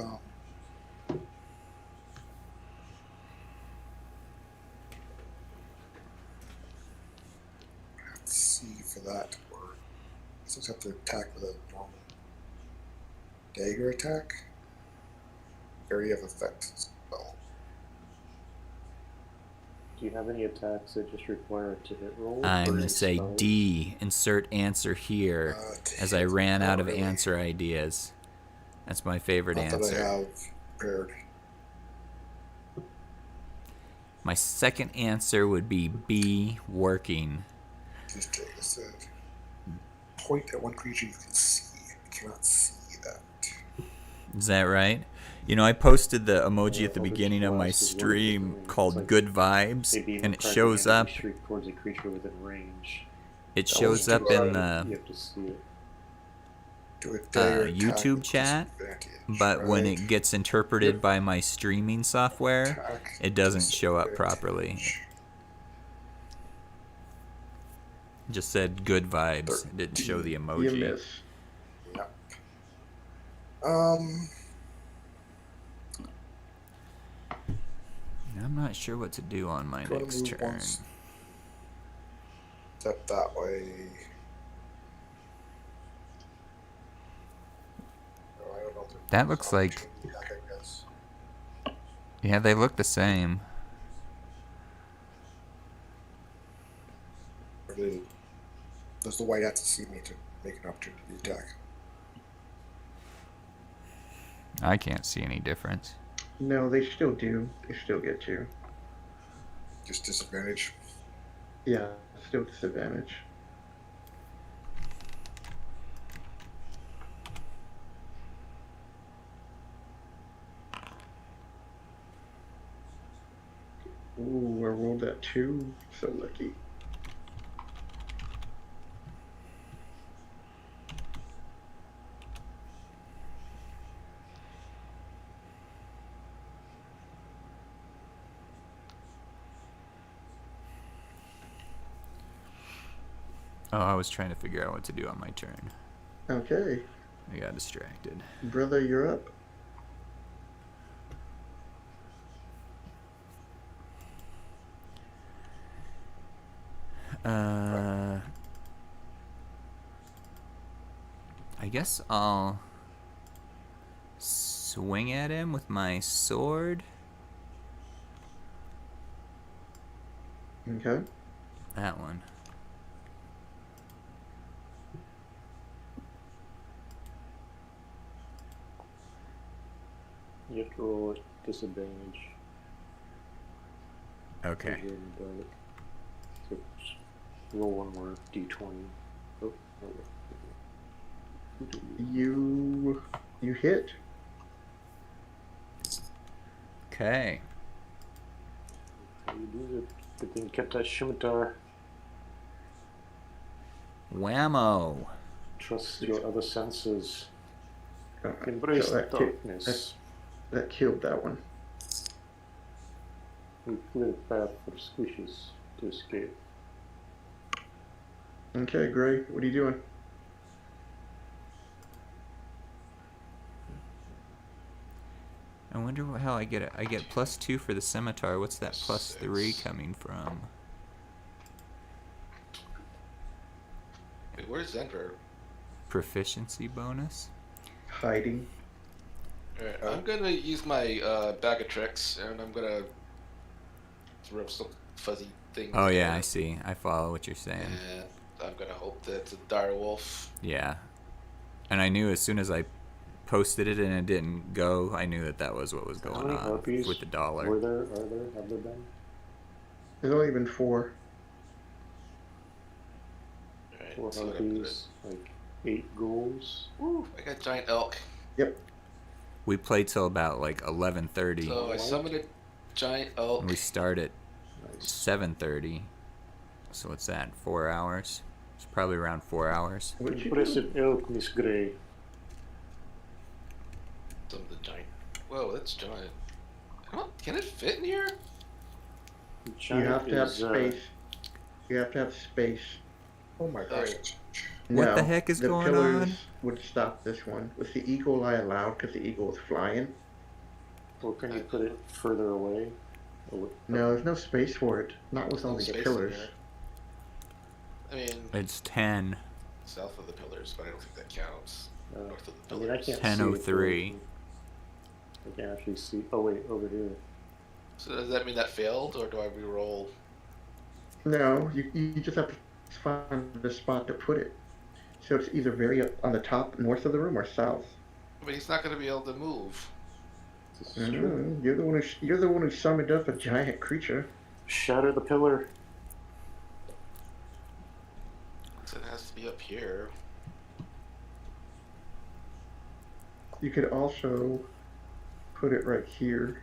see for that to work. I just have to attack with a normal dagger attack. Area of effect spell. Do you have any attacks that just require a to hit roll? I'm or going to any say spells? D, insert answer here, as I ran out of Not really. answer ideas. That's my favorite Not that I answer. have prepared. My second answer would be B, working. Just take a set. Point at one creature you can see. You cannot see that. Is that right? You know, I posted the emoji Yeah, at the Eldritch beginning of my Blast is one stream different. It's called like Good Vibes, They beam and a it crack shows again, up. you shriek towards a creature within range. It That shows one, up in you the have to see it. Do a dagger attack YouTube with chat, disadvantage, but when right? it gets interpreted by my streaming software, Attack it doesn't show up properly. disadvantage. It just said Good Vibes. It didn't show the You emoji. miss. Yep. I'm not sure what to do on my Go to next move turn. once. Step that way. Oh, I don't know if there's That looks like... opportunity attack, I guess. Yeah, they look the same. Or does the white have to see me to make an opportunity attack? I can't see any difference. No, they still do. They still get you. Just disadvantage. Yeah, still disadvantage. Ooh, I rolled that 2. So lucky. Oh, I was trying to figure out what to do on my turn. Okay, I got distracted. brother, you're up. I guess I'll swing at him with my sword. Okay. That one. You have to roll at disadvantage. Okay. Because you're in the dark. So just roll one more d20. Oh, oh, You hit. Okay. you do it. Good thing you kept that scimitar. Whammo. Trust your other senses. Alright, Embrace so the that darkness. that killed that one. We clear the path for squishes to escape. Okay, Gray, what are you doing? I wonder how I get it. I get +2 for the scimitar. What's that +3 coming from? Wait, where's Denver? Proficiency bonus? Hiding. Alright, I'm gonna use my bag of tricks, and I'm gonna throw some fuzzy things. Oh yeah, at I it. see. I follow what you're saying. And I'm gonna hope that it's a dire wolf. Yeah. And I knew as soon as I posted it and it didn't go, I knew that that was what was How going many on harpies with the dollar. Are there? Have there been? There's only been 4. Alright, 4 so what I'm harpies, like 8 ghouls. Woo, I got giant elk. Yep. We played till about like 11:30. So I summoned a giant elk. And we start at Nice. 7:30. So what's that? 4 hours? It's probably around 4 hours. What you doing? Impressive elk, Miss Gray. Some of the giant. Whoa, that's giant. Can it fit in here? You have to have space. You have to have space. Oh my gosh. What No, the heck is the going pillars on? would stop this one. With the eagle I allowed because the eagle was flying. Or can you put it further away? No, there's no space for it. Not with all No these space in pillars. here. I mean, It's 10. south of the pillars, but I don't think that counts. North of the I pillars. mean, I can't 10:03. see it. I can actually see. Oh wait, over here. So does that mean that failed, or do I re-roll? No, you just have to find the spot to put it. So it's either very up on the top north of the room or south. But he's not going to be able to move. This is true. You're the one who summoned up a giant creature. Shatter the pillar. So it has to be up here. You could also put it right here.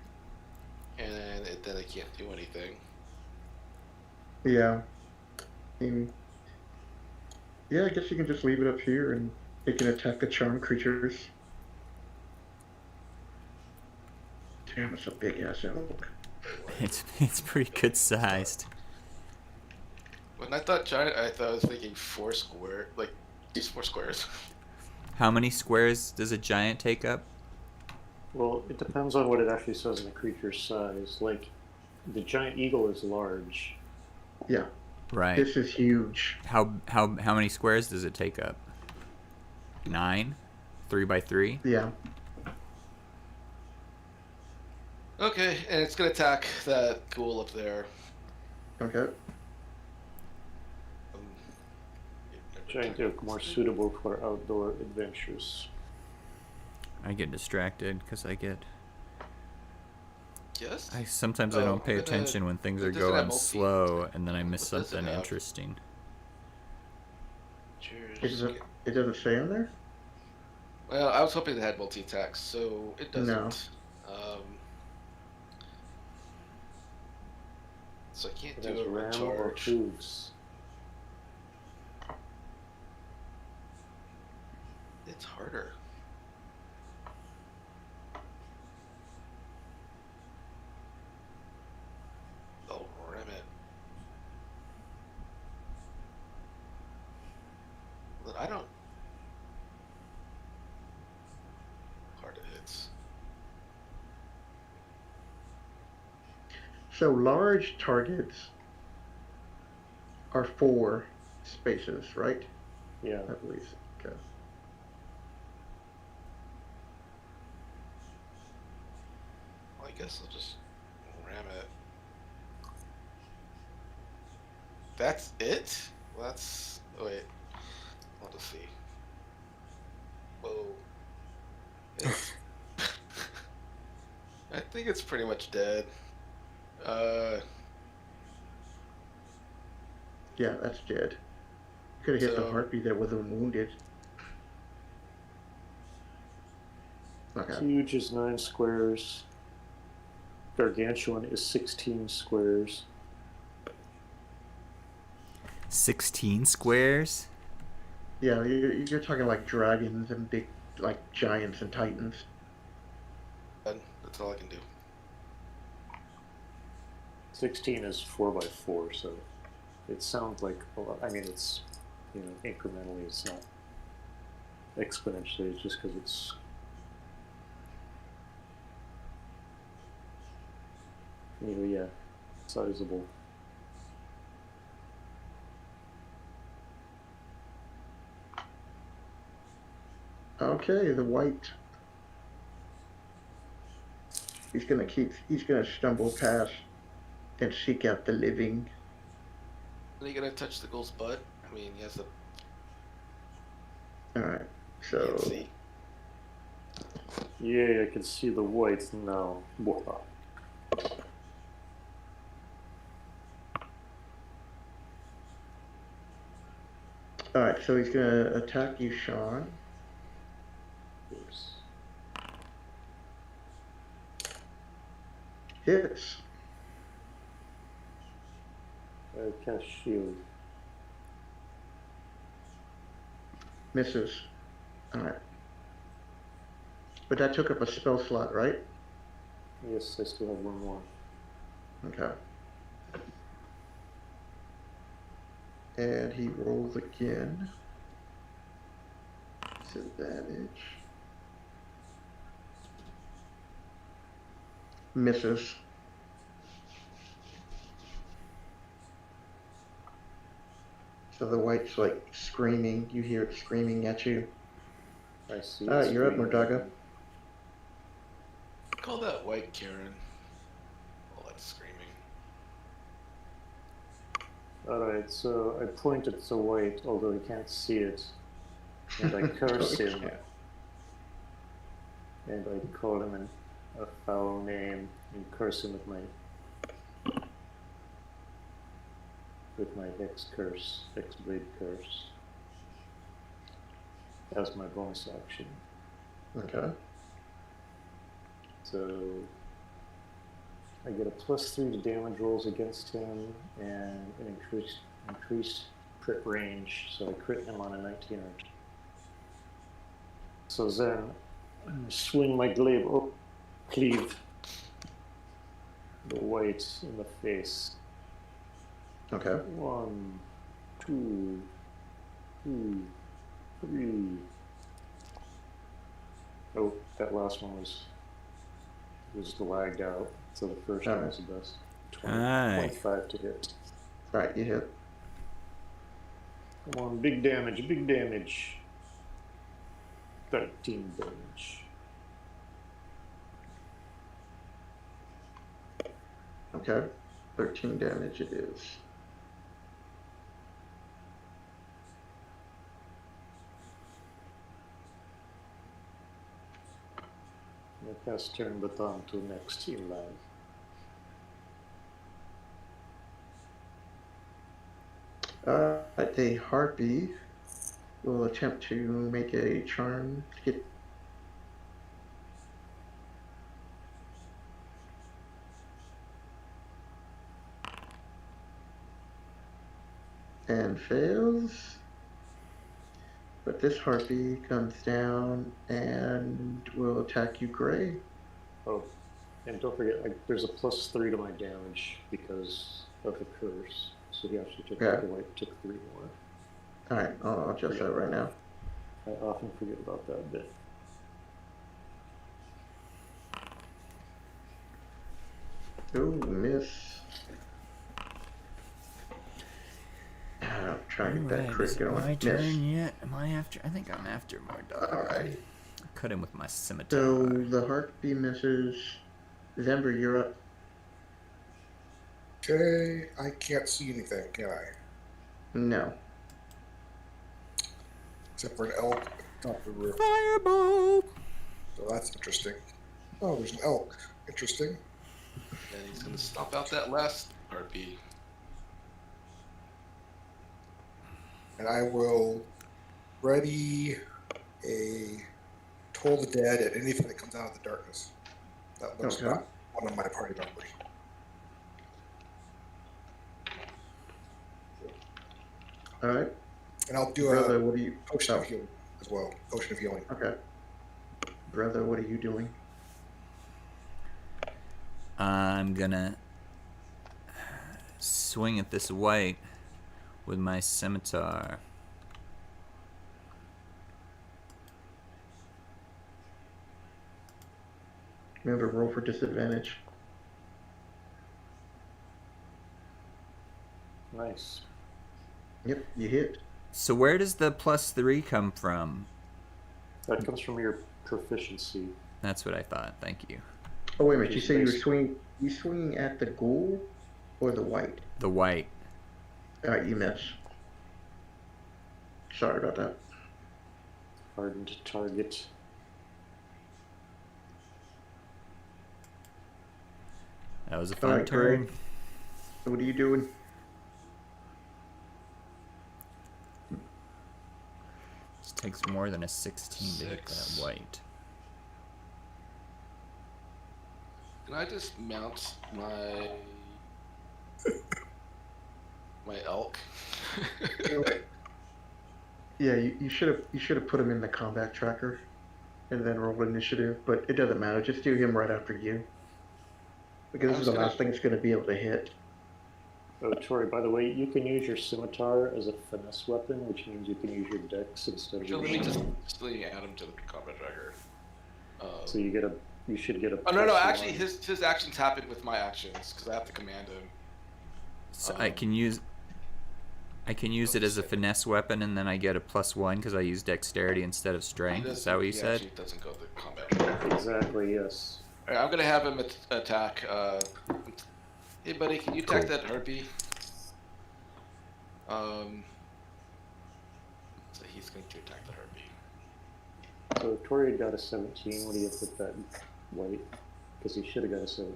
And then I can't do anything. Yeah. Yeah, I guess you can just leave it up here and it can attack the charm creatures. Damn, it's a big ass elk. It's pretty good sized. When I thought giant, I was thinking 4 square, like just 4 squares. How many squares does a giant take up? Well, it depends on what it actually says in the creature's size. Like, the giant eagle is large. Yeah. Right. This is huge. How many squares does it take up? 9? 3 by 3? Yeah. Okay, and it's gonna attack that ghoul up there. Okay. Um, Giant oak more suitable for outdoor adventures. I get distracted because I Yes. sometimes I don't pay attention when things are does it have going multi? slow and then I miss What does it something have? interesting. Cheers. It doesn't say on there? Well, I was hoping it had multi attacks, so it doesn't. No. So I can't It do has a ram or recharge. hooves. It's harder. Oh, ram it. But I don't. Hard hits. So large targets are 4 spaces, right? Yeah. I believe. Okay. Well, I guess I'll just ram it. That's it? Well, that's. Oh, wait. I'll just see. Whoa. It's... I think it's pretty much dead. Yeah, that's dead. Could have hit the So- heartbeat that wasn't wounded. Okay. Huge is 9 squares. Gargantuan is 16 squares. 16 squares? Yeah, you're talking like dragons and big, like giants and titans. That's all I can do. 16 is 4 by 4, so it sounds like a lot. I mean, it's, incrementally, it's not exponentially, it's just because it's yeah, sizable. Okay, the white. He's gonna stumble past and seek out the living. Are you gonna touch the ghoul's butt? I mean, he has the. Alright, Can't so see. Yeah, I can see the whites now. Whoa. alright, so he's gonna attack you, Sean. Oops. Hits. Cast shield. Misses. Alright. But that took up a spell slot, right? Yes, I still have one more. Okay. And he rolls again. Disadvantage. Misses. So the white's like screaming. You hear it screaming at you. I see. Alright, it's you're up, green. Mordaga. Call that white Karen. While Alright, so I point at the white, although he can't see it, and I curse Oh, him, and I call him a foul name, and curse him with my hex blade curse. That's my bonus action. Okay. So I get a +3 to damage rolls against him and an increased crit range. So I crit him on a 19 or. So then I swing my glaive, cleave the white in the face. Okay. 1, 2, 3. Oh, that last one was lagged out. So the first one was the best. 25 to hit. Right, you hit. Come on, big damage, big damage. 13 damage. Okay. 13 damage it is. I pass turn baton to next in line. The harpy will attempt to make a charm to get. And fails. But this harpy comes down and will attack you, Gray. Oh, and don't forget, there's a +3 to my damage because of the curse. So he actually took, Okay. the white took 3 more. Alright, I'll adjust that right now. I often forget about that bit. Ooh, miss. I'm trying to get that crit going. My Miss. turn yet? Am I after? I think I'm after Marduk. Alright. Cut him with my scimitar. So the harpy misses. Zember, you're up. Okay, I can't see anything, can I? No. Except for an elk at the top of the roof. Fireball! So that's interesting. Oh, there's an elk. Interesting. And he's gonna stomp out that last harpy. And I will ready a Toll the Dead at anything that comes out of the darkness. That looks Okay. not one of my party members. Alright. And I'll do Brother, a what are you... potion of healing as well. Potion of healing. Okay. Brother, what are you doing? I'm gonna swing at this white with my scimitar. Remember, roll for disadvantage. Nice. Yep, you hit. So where does the +3 come from? That comes from your proficiency. That's what I thought. Thank you. Oh, wait a minute. You Just say basic. you swing at the ghoul or the white? The white. Alright, you miss. Sorry about that. Hardened target. That was a fun Alright, turn. Greg. What are you doing? This takes more than a 16 to hit that 6. white. Can I just mount my elk? Yeah, you should have put him in the combat tracker and then roll initiative, but it doesn't matter. Just do him right after you. Because this is the last thing it's going to be able to hit. Oh, Tori, by the way, you can use your scimitar as a finesse weapon, which means you can use your dex instead of So your let me just shield. add him to the combat tracker. So you should get a. Oh no, +1. actually his actions happen with my actions because I have to command him. So I can use it as a finesse weapon, and then I get a +1 because I use dexterity instead of strength. Is that what you said? He doesn't go to the combat tracker. Exactly. Yes. All right, I'm gonna have him attack. Hey buddy, can you attack that harpy? So he's going to attack the harpy. So Tori got a 17. What do you put that white? Because he should have got a 17.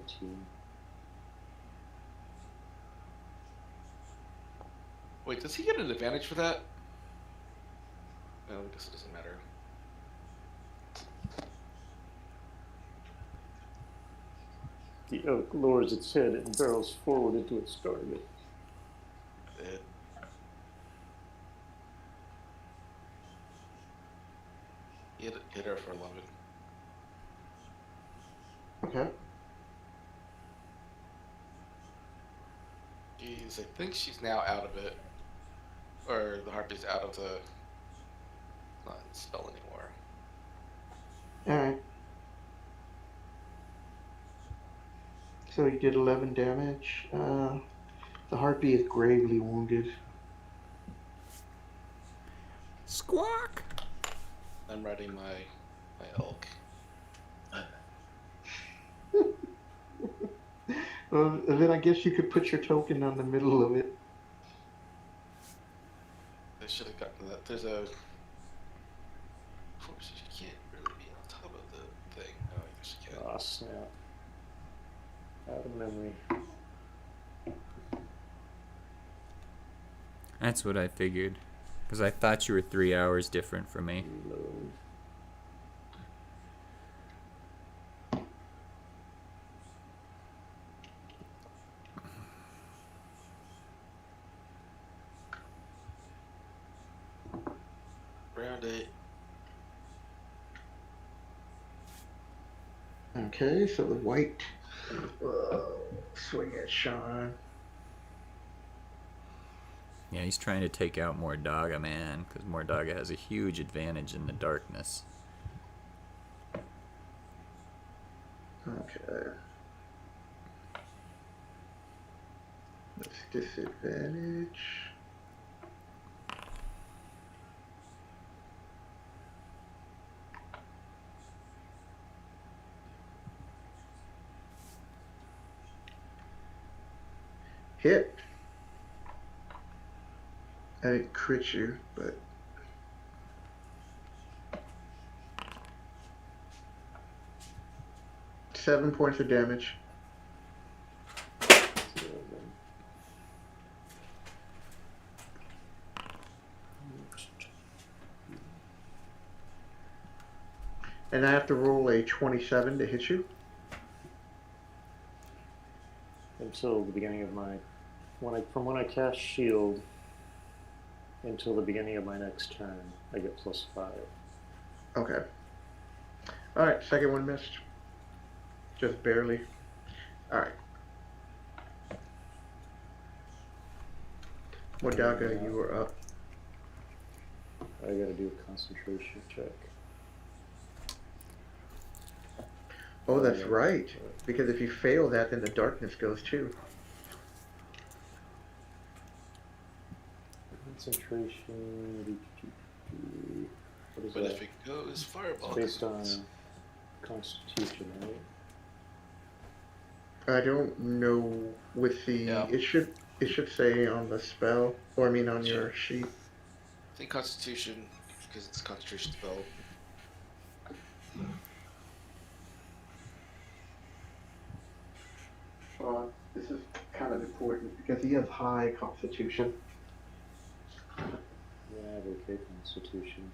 Wait, does he get an advantage for that? No, I guess it doesn't matter. The oak lowers its head and barrels forward into its target. It. Hit her for 11. Okay. Jeez, I think she's now out of it. Or the harpy's out of the not in the spell anymore. Alright. So he did 11 damage. The harpy is gravely wounded. Squawk! I'm riding my elk. Well, then I guess you could put your token on the middle of it. I should have gotten that. There's a. Of course, you can't really be on top of the thing. Oh, I guess you can. Ah, snap. Out of memory. That's what I figured. Because I thought you were 3 hours different from me. Reload. Round 8. Okay, so the white swing at Sean. Yeah, he's trying to take out Mordaga, man. Because Mordaga has a huge advantage in the darkness. Okay. Let's disadvantage. Hit. I didn't crit you, but 7 points of damage. And I have to roll a 27 to hit you. Until the beginning of my from when I cast shield until the beginning of my next turn, I get +5. Okay. Alright, second one missed. Just barely. Alright. Mordaga, you were up. I gotta do a concentration check. Oh, that's right. Because if you fail that, then the darkness goes too. Concentration. What is But that? if it goes fireball. Based on Constitution, right? I don't know with the Yeah. it should say on the spell, or I mean on your sheet. I think Constitution, because it's a concentration spell. This is kind of important because he has high constitution. Yeah, okay, Constitution.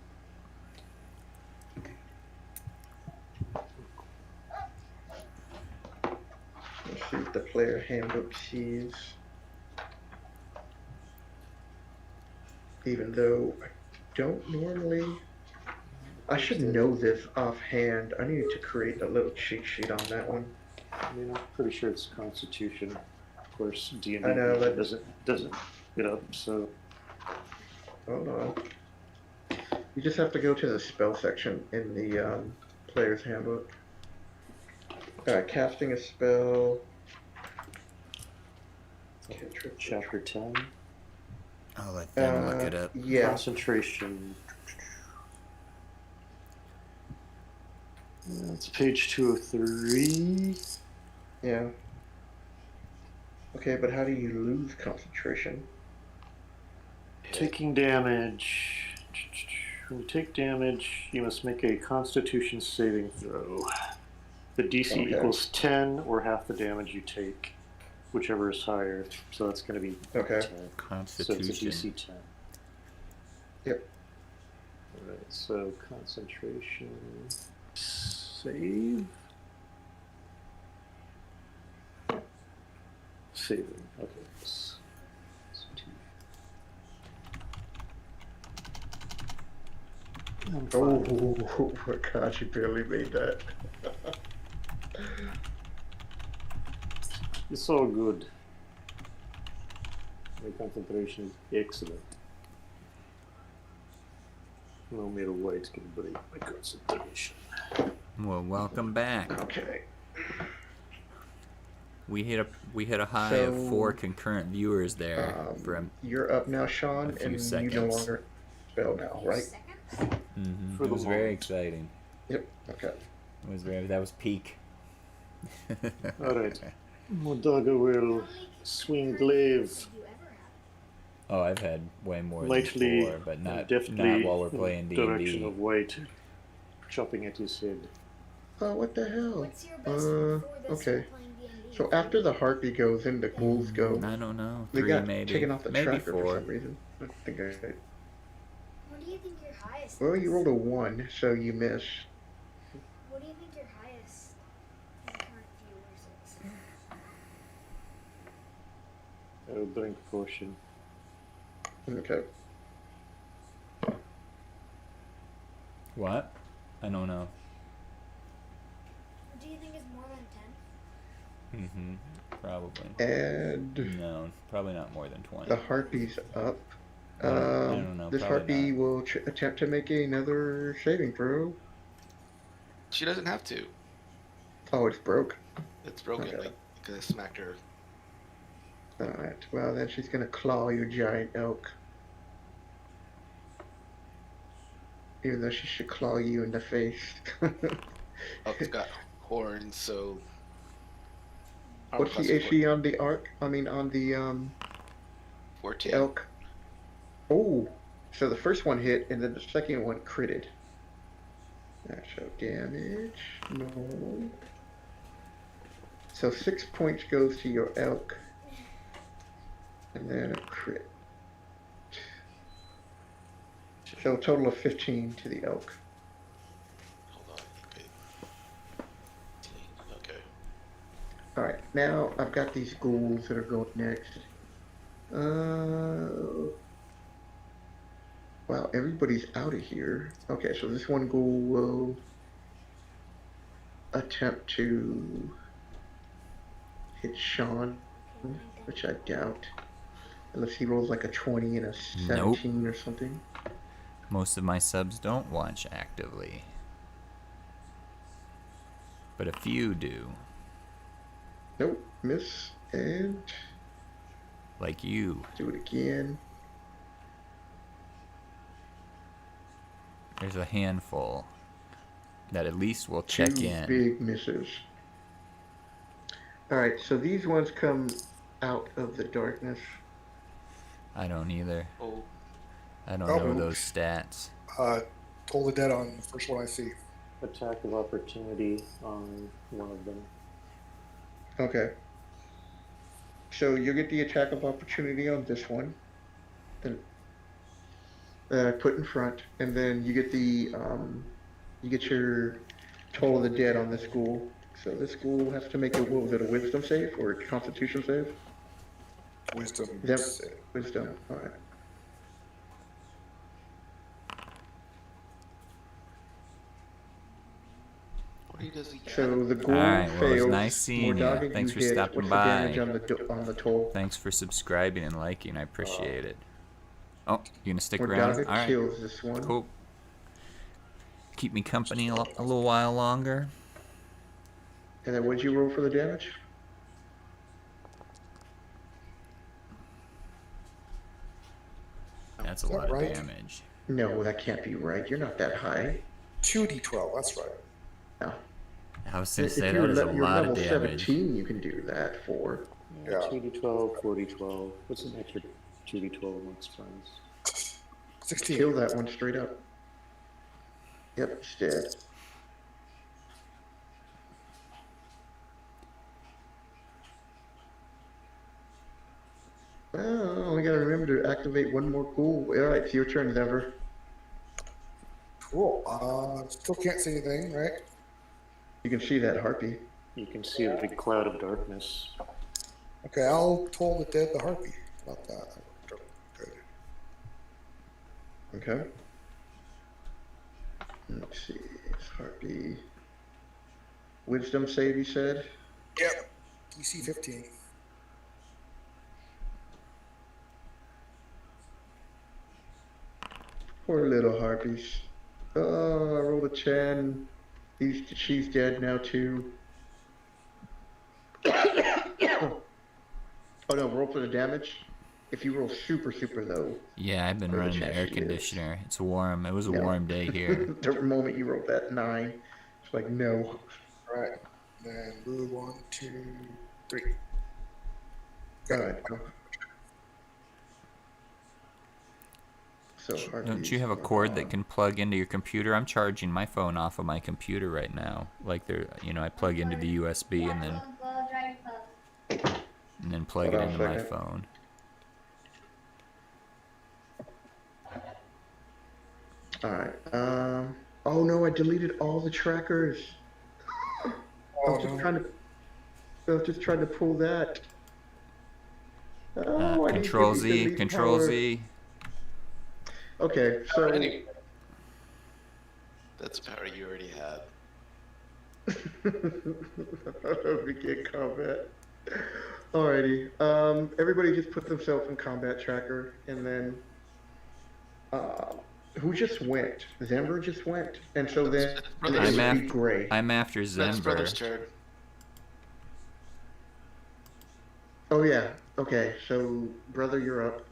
Let's see what the player handbook sees. Even though I don't normally, I should know this offhand. I need to create a little cheat sheet on that one. I mean, I'm pretty sure it's Constitution. Of course, D&D I know, but doesn't get up, so hold on. You just have to go to the spell section in the player's handbook. Alright, casting a spell. Chapter 10. I'll let them look it up. Yeah. Concentration. It's page 203. Yeah. Okay, but how do you lose concentration? Taking damage. When you take damage, you must make a Constitution saving throw. The DC Okay. equals 10 or half the damage you take, whichever is higher. So that's going to be Okay. 10. Constitution. So it's a DC 10. Yep. Alright, so concentration save. Saving. Okay. That's 2. I'm fine. Oh, my gosh, you barely made that. It's all good. My concentration is excellent. No mere white can break my concentration. Well, welcome back. Okay. We hit a high of 4 concurrent viewers there for You're up now, Sean, a few and you no seconds. longer spell now, right? Seconds? For It the was very moment. exciting. Yep. Okay. It was very. That was peak. Alright. Modaga will swing glaive Have you ever had? Oh, I've had way more lightly, than 4, but not deftly while we're playing in the direction D&D. of white, chopping at his head. Oh, what the hell? What's your best before this okay. while playing D&D? So after the heartbeat goes in, the ghouls go. I don't know. They 3 got maybe. taken off the Maybe tracker for 4. some reason. I think I. What do you think your highest Well, is? you rolled a 1, so you miss. What do you think your highest current viewers is? I will drink potion. Okay. What? I don't know. Do you think it's more than 10? Probably. And No, probably not more than 20. the heartbeat's up. I don't know, This probably harpy not. will attempt to make another saving throw. She doesn't have to. Oh, it's broke. It's broken. Okay. Like, because I smacked her. Alright, well then she's gonna claw you, giant elk. Even though she should claw you in the face. Elk's got horns, so. What's the AC on the arc? I mean, on the 14. elk? Oh, so the first one hit, and then the second one critted. Show damage. No. So 6 points goes to your elk, and then a crit. So a total of 15 to the elk. Hold on. Okay. Alright, now I've got these ghouls that are going next. Wow, everybody's out of here. Okay, so this one ghoul will attempt to hit Sean, which I doubt. Unless he rolls like a 20 and a 17 or something. Most of my subs don't watch actively, but a few do, Nope, miss, and like you. do it again. There's a handful that at least will check 2 in. big misses. Alright, so these ones come out of the darkness. I don't either. Oh, I don't Oh, know oops. those stats. Toll the dead on the first one I see. Attack of opportunity on one of them. Okay. So you get the attack of opportunity on this one. Then put in front, and then you get the you get your toll of the dead on this ghoul. So this ghoul has to make a wisdom save or a constitution save? Wisdom. Yep. save. Wisdom. Alright. what does he get? So the ghoul Alright, well, fails. it was nice seeing ya. Mordaga, Thanks you for hit. stopping What's by. the damage on the toll? Thanks for subscribing and liking. I appreciate it. Oh, you gonna stick around? Mordaga Alright, kills this one. cool. Keep me company a little while longer. And then what'd you roll for the damage? That's a Is that lot of right? damage. No, that can't be right. You're not that high. 2d12, that's right. No. I was gonna If say you're that is a you're lot level of damage. 17, you can do that for. Yeah. 2d12, 4d12. What's an extra 2d12 amongst friends? 16. Kill that one straight up. Yep, it's dead. Oh, we gotta remember to activate one more ghoul. Alright, it's your turn, Denver. Cool. Still can't see anything, right? You can see that harpy. You can see a big cloud of darkness. Okay, I'll toll the dead the harpy. About that. Good. Okay. Let's see. It's harpy. Wisdom save, you said? Yep. DC 15. Poor little harpies. Oh, I rolled a 10. She's dead now too. Oh no, roll for the damage. If you roll super low. Yeah, I've been Or the running the chance air she conditioner. It's warm. It was a No. warm day here. The moment you rolled that 9, it's like no. Alright. Then move 1, 2, 3. Alright. So Don't you have a harpies cord are that can plug into your computer? I'm charging my phone off of my computer right now. Like I plug into the USB and then plug Hold it on a into my second. phone. Alright. Oh no, I deleted all the trackers. I Oh, was just no. trying to pull that. Oh, I didn't Control give you Z, delete Control power. Z. Okay, so Anyway, that's a power you already had. begin combat. Alrighty. Everybody just put themselves in combat tracker, and then who just went? Zember just went, and so then Brother, it would I'm be Gray. I'm after That's brother's Zember. turn. Oh yeah. Okay, so brother, you're up.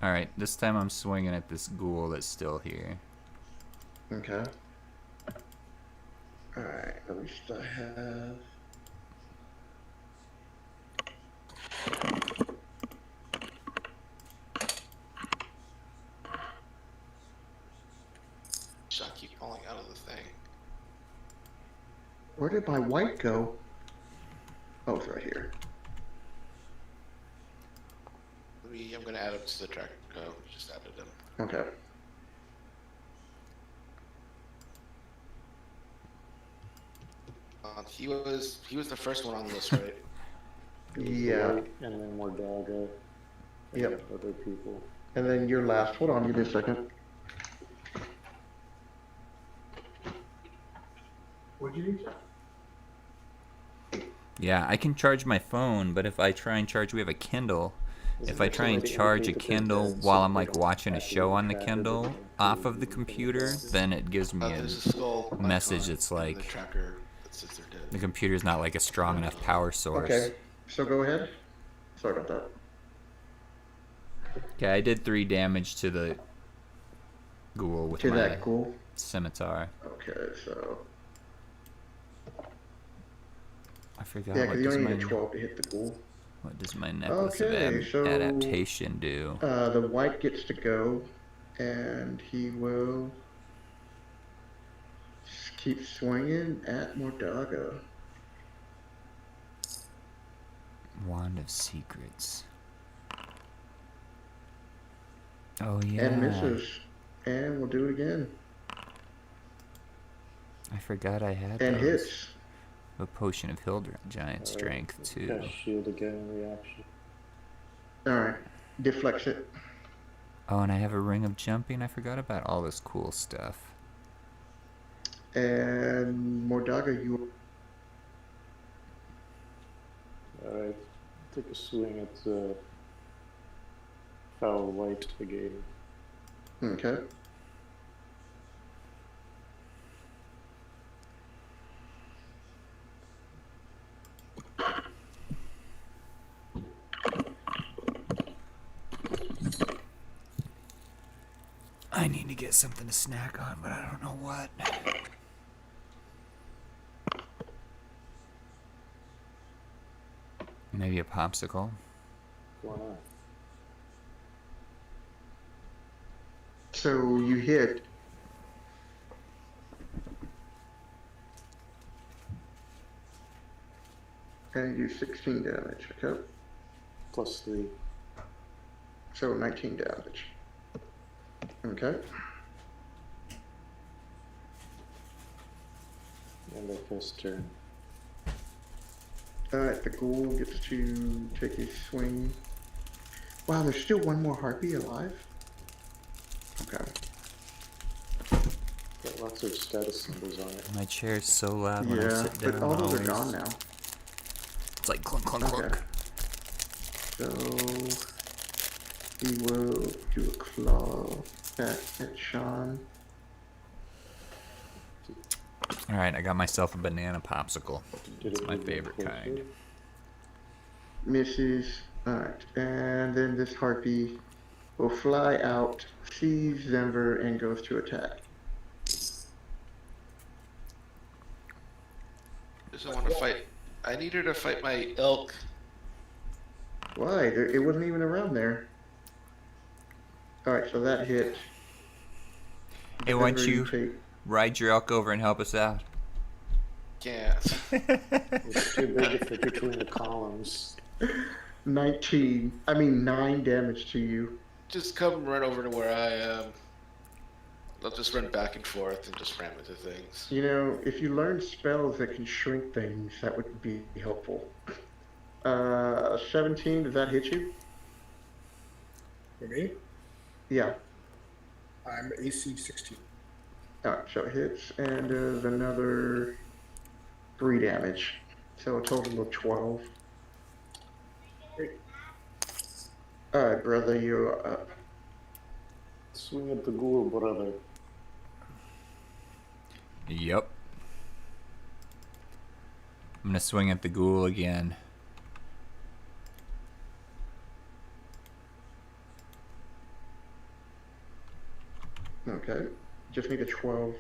Alright, this time I'm swinging at this ghoul that's still here. Okay. Alright, at least I have. Shot keep falling out of the thing. Where did my white go? Oh, it's right here. I'm gonna add him to the track. Oh, just added him. Okay. He was the first one on the list, right? Yeah. And then more Daga. Yep. Other people. And then you're last. Hold on, give me a second. What'd you need? Yeah, I can charge my phone, but if I try and charge, we have a Kindle. If I try and charge a Kindle while I'm like watching a show on the Kindle off of the computer, then it gives me There's a skull a message icon that's in like the tracker that says they're dead. the computer's not like a strong enough power source. Okay, so go ahead. Sorry about that. Okay, I did 3 damage to the ghoul with To my that ghoul. scimitar. Okay, so I forgot yeah, what because you does only my need a 12 to hit the ghoul. what does my necklace Okay, of so adaptation do? the white gets to go, and he will just keep swinging at Mordaga. Wand of Secrets. Oh yeah. And misses, and we'll do it again. I forgot I had And those. hits. A potion of Giant Strength too. Cast shield again in reaction. All right, deflects it. Oh, and I have a ring of jumping. I forgot about all this cool stuff. And Mordaga, you. Alright, take a swing at foul white again. Okay. I need to get something to snack on, but I don't know what. Maybe a popsicle. Why not? So you hit. And you do 16 damage, okay? Plus 3. So 19 damage. Okay. And their first turn. Alright, the ghoul gets to take a swing. Wow, there's still one more harpy alive? Okay. Got lots of status symbols on it. My chair's so loud when I Yeah, sit down. but all those always. are gone now. It's like clunk, clunk, Okay. clunk. So we will do a claw back at Sean. Alright, I got myself a banana popsicle. Did It's it my move favorite closer? kind. Misses. Alright, and then this harpy will fly out, sees Denver, and goes to attack. Doesn't want to fight. I need her to fight my elk. Why? It wasn't even around there. Alright, so that hit. Hey, why don't Denver, you take ride your elk over and help us out? Can't. It's too big to fit between the columns. 9 damage to you. Just come run over to where I am. I'll just run back and forth and just ram into things. You know, if you learn spells that can shrink things, that would be helpful. 17, does that hit you? For me, Yeah. I'm AC 16. Alright, so it hits, and does another 3 damage. So a total of 12. Great. Alright, brother, you're up. Swing at the ghoul, brother. Yep. I'm gonna swing at the ghoul again. Okay. Just need a 12.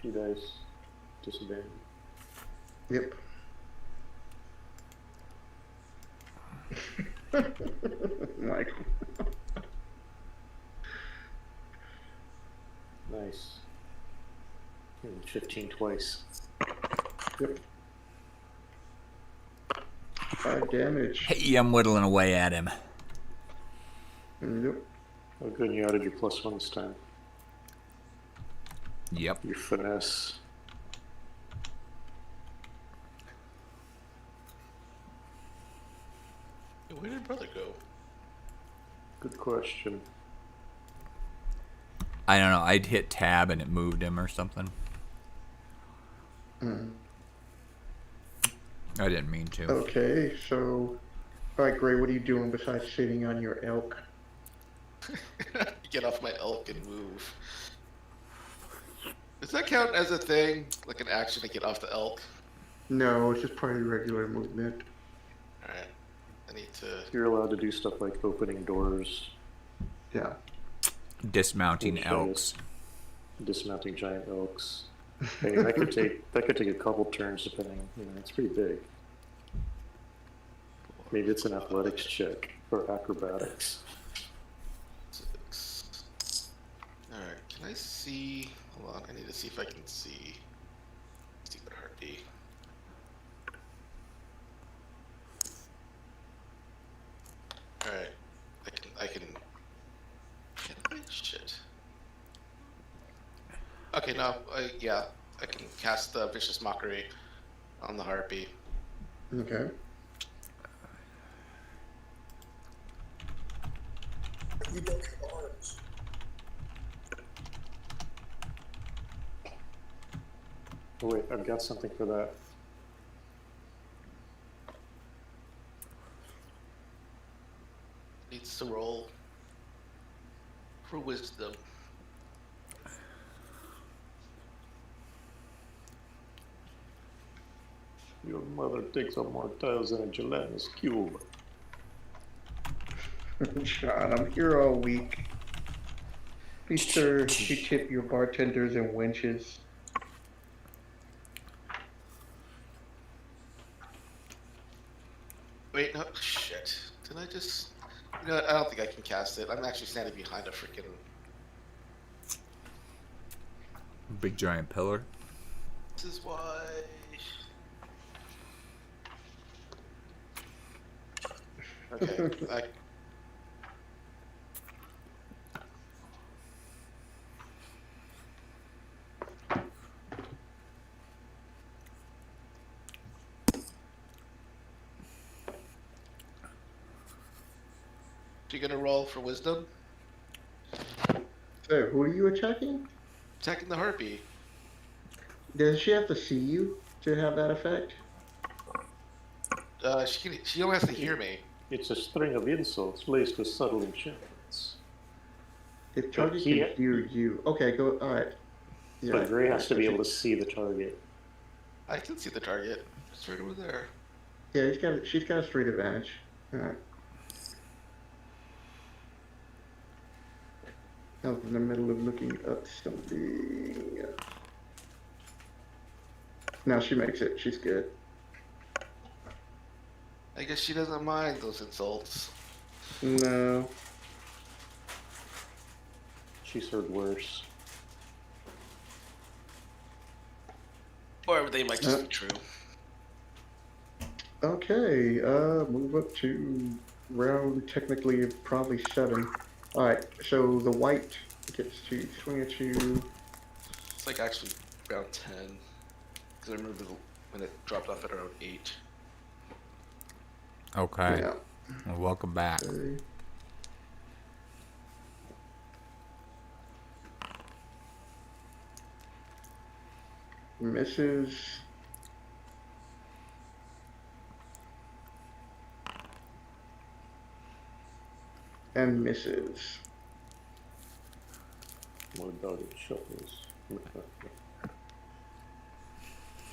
2 dice. Disadvantage. Yep. Michael. Nice. 15 twice. Yep. 5 damage. Hey, I'm whittling away at him. Yep. Oh, good, you added your +1 this time. Yep. Your finesse. Hey, where did brother go? Good question. I don't know. I'd hit tab and it moved him or something. Mm. I didn't mean to. Okay, so... Alright, Gray, what are you doing besides sitting on your elk? Get off my elk and move. Does that count as a thing? Like an action to get off the elk? No, it's just part of your regular movement. Alright. I need to... You're allowed to do stuff like opening doors, Yeah. Dismounting Which elks. dismounting giant elks. I mean, that could take a couple turns depending. You know, it's pretty big. Maybe it's an athletics check or acrobatics. 6. Alright, can I see... Hold on, I need to see if I can see... Stupid heartbeat. Alright, I can... Can I? Shit. Okay, no, yeah, I can cast the Vicious Mockery on the harpy. Okay. We don't have arms. Oh wait, I've got something for that. Needs to roll for wisdom. Your mother takes up more tiles than a gelatinous cube. Sean, I'm here all week. Be sure you tip your bartenders and wenches. Wait, no, shit. Did I just... No, I don't think I can cast it. I'm actually standing behind a freaking. Big giant pillar. This is why. Okay. You gonna roll for wisdom? So, who are you attacking? Attacking the harpy. Does she have to see you to have that effect? She only has to hear me. It's a string of insults laced with subtle enchantments. If target can hear you. Okay, go. All right. Yeah, But Gray has to be able to see the target. I can see the target. It's right over there. Yeah, she's got a straight advantage. All right. I was in the middle of looking up something. Now she makes it. She's good. I guess she doesn't mind those insults. No. She's heard worse. Or they might just be true. Okay, move up to round technically probably 7. Alright, so the white gets to swing at you. It's like actually around 10. Because I remember when it dropped off at around 8. Okay. Yeah. Well, welcome back. Okay. Misses. And misses. More doggy shuffles.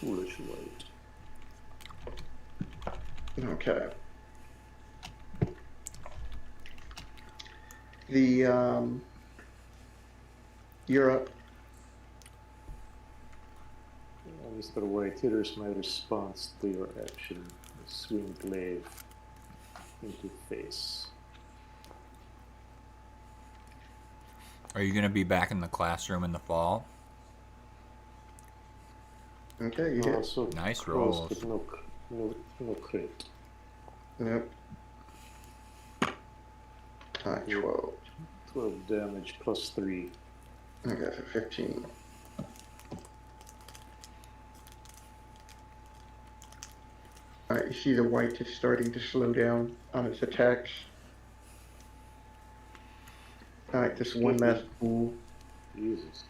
Foolish light. Okay. The, you're up. Always the white hitters my response to your action. Swing glaive into face. Are you going to be back in the classroom in the fall? Okay, you hit. Also Nice close, rolls. but no crit. Yep. Alright, 12. 12 damage plus 3. Okay, so 15. Alright, you see the white is starting to slow down on its attacks. Alright, this one last pool. Jesus.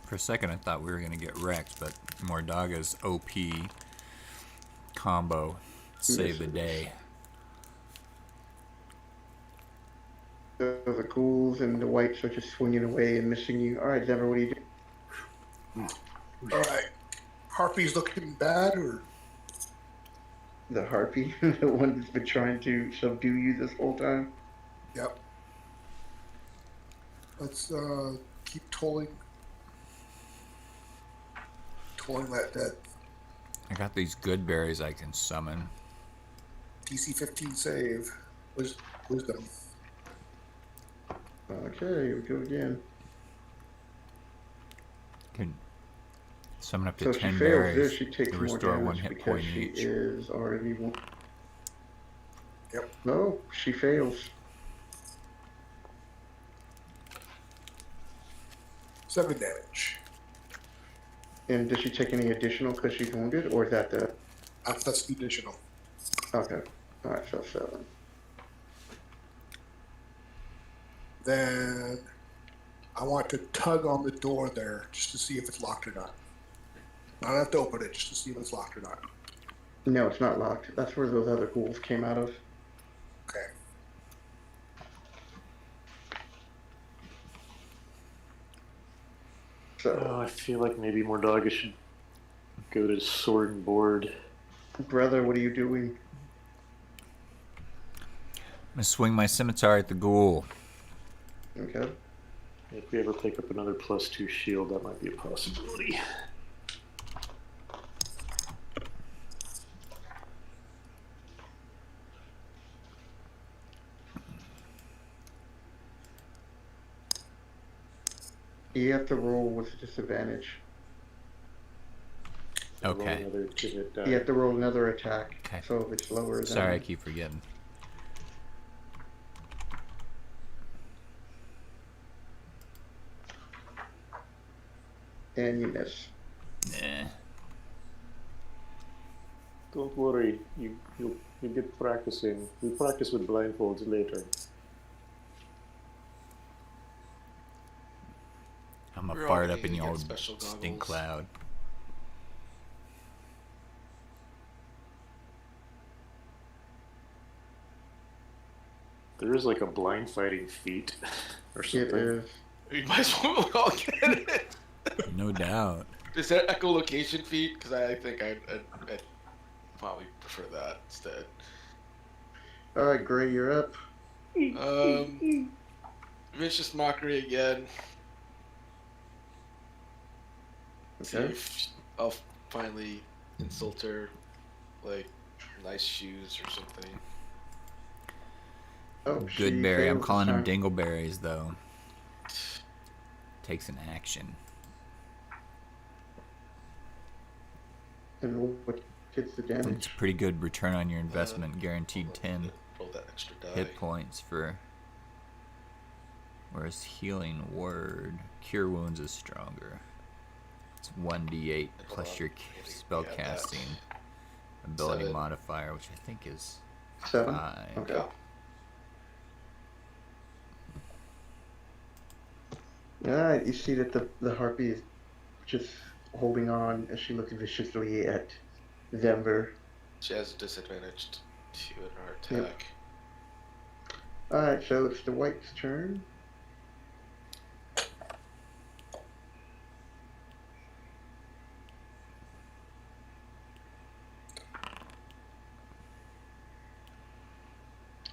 For a second, I thought we were going to get wrecked, but Mordaga's OP combo saved the day. So the ghouls and the whites are just swinging away and missing you. Alright, Zephyr, what do you do? Alright. Harpy's looking bad, or? The harpy, the one that's been trying to subdue you this whole time. Yep. Let's keep tolling that dead. I got these good berries I can summon. DC 15 save. Wisdom. Okay, here we go again. Can summon up to So if she 10 fails berries this, she takes to more restore 1 damage hit because point she each. is already one. Yep. No, she fails. 7 damage. And does she take any additional because she's wounded, or is that the... That's the additional. Okay. Alright, so 7. Then I want to tug on the door there just to see if it's locked or not. I don't have to open it, just to see if it's locked or not. No, it's not locked. That's where those other ghouls came out of. Okay. So, I feel like maybe Mordaga should go to sword and board. brother, what are you doing? I'm going to swing my scimitar at the ghoul. Okay. If we ever pick up another +2 shield, that might be a possibility. You have to roll with disadvantage. So roll Okay. another 2-hit die. You have to roll another attack. Okay. So if it's lower than. Sorry, I keep forgetting. And you miss. Nah. Don't worry, you get practicing. We practice with blindfolds later. I'm gonna We're all fart gonna up in need the to get old special stink goggles. cloud. There is like a blind fighting feat or It something. is. We might as well all get it. No doubt. Is there echolocation feat? Because I think I'd probably prefer that instead. Alright, Gray, you're up. Vicious mockery again. See Okay. if I'll finally insult her, like nice shoes or something. Oh, Goodberry. I'm fails calling this them time. dingleberries, though. Takes an action. And what gets the It's a damage? pretty good return on your investment. Guaranteed 10 Roll that extra die. hit points for. Whereas healing word, cure wounds is stronger. It's 1d8 plus your spell Yeah, casting ability 7. modifier, which I think is 7? 5. Okay. Yeah. Alright, you see that the harpy is just holding on as she looks viciously at Denver. She has a disadvantage to in her Yep. attack. Alright, so it's the white's turn.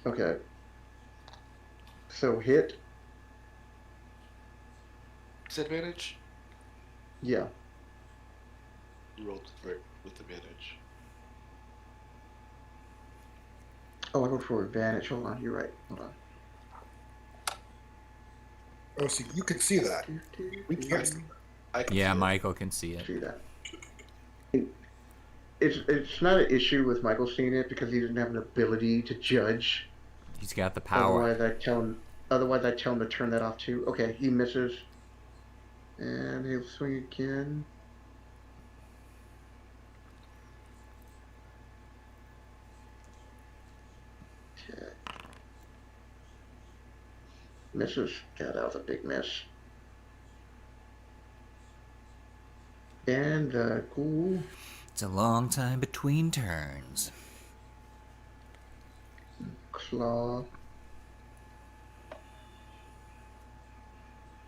Okay. So hit. Disadvantage? Yeah. You rolled with advantage. Oh, I go for advantage. Hold on, you're right. Hold on. Oh, see, you can see that. We can't see I can Yeah, see it. Michael can see it. See that. It's not an issue with Michael seeing it because he doesn't have an ability to judge. He's got the power. Otherwise I tell him to turn that off too. Okay, he misses. And he'll swing again. Okay. Misses. Yeah, that was a big miss. And ghoul. It's a long time between turns. Claw.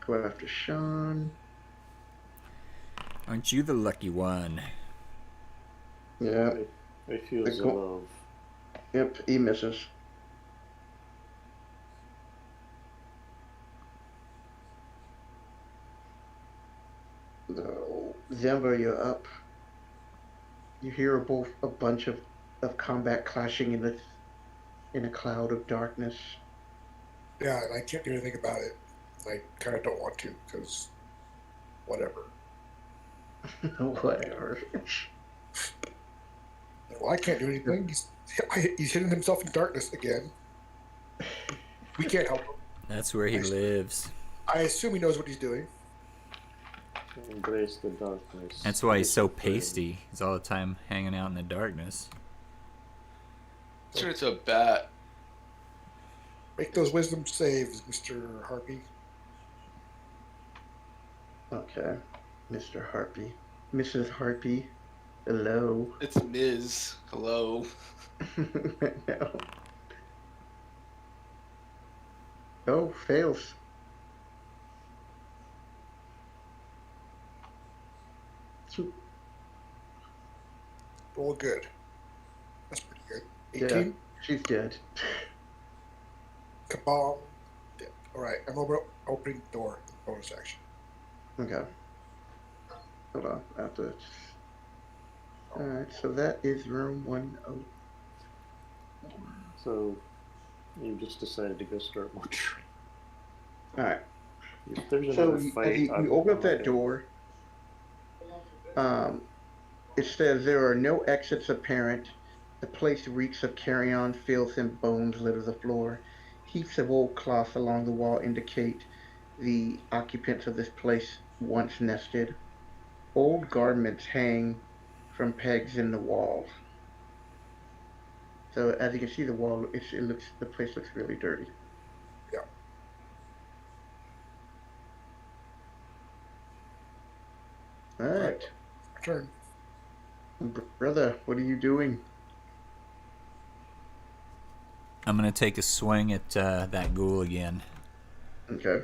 Go after Sean. Aren't you the lucky one? Yeah. I feel I the go- love. Yep, he misses. No. Zemba, you're up. You hear a bunch of combat clashing in a cloud of darkness. Yeah, and I can't do anything about it. I kind of don't want to, because whatever. Whatever. Well, I can't do anything. He's hitting himself in darkness again. We can't help him. That's where he lives. I assume he knows what he's doing. Embrace the darkness. That's why he's so pasty. He's all the time hanging out in the darkness. Turn into a bat. Make those wisdom saves, Mr. Harpy. Okay. Mr. Harpy. Mrs. Harpy. Hello. It's Ms. Hello. No. Oh, fails. Roll good. That's pretty good. Yeah, 18. she's dead. Kabam. Dead. Alright, I'm opening the door. Bonus action. Okay. Hold on. I have to. Alright, so that is room 10. So you just decided to go start more training. Alright. If there's So another as fight, you open up that door, it says there are no exits apparent. The place reeks of carrion, filth, and bones litter the floor. Heaps of old cloth along the wall indicate the occupants of this place once nested. Old garments hang from pegs in the wall. So as you can see, the place looks really dirty. Yeah. All right, Turn. brother, what are you doing? I'm gonna take a swing at that ghoul again. Okay.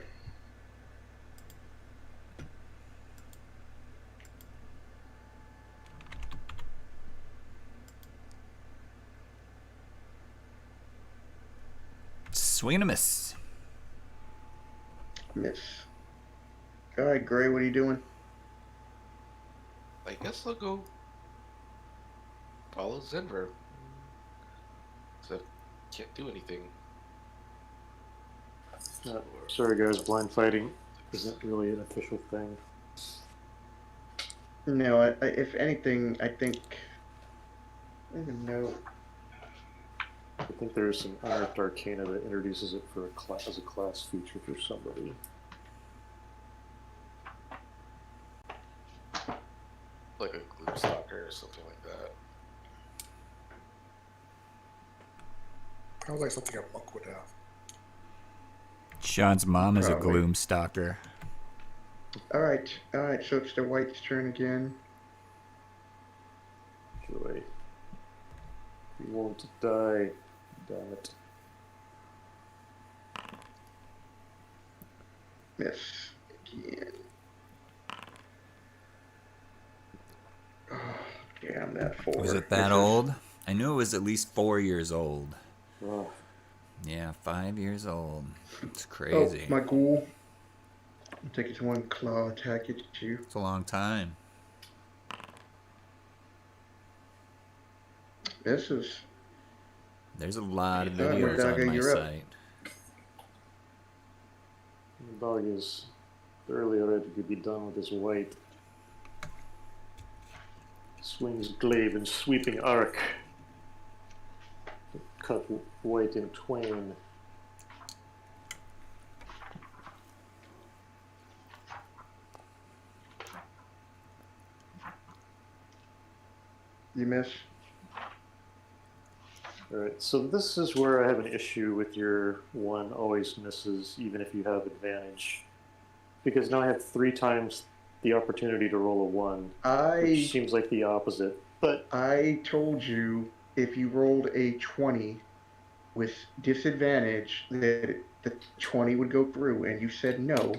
Swing and a miss. Miss. All right, Gray, what are you doing? I guess I'll go follow Zenver. So can't do anything. sorry guys, blind fighting isn't really an official thing. No, if anything, I think. I don't even know. I think there is some unearthed arcana that introduces it for as a class feature for somebody. Like a glue stalker or something like that. Sounds like something a monk would have. Sean's mom is a Probably. gloom stalker. All right. So it's the white's turn again. Joy. You won't die. Damn it. Miss again. Oh, damn that 4. Was it that Misses. old? I knew it was at least 4 years old. Oh, Yeah, 5 years old. It's Oh, crazy. my ghoul. I'll take its one claw attack at you. It's a long time. Misses. There's a lot of All right, videos Mordaga, on my you're up. site. the dog is thoroughly ready to be done with his white. Swings glaive and sweeping arc. Cut white in twain. You miss. Alright, so this is where I have an issue with your one always misses, even if you have advantage. Because now I have 3 times the opportunity to roll a 1, which seems like the opposite. But I told you if you rolled a 20 with disadvantage that the 20 would go through, and you said no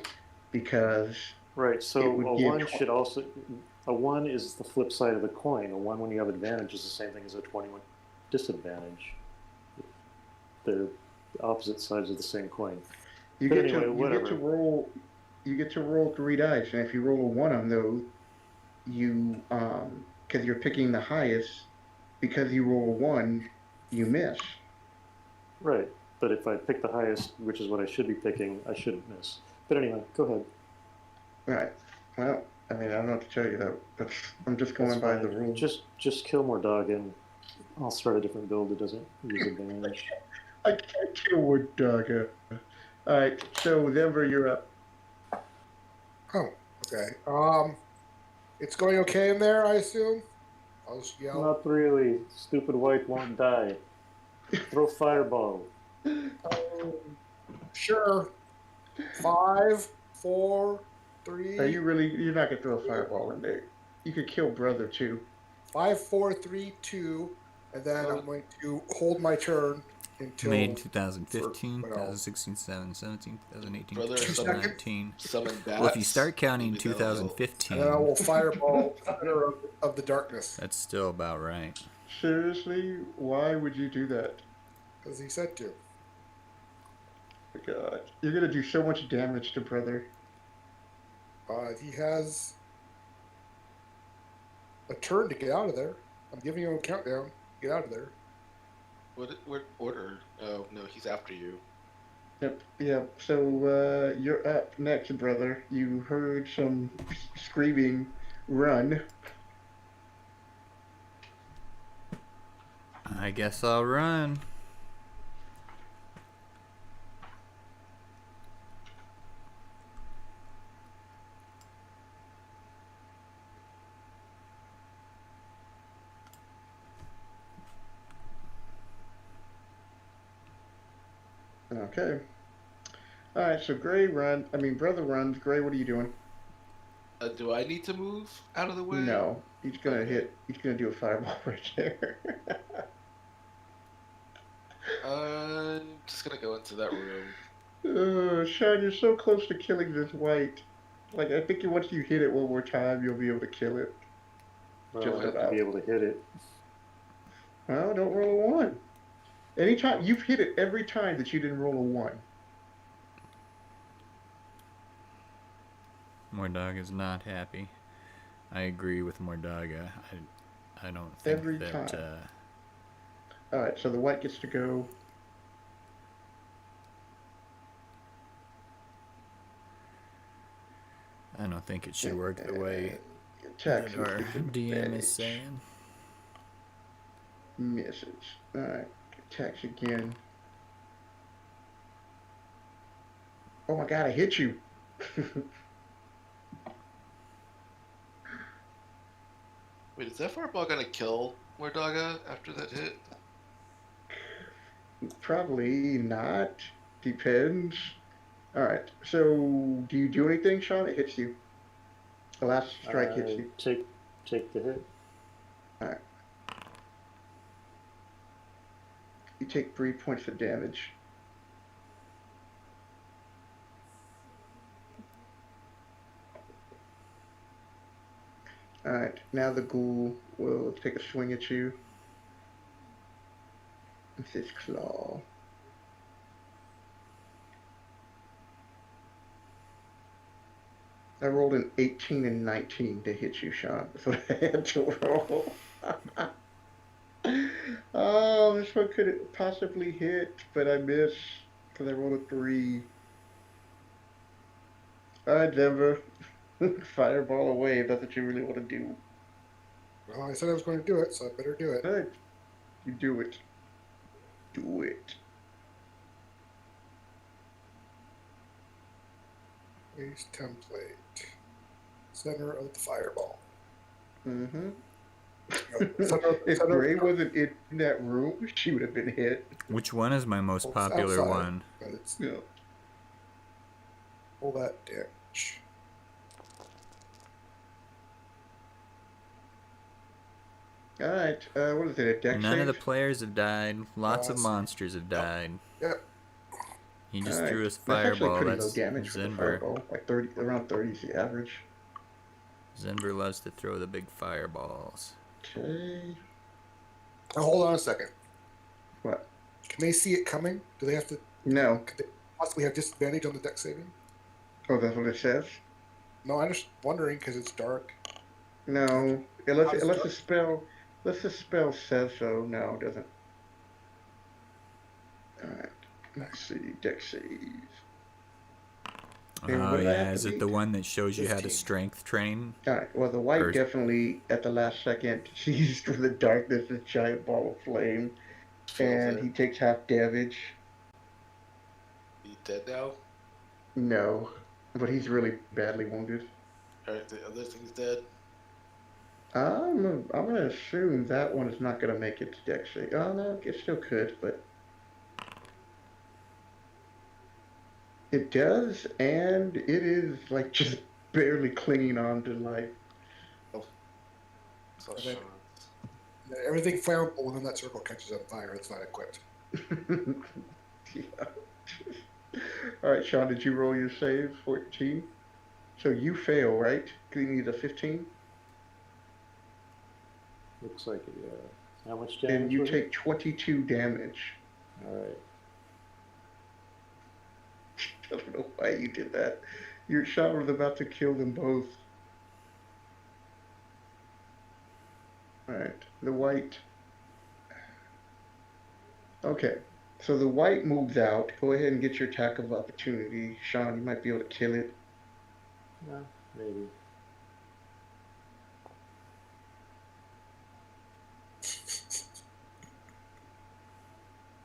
because right, so it would a give 1 should also... A 1 is the flip side of the coin. A 1 when you have advantage is the same thing as a 20 with disadvantage. They're the opposite sides of the same coin. you But get anyway, to whatever. roll 3 dice, and if you roll a 1 on those, you because you're picking the highest, because you roll a 1, you miss. Right, but if I pick the highest, which is what I should be picking, I shouldn't miss. But anyway, go ahead. Right. Well, I mean, I don't know what to tell you that. I'm just going That's by fine. the rules. Just kill more dog and I'll start a different build that doesn't use advantage. I can't kill with Daga. Alright, so Denver, you're up. Oh, okay. It's going okay in there, I assume? I'll just yell. Not really. Stupid white won't die. Throw fireball. Sure. 5, 4, 3. Are you really? You're not gonna throw a fireball in there. You could kill brother too. 5, 4, 3, 2, and then I'm going to hold my turn until. Made in 2015, well, 2016, 2017, 2018, Brother, 2019. Summon bats. Well, if you start counting maybe that'll help. 2015, And then I will fireball center of the darkness. that's still about right. Seriously, why would you do that? Because he said to. Oh my God, you're gonna do so much damage to brother. He has a turn to get out of there. I'm giving him a countdown. Get out of there. What order? Oh, no, he's after you. Yep. So you're up next, brother. You heard some screaming, run. I guess I'll run. Okay. All right. So Gray run. I mean, brother runs. Gray, what are you doing? Do I need to move out of the way? No, he's gonna Okay. hit. He's gonna do a fireball right there. Just gonna go into that room. Sean, you're so close to killing this white. Like, I think once you hit it one more time, you'll be able to kill it. Well, Just I have to be about. able to hit it. Well, don't roll a one. Anytime you've hit it every time that you didn't roll a one. Mordaga is not happy. I agree with Mordaga. I don't think Every that. time. All right, so the white gets to go. I don't think it should work the way Attacks that our with DM disadvantage. is saying. Misses. All right, attacks again. Oh my God, I hit you. Wait, is that fireball gonna kill Mordaga after that hit? Probably not. Depends. All right. So, do you do anything, Sean? It hits you. The last strike hits you. Take the hit. All right. You take 3 points of damage. All right. Now the ghoul will take a swing at you with his claw. I rolled an 18 and 19 to hit you, Sean. That's what I had to roll. Oh, this one could possibly hit, but I missed because I rolled a 3. All right, Denver. Fireball away if that's what you really want to do. Well, I said I was going to do it, so I better do it. All right. You do it. Do it. Base template. Center of the fireball. Mm-hmm. Center, If center, Gray wasn't in that room, she would have been hit. Which one is my most it's popular outside, one? but it's Yeah. all that damage. All right. What is it? A deck None of the save? players have died. Lots of Let's see. monsters have died. Yep. He just All right. threw his That's actually fireball. pretty That's low damage for the Zenver. fireball. Like 30, around 30 is the average. Zenver loves to throw the big fireballs. Okay. Now hold on a second. What? Can they see it coming? Do they have to? No. Could they possibly have disadvantage on the deck saving? Oh, that's what it says? No, I'm just wondering because it's dark. No. Unless the spell says so. No, it doesn't. All right. Let's see. Deck save. And Oh what did I yeah, have to is it beat? the one that shows you how to 15. strength train? All right. Well, the white Or- definitely at the last second sees through the darkness this giant ball of flame, and he takes half damage. He dead now? No, but he's really badly wounded. Alright, the other thing's dead. I'm gonna assume that one is not gonna make it to deck save. Oh no, it still could, but it does, and it is like just barely clinging on to life. So Okay. Everything flammable within that circle catches on fire. It's not equipped. Yeah. All right, Sean, did you roll your save? 14. So you fail, right? Because you need a 15. Looks like it, yeah. How much damage? And you was take 22 damage. it? All right. I don't know why you did that. Your shot was about to kill them both. All right, the white. Okay, So the white moves out. Go ahead and get your attack of opportunity. Sean, you might be able to kill it. Yeah, maybe.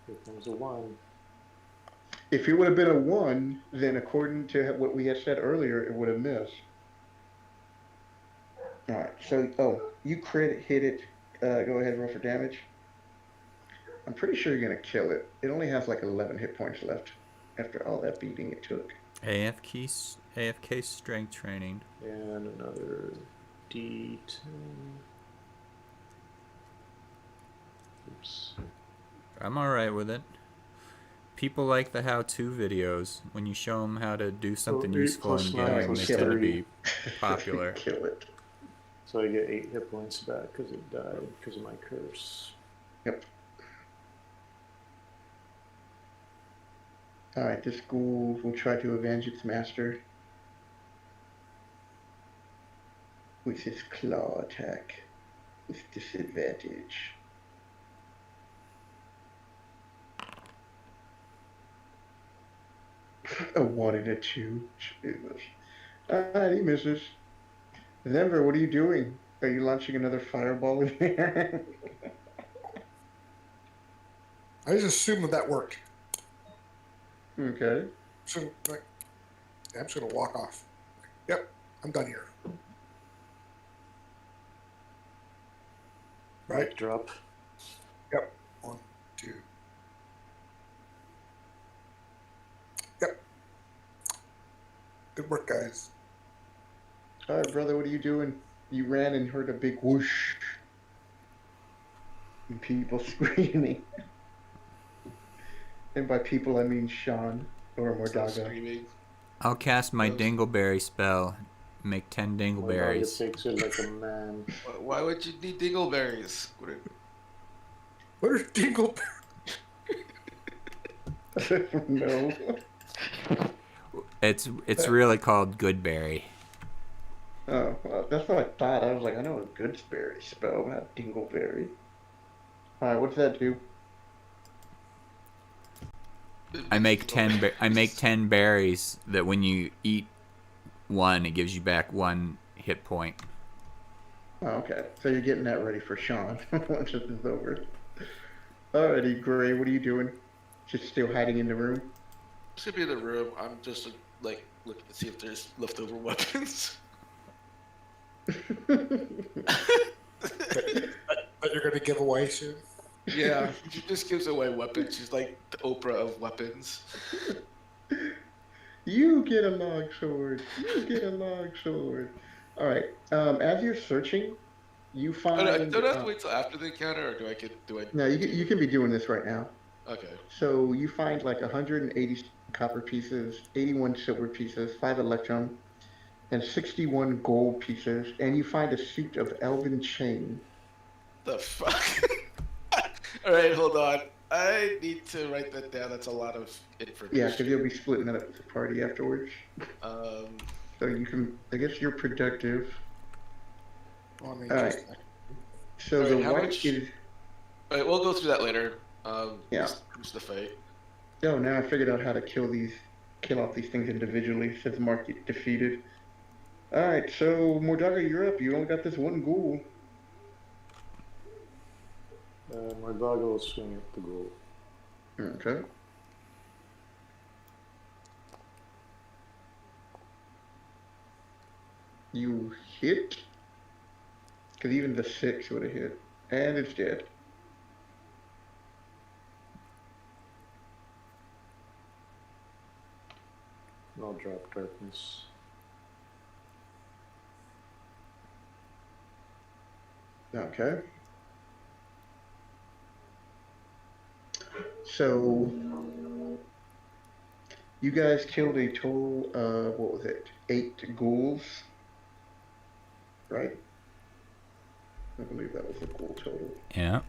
Here comes a 1. If it would have been a 1, then according to what we had said earlier, it would have missed. Alright, so, you crit hit it. Go ahead and roll for damage. I'm pretty sure you're going to kill it. It only has like 11 hit points left after all that beating it took. AFK strength training. And another D10. Oops. I'm alright with it. People like the how-to videos. When you show them how to do something useful in gaming, they tend to be popular. Kill it. So I get 8 hit points back because it died because of my curse. Yep. Alright, this ghoul will try to avenge its master with his claw attack with disadvantage. A 1 and a 2. Jesus. Alright, he misses. Denver, what are you doing? Are you launching another fireball in there? I just assumed that worked. Okay. So, like, I'm just gonna walk off. Yep, I'm done here. Right? Mic drop. Yep. 1, 2. Yep. Good work, guys. Alright, brother, what are you doing? You ran and heard a big whoosh. And people screaming. And by people, I mean Sean or Mordaga. Screaming. I'll cast my Dingleberry spell. Make 10 Dingleberries. It takes it like a man. Why would you need dingleberries? What are dingleberries? No. It's really called Goodberry. Oh, well, that's what I thought. I was like, I know a Goodsberry spell, not Dingleberry. Alright, what's that do? I make 10 berries that when you eat one, it gives you back 1 hit point. Oh, okay. So you're getting that ready for Sean once this is over. Alrighty, Gray, what are you doing? Just still hiding in the room? Just gonna be in the room. I'm just like looking to see if there's leftover weapons. That you're gonna give away soon? Yeah, she just gives away weapons. She's like the Oprah of weapons. You get a long sword. You get a long sword. Alright, as you're searching, you find... Don't I have to wait till after the encounter, or do I... No, you can be doing this right now. Okay. So you find like 180 copper pieces, 81 silver pieces, 5 electrum, and 61 gold pieces, and you find a suit of elven chain. The fuck? Alright, hold on. I need to write that down. That's a lot of information. Yeah, because you'll be splitting it up with the party afterwards. So you can, I guess you're productive. Alright. So the white is... Alright, we'll go through that later. Yeah. Who's the fate? Oh, now I figured out how to kill off these things individually. It says mark it defeated. Alright, so Mordaga, you're up. You only got this one ghoul. Mordaga will swing at the ghoul. Okay. You hit? Because even the 6 would have hit. And it's dead. And I'll drop darkness. Okay. So, you guys killed a total of, what was it, 8 ghouls, right? I believe that was the ghoul total. Yeah.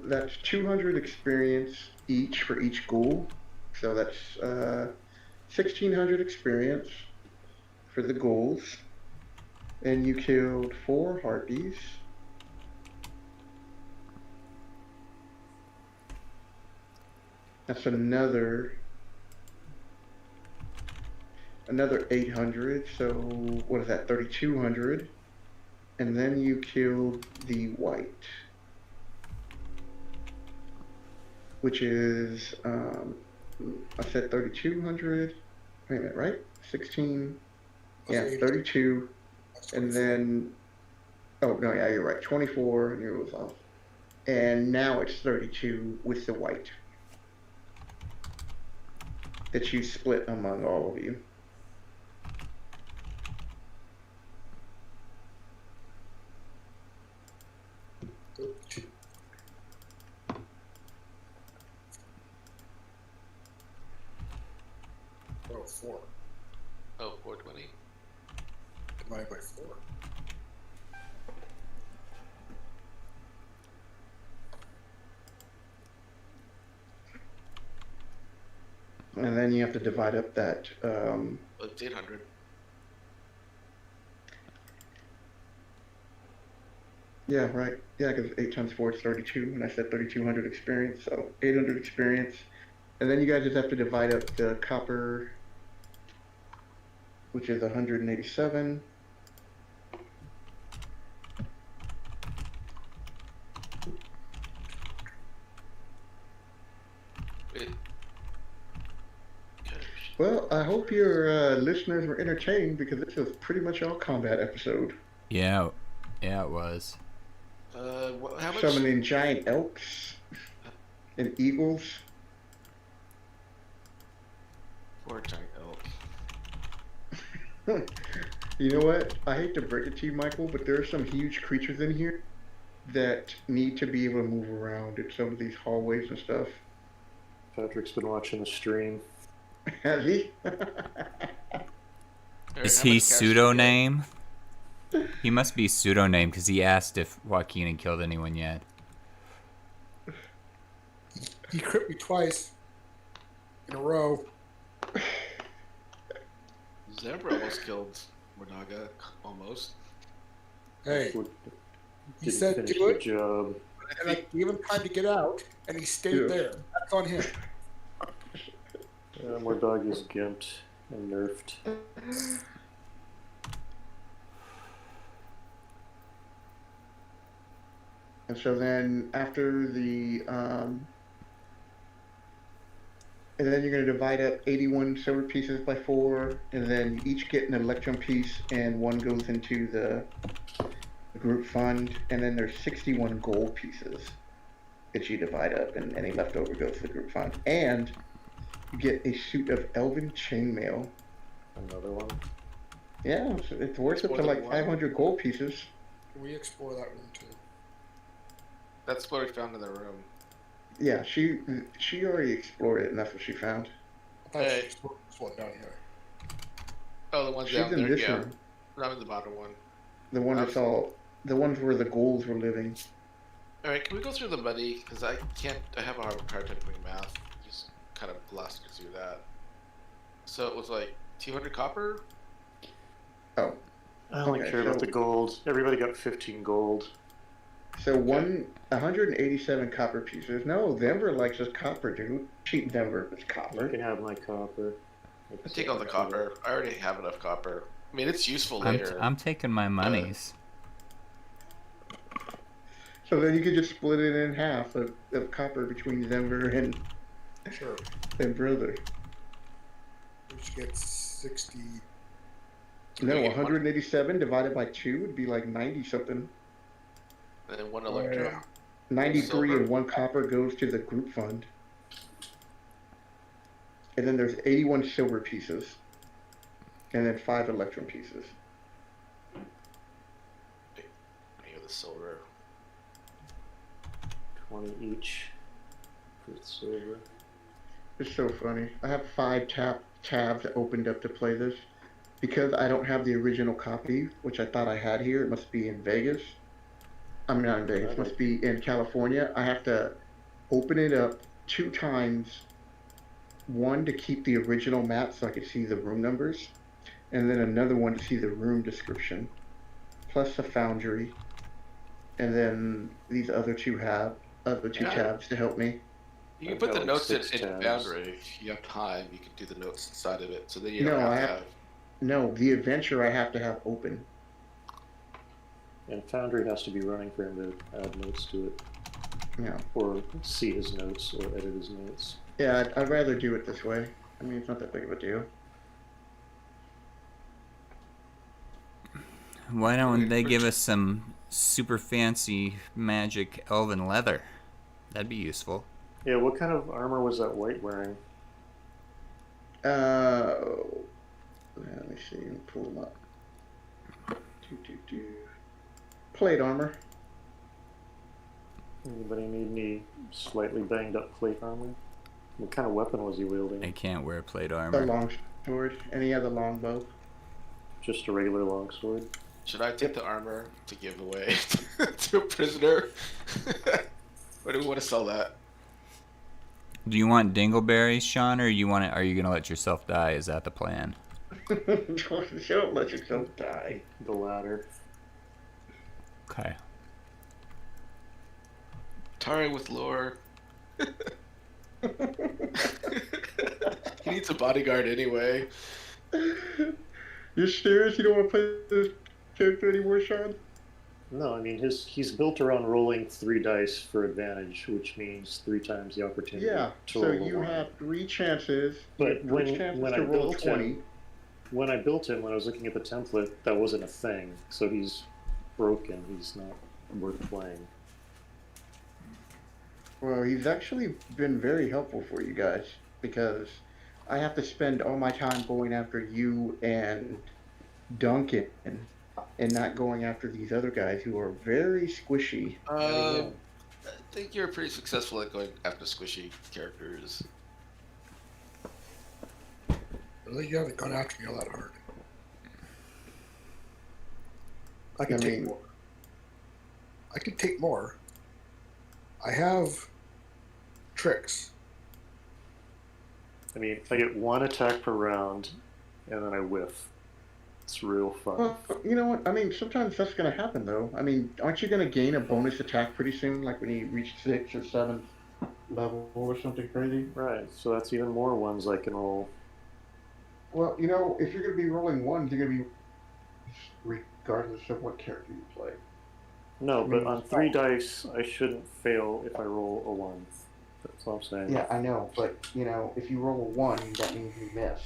that's 200 experience each for each ghoul. So that's 1,600 experience for the ghouls. And you killed 4 harpies. That's another 800. So what is that? 3,200. And then you killed the white, which is I said 3,200. Wait a minute, right? 16. Yeah, 32. And then, oh no, yeah, you're right. 24, and it was off. And now it's 32 with the white that you split among all of you. Oh, 4. Oh, 420. Divided by 4. And then you have to divide up that. It's 800. Yeah, right. Yeah, because 8 times 4 is 32, and I said 3,200 experience, so 800 experience. And then you guys just have to divide up the copper, which is 187. Wait. Well, I hope your listeners were entertained because this was pretty much all combat episode. Yeah, it was. How much? Summoning giant elks and eagles. 4 giant elk. You know what? I hate to break it to you, Michael, but there are some huge creatures in here that need to be able to move around in some of these hallways and stuff. Patrick's been watching the stream. Has he? Is he pseudonym? He must be pseudonym because he asked if Joaquin had killed anyone yet. He crit me twice in a row. Zebra almost killed Mornaga. Almost. Hey, he said do it, job. And I gave him time to get out, and he stayed there. That's on him. Mornaga is gimped and nerfed. And so then after the, and then you're going to divide up 81 silver pieces by 4, and then you each get an electrum piece, and 1 goes into the group fund, and then there's 61 gold pieces that you divide up, and any leftover goes to the group fund. And you get a suit of elven chainmail. Another one? Yeah, it's worth up to like 500 gold pieces. Can we explore that room too? That's what we found in the room. Yeah, she already explored it, and that's what she found. I thought she explored this one down here. Oh, the ones She's down in there, this yeah. room. I'm in the bottom one. The one that's all, the ones where the ghouls were living. Alright, can we go through the money? Because I have a hard time doing math. Just kind of blasted through that. So it was like 200 copper? Oh. I only care about the gold. Everybody got 15 gold. So 187 copper pieces. No, Denver likes his copper, dude. Cheap Denver is copper. You can have my copper. I take all the copper. I already have enough copper. I mean, it's useful later. I'm taking my monies. So then you could just split it in half of copper between Denver and brother. Which gets 60. No, 187 divided by 2 would be like 90 something. And then 1 electrum. 93 and 1 copper goes to the group fund. And then there's 81 silver pieces. And then 5 electrum pieces. I hear the silver. 20 each for silver. It's so funny. I have 5 tabs opened up to play this. Because I don't have the original copy, which I thought I had here. It must be in Vegas. I'm not in Vegas. Must be in California. I have to open it up 2 times. One to keep the original map so I could see the room numbers, and then another one to see the room description, plus a foundry, and then these other two tabs to help me. You can put the notes in Foundry if you have time. You can do the notes inside of it, so then you don't have to have. No, the adventure I have to have open. And Foundry has to be running for him to add notes to it. Yeah. Or see his notes or edit his notes. Yeah, I'd rather do it this way. I mean, it's not that big of a deal. Why don't they give us some super fancy magic elven leather? That'd be useful. Yeah, what kind of armor was that white wearing? Let me see. Let me pull them up. Plate armor. Anybody need any slightly banged up plate armor? What kind of weapon was he wielding? I can't wear plate A armor. long sword. Any other longbow? Just a regular longsword. Should I take the armor to give away to a prisoner? Or do we want to sell that? Do you want dingleberries, Sean, or are you gonna let yourself die? Is that the plan? Don't let yourself die. The latter. Okay. Tarring with lore. He needs a bodyguard anyway. You're serious? You don't want to play this character anymore, Sean? No, I mean he's built around rolling 3 dice for advantage, which means 3 times the opportunity. Yeah. To So roll you one. have 3 chances. But when I roll built 20. him, when I built him, when I was looking at the template, that wasn't a thing. So he's broken. He's not worth playing. Well, he's actually been very helpful for you guys because I have to spend all my time going after you and Duncan and not going after these other guys who are very squishy. I think you're pretty successful at going after squishy characters. Really, you haven't gone after me all that hard. I can take more. I can take more. I have tricks. I mean, I get 1 attack per round, and then I whiff. It's real fun. Well, you know what? I mean, sometimes that's going to happen, though. I mean, aren't you going to gain a bonus attack pretty soon, like when you reach 6th or 7th level or something crazy? Right, so that's even more ones I can roll. Well, you know, if you're going to be rolling ones, you're going to be regardless of what character you play. No, but on 3 dice, I shouldn't fail if I roll a 1. That's what I'm saying. Yeah, I know, but, you know, if you roll a 1, that means you miss.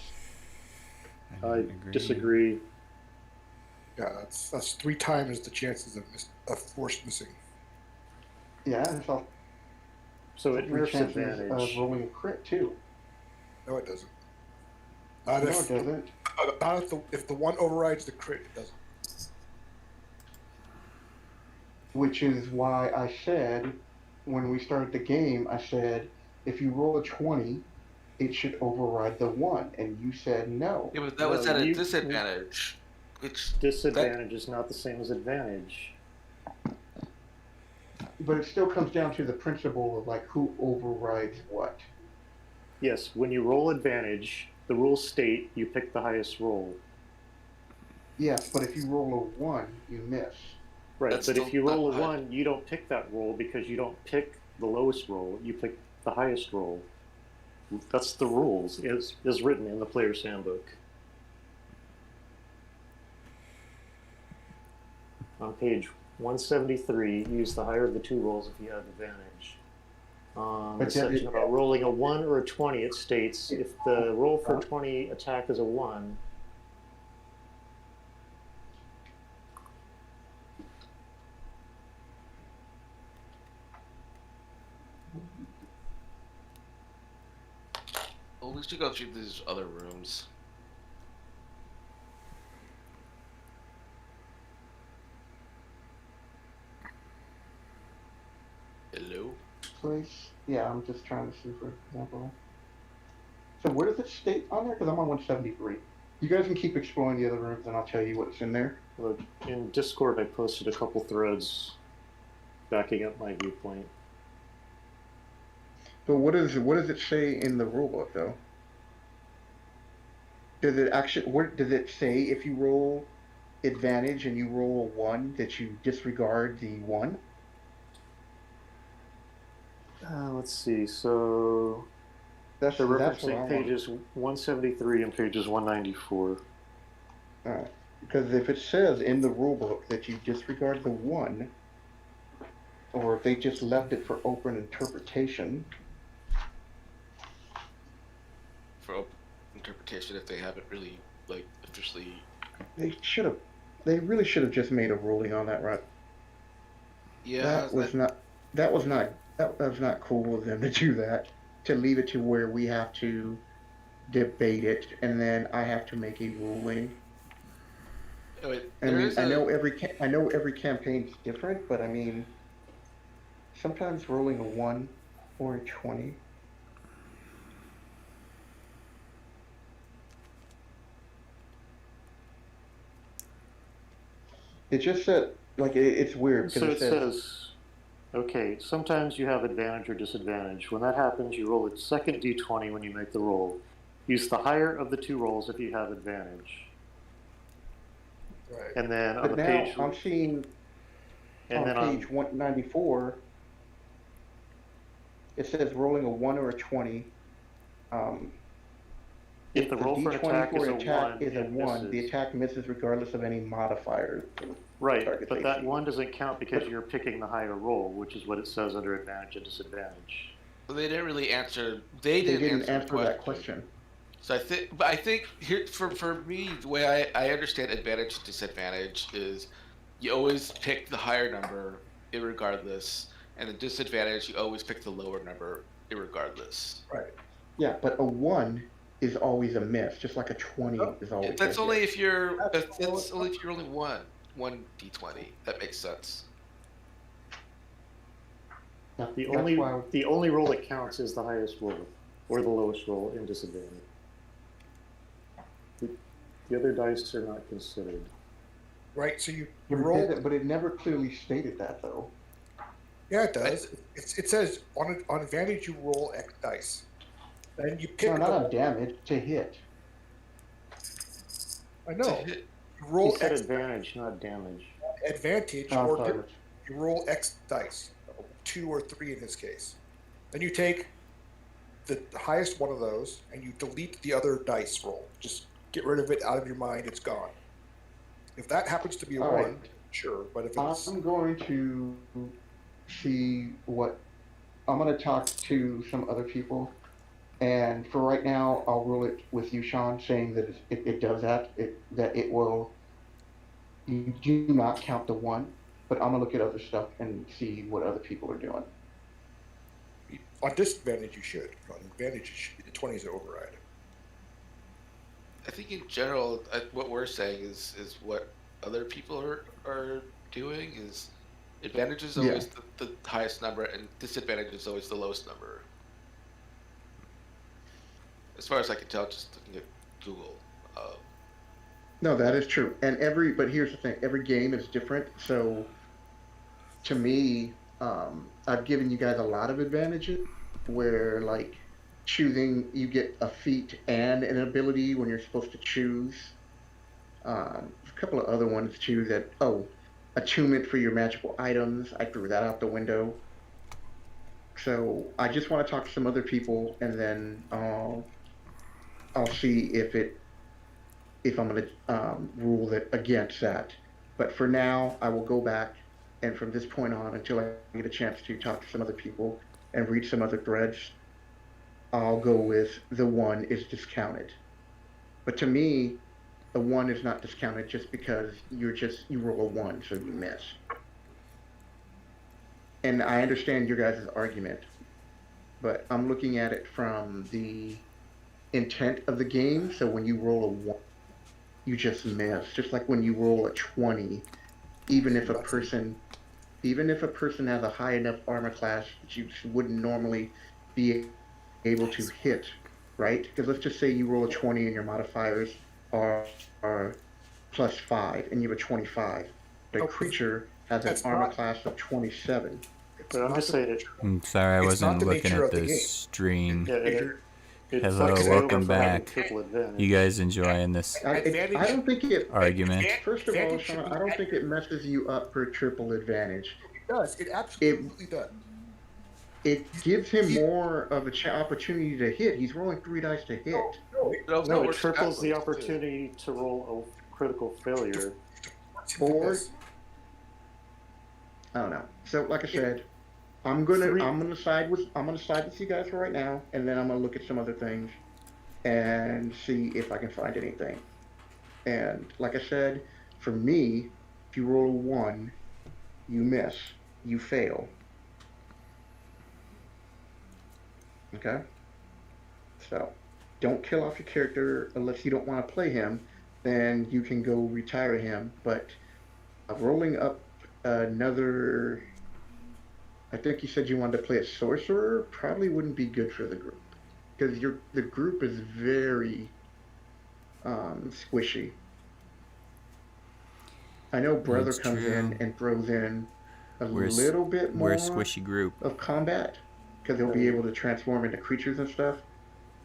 I disagree. Yeah, that's 3 times the chances of force missing. Yeah, it's all. So it nerfs advantage. Of rolling a crit too. No, it doesn't. No, it doesn't. If the 1 overrides the crit, it doesn't. Which is why I said, when we started the game, I said, if you roll a 20, it should override the 1, and you said no. Yeah, but that was at a disadvantage. Which disadvantage is not the same as advantage. But it still comes down to the principle of like who overrides what. Yes, when you roll advantage, the rules state you pick the highest roll. Yes, but if you roll a 1, you miss. Right, but if you roll a 1, you don't pick that roll because you don't pick the lowest roll, you pick the highest roll. That's the rules, is written in the player's handbook. On page 173, use the higher of the 2 rolls if you have advantage. The section about rolling a 1 or a 20, it states if the roll for 20 attack is a 1, well, we should go through these other rooms. Hello? Place? Yeah, I'm just trying to see, for example. So where does it state on there? Because I'm on 173. You guys can keep exploring the other rooms and I'll tell you what's in there. Look, in Discord I posted a couple threads backing up my viewpoint. But what does it say in the rulebook though? Does it actually? What does it say if you roll advantage and you roll a 1 that you disregard the 1? Let's see. So That's they're what I referencing want. pages 173 and pages 194. Because if it says in the rulebook that you disregard the 1, or if they just left it for open interpretation. For open interpretation, if they haven't really like officially. They should have. They really should have just made a ruling on that, right? Yeah. That was not. That was not cool of them to do that. To leave it to where we have to debate it, and then I have to make a ruling. I know every campaign is different, but I mean, sometimes rolling a 1 or a 20. It just said, like, it's weird. So it says, okay, sometimes you have advantage or disadvantage. When that happens, you roll a second d20 when you make the roll. Use the higher of the two rolls if you have advantage. Right. And then on But the now page, I'm seeing on page 194, it says rolling a 1 or a 20. If the roll for an attack is a 1, the attack misses regardless of any modifier. Right, but that 1 doesn't count because you're picking the higher roll, which is what it says under advantage and disadvantage. Well, they didn't really answer. They didn't answer that question. So I think here for me, the way I understand advantage and disadvantage is, you always pick the higher number irregardless, and the disadvantage you always pick the lower number irregardless. Right. Yeah, but a 1 is always a miss, just like a 20 is always. That's only if you're. That's only if you're only one d20. That makes sense. The only roll that counts is the highest roll, or the lowest roll in disadvantage. The other dice are not considered. Right. So you roll, but it never clearly stated that though. Yeah, it does. It says on advantage you roll X dice. Then you pick. No, not on damage, to hit. I know. To hit. You roll X X advantage, not damage. Advantage or you roll X dice, 2 or 3 in this case. Then you take the highest one of those and you delete the other dice roll. Just get rid of it out of your mind. It's gone. If that happens to be a 1, sure. But if it's... I'm going to see what... I'm going to talk to some other people. And for right now, I'll rule it with you, Sean, saying that it does that. That it will... You do not count the 1, but I'm going to look at other stuff and see what other people are doing. On disadvantage, you should. On advantage, the 20 is override. I think in general, what we're saying is what other people are doing is advantage is always the highest number, and disadvantage is always the lowest number. As far as I can tell, just looking at Google. No, that is true. And but here's the thing, every game is different. So to me, I've given you guys a lot of advantages where like choosing, you get a feat and an ability when you're supposed to choose. A couple of other ones too that, attunement for your magical items. I threw that out the window. So I just want to talk to some other people, and then I'll see if I'm going to rule it against that. But for now, I will go back, and from this point on, until I get a chance to talk to some other people and read some other threads, I'll go with the 1 is discounted. But to me, the 1 is not discounted just because you roll a 1, so you miss. And I understand your guys' argument, but I'm looking at it from the intent of the game. So when you roll a 1, you just miss. Just like when you roll a 20, even if a person has a high enough armor class that you wouldn't normally be able to hit, right? Because let's just say you roll a 20 and your modifiers are +5, and you have a 25. The creature has an armor class of 27. But I'm just saying it. I'm sorry, I wasn't looking at the stream. Hello, welcome back. You guys enjoying this I don't think it argument? First of all, Sean, I don't think it messes you up for triple advantage. It does. It absolutely does. It gives him more of an opportunity to hit. He's rolling 3 dice to hit. No, it triples the opportunity to roll a critical failure. Or I don't know. So, like I said, I'm gonna side with you guys for right now, and then I'm gonna look at some other things and see if I can find anything. And like I said, for me, if you roll a 1, you miss, you fail. Okay? So, don't kill off your character unless you don't want to play him. Then you can go retire him. But rolling up another, I think you said you wanted to play a sorcerer, probably wouldn't be good for the group, because the group is very squishy. I know Brother comes in and throws in a little bit more squishy group of combat, because he'll be able to transform into creatures and stuff.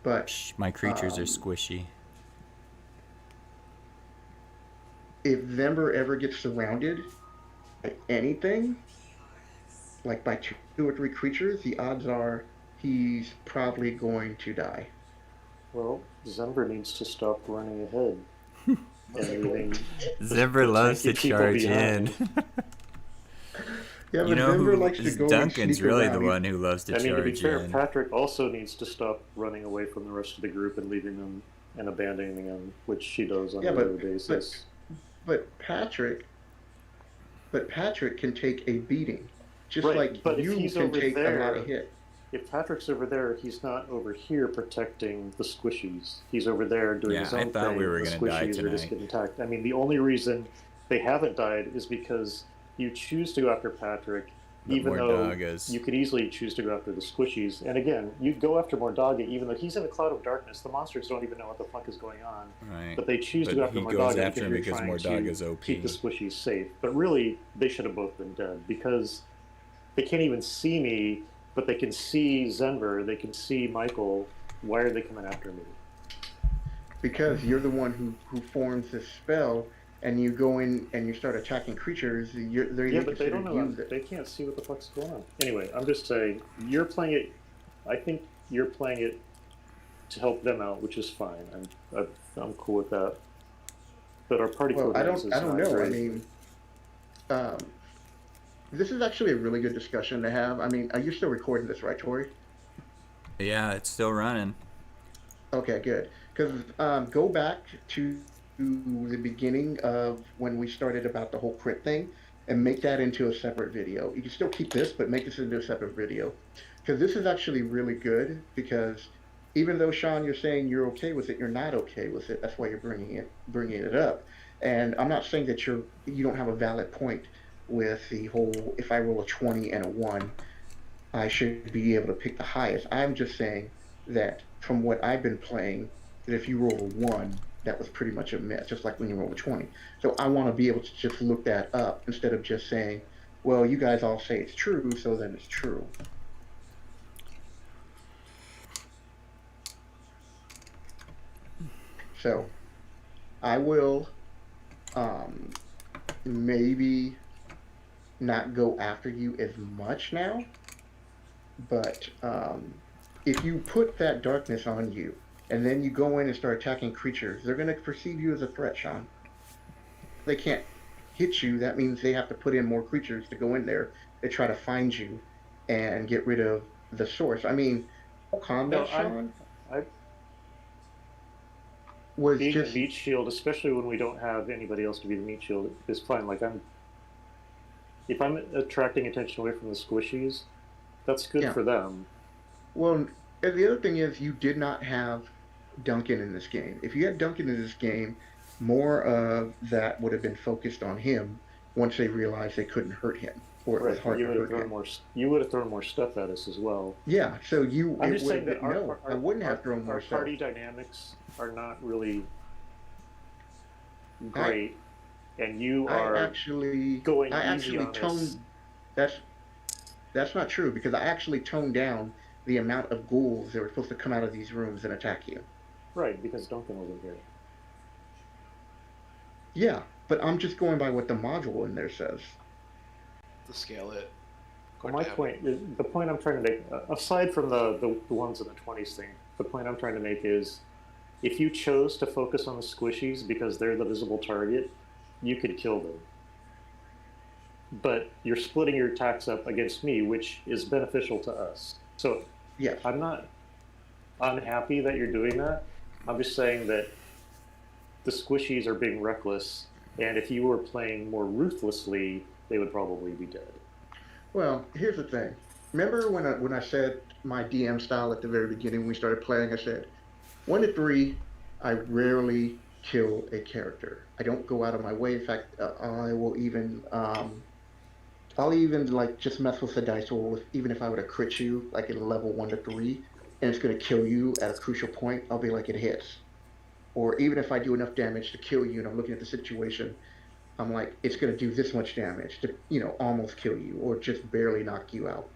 But my creatures are squishy. If Zember ever gets surrounded by anything, like by 2 or 3 creatures, the odds are he's probably going to die. Well, Zember needs to stop running ahead. Zember loves to charge in. Yeah, but Zember likes to go Duncan's really around. the one who loves to charge in. To be fair, Patrick also needs to stop running away from the rest of the group and leaving them and abandoning them, which she does on a daily basis. But Patrick can take a beating, just like you can take a lot of hit. If Patrick's over there, he's not over here protecting the squishies. He's over there doing his own thing. I thought we were going to die tonight. Are just getting attacked. I mean, the only reason they haven't died is because you choose to go after Patrick, even though you could easily choose to go after the squishies. And again, you go after Mordaga, even though he's in a cloud of darkness. The monsters don't even know what the fuck is going on. Right. But they choose to go after Mordaga because Mordaga's OP. Keep the squishies safe. But really, they should have both been dead, because they can't even see me, but they can see Zenver, they can see Michael. Why are they coming after me? Because you're the one who forms this spell, and you go in and you start attacking creatures. But they don't know. They can't see what the fuck's going on. Anyway, I'm just saying, you're playing it. I think you're playing it to help them out, which is fine. I'm cool with that. But our party code I don't know. Great. I mean, this is actually a really good discussion to have. I mean, are you still recording this, right, Tori? Yeah, it's still running. Okay, good. Because go back to the beginning of when we started about the whole crit thing and make that into a separate video. You can still keep this, but make this into a separate video. Because this is actually really good, because even though, Sean, you're saying you're okay with it, you're not okay with it. That's why you're bringing it up. And I'm not saying that you don't have a valid point with the whole, if I roll a 20 and a 1, I should be able to pick the highest. I'm just saying that from what I've been playing, that if you roll a 1, that was pretty much a miss, just like when you roll a 20. So I want to be able to just look that up instead of just saying, well, you guys all say it's true, so then it's true. So I will maybe not go after you as much now, but if you put that darkness on you and then you go in and start attacking creatures, they're going to perceive you as a threat, Sean. They can't hit you. That means they have to put in more creatures to go in there to try to find you and get rid of the source. I mean, combat, Sean, was being just a meat shield, especially when we don't have anybody else to be the meat shield, is fine. Like, if I'm attracting attention away from the squishies, that's good for them. Well, and the other thing is, you did not have Duncan in this game. If you had Duncan in this game, more of that would have been focused on him once they realized they couldn't hurt him, or it was hard to hurt him. You would have thrown more stuff at us as well. Yeah, so I'm just saying that I wouldn't have thrown more stuff. Our party dynamics are not really great. and you I are actually, going I easy actually on this. toned. That's that's not true because I actually toned down the amount of ghouls that were supposed to come out of these rooms and attack you. Right, because Duncan wasn't here. Yeah, but I'm just going by what the module in there says. To scale it. Well, my point is, the point I'm trying to make, aside from the ones in the 20s thing, the point I'm trying to make is if you chose to focus on the squishies because they're the visible target, you could kill them. But you're splitting your attacks up against me, which is beneficial to us. So Yes. I'm not unhappy that you're doing that. I'm just saying that the squishies are being reckless, and if you were playing more ruthlessly, they would probably be dead. Well, here's the thing. Remember when I said my DM style at the very beginning when we started playing? I said 1 to 3. I rarely kill a character. I don't go out of my way. In fact, I'll even like just mess with the dice roll. Even if I were to crit you like at a level 1 to 3, and it's going to kill you at a crucial point, I'll be like it hits. Or even if I do enough damage to kill you, and I'm looking at the situation, I'm like, it's going to do this much damage to, almost kill you or just barely knock you out.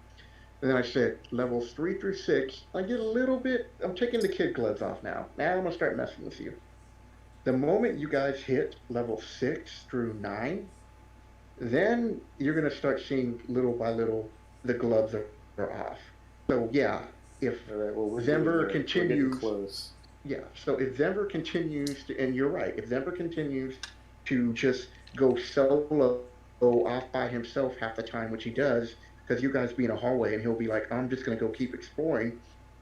And then I said, levels 3 through 6, I get a little bit, I'm taking the kid gloves off now. Now I'm going to start messing with you. The moment you guys hit level 6 through 9, then you're going to start seeing little by little the gloves are off. So yeah, if All right, well, Zember we're getting continues, close. yeah. So if Denver continues to, and you're right, if Denver continues to just go solo off by himself half the time, which he does, because you guys be in a hallway and he'll be like, I'm just going to go keep exploring,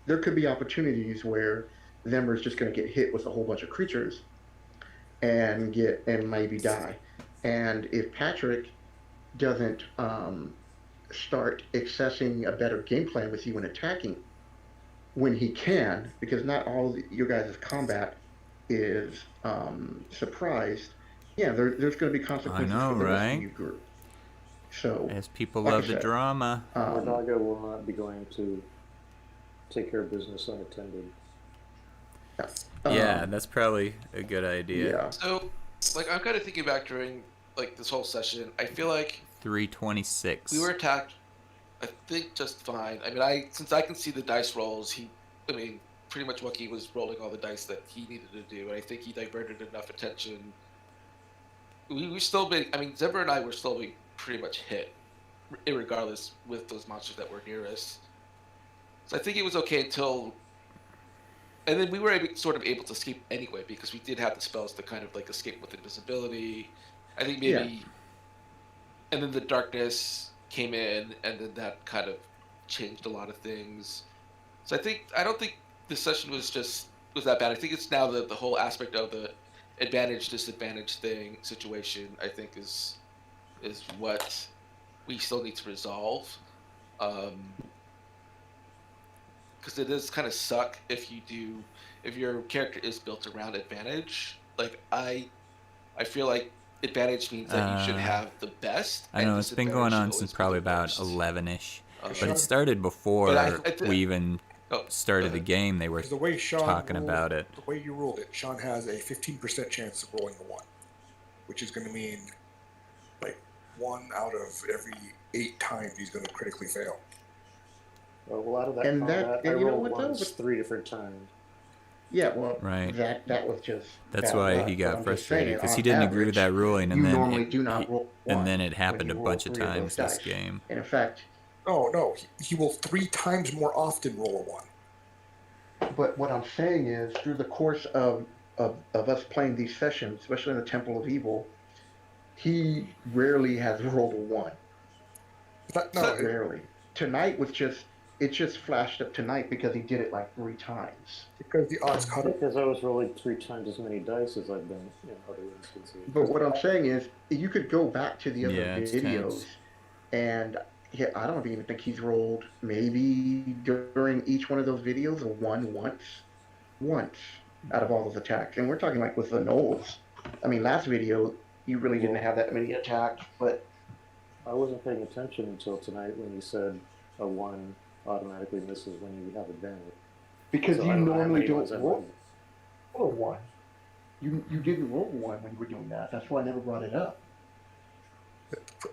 there could be opportunities where Denver's just going to get hit with a whole bunch of creatures and maybe die. And if Patrick doesn't start accessing a better game plan with you and attacking, when he can, because not all your guys' combat is surprised. Yeah, there's going to be consequences know, for the rest of right? you group. So, As people like I love the said, drama. Mordaga will not be going to take care of business unattended. Yeah, that's probably a good idea. Yeah. So, like, I'm kind of thinking back during like this whole session. I feel like 326. we were attacked, I think, just fine. I mean, since I can see the dice rolls, pretty much Joaquin was rolling all the dice that he needed to do, and I think he diverted enough attention. We still been. I mean, Zebra and I were still being pretty much hit, irregardless, with those monsters that were near us. So I think it was okay until, and then we were sort of able to escape anyway because we did have the spells to kind of like escape with invisibility. I think maybe, Yeah. and then the darkness came in, and then that kind of changed a lot of things. So I don't think this session was that bad. I think it's now the whole aspect of the advantage disadvantage situation. I think is what we still need to resolve. Because it does kind of suck if your character is built around advantage. Like I feel like advantage means that you should have the best. I know it's been going on since probably about 11ish, but it started before we even started the game. They were the way Sean talking ruled, about it. The way you ruled it, Sean has a 15% chance of rolling a 1, which is going to mean like 1 out of every 8 times he's going to critically fail. Well, out of that combat, I rolled once 3 different times. Yeah, well, right. That was just. That's why he got frustrated because he didn't agree with that ruling, and then it happened a bunch of times this game. And in fact, no, he will 3 times more often roll a 1. But what I'm saying is, through the course of us playing these sessions, especially in the Temple of Evil, he rarely has rolled a 1. Rarely. Tonight was just. It just flashed up tonight because he did it like 3 times. Because the odds cut Because I was rolling 3 times as many dice as I've been in other instances. But what I'm saying is, you could go back to the other videos, and I don't even think he's rolled maybe during each one of those videos a 1 once out of all those attacks. And we're talking like with the Knolls. I mean, last video, you really didn't have that many attacks, but... I wasn't paying attention until tonight when you said a 1 automatically misses when you have advantage. Because you normally don't roll a 1. You didn't roll 1 when you were doing that. That's why I never brought it up.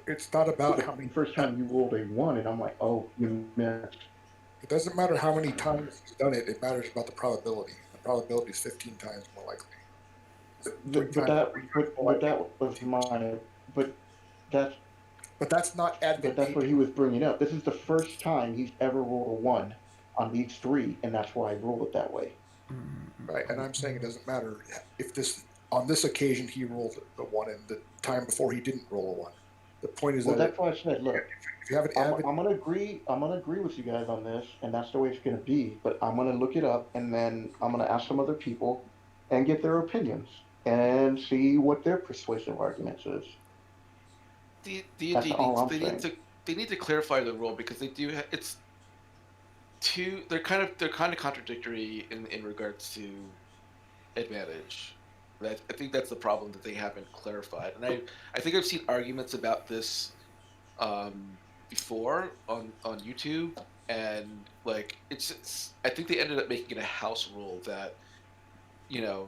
It's not about how The many. first time you rolled a 1, and I'm like, oh, you missed. It doesn't matter how many times he's done it. It matters about the probability. The probability is 15 times more likely. Three But times, that, 3 times more likely. that was my, but that's, But that's not but that's what advantageous. he was bringing up. This is the first time he's ever rolled a 1 on these 3, and that's why I rolled it that way. Right, and I'm saying it doesn't matter if this on this occasion he rolled a 1 and the time before he didn't roll a 1. The point is Well, that that's why I said, look, if you have an I'm gonna agree. I'm gonna agree with you guys on this, and that's the way it's gonna be. But I'm gonna look it up, and then I'm gonna ask some other people, and get their opinions, and see what their persuasive arguments is. That's D&D all needs I'm saying. they need to clarify the rule because they do it's two they're kind of contradictory in regards to advantage. I think that's the problem that they haven't clarified, and I think I've seen arguments about this before on YouTube, and like it's I think they ended up making it a house rule that you know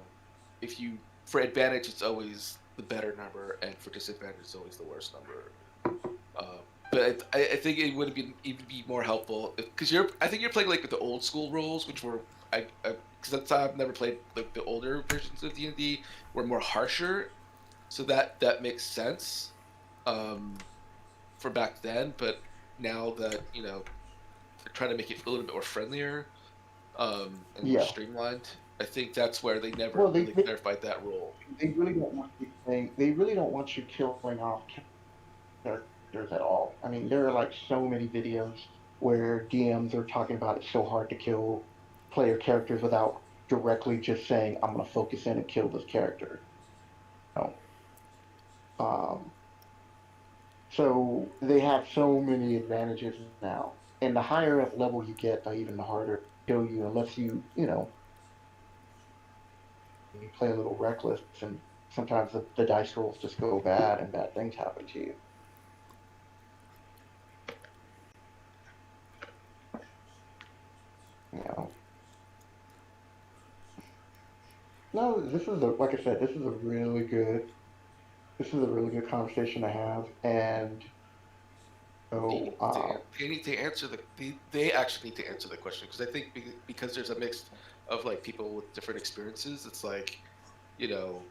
if you for advantage it's always the better number, and for disadvantage it's always the worst number. Um, but I think it would have been even be more helpful because I think you're playing like with the old school rules, which were because I've never played like the older versions of D&D were more harsher, so that makes sense for back then. But now that they're trying to make it a little bit more friendlier and more Yeah. streamlined, I think that's where they never Well, really clarified that rule. they really don't want you they really don't want you killing off characters at all. I mean, there are like so many videos where DMs are talking about it's so hard to kill player characters without directly just saying, I'm gonna focus in and kill this character. No. Um, so they have so many advantages now. And the higher up level you get, the even harder to kill you unless you play a little reckless, and sometimes the dice rolls just go bad and bad things happen to you. You know. No, this is like I said, this is a really good conversation to have, and so They need to answer they actually need to answer the question because I think because there's a mix of like people with different experiences, it's like you know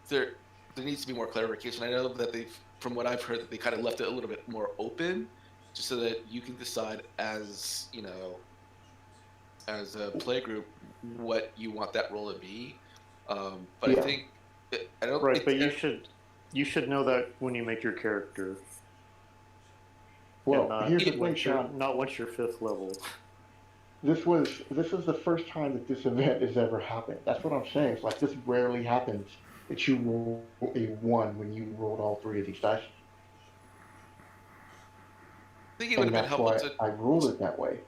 there there needs to be more clarification. I know that from what I've heard, that they kind of left it a little bit more open, just so that you can decide as as a play group what you want that role to be. But yeah. I think I don't. Right, but you should know that when you make your character, and Well, here's the thing, not once you're fifth level. This is the first time that this event has ever happened. That's what I'm saying. It's like this rarely happens that you roll a 1 when you rolled all 3 of these dice, I think it would and have been that's helpful why I ruled it that way.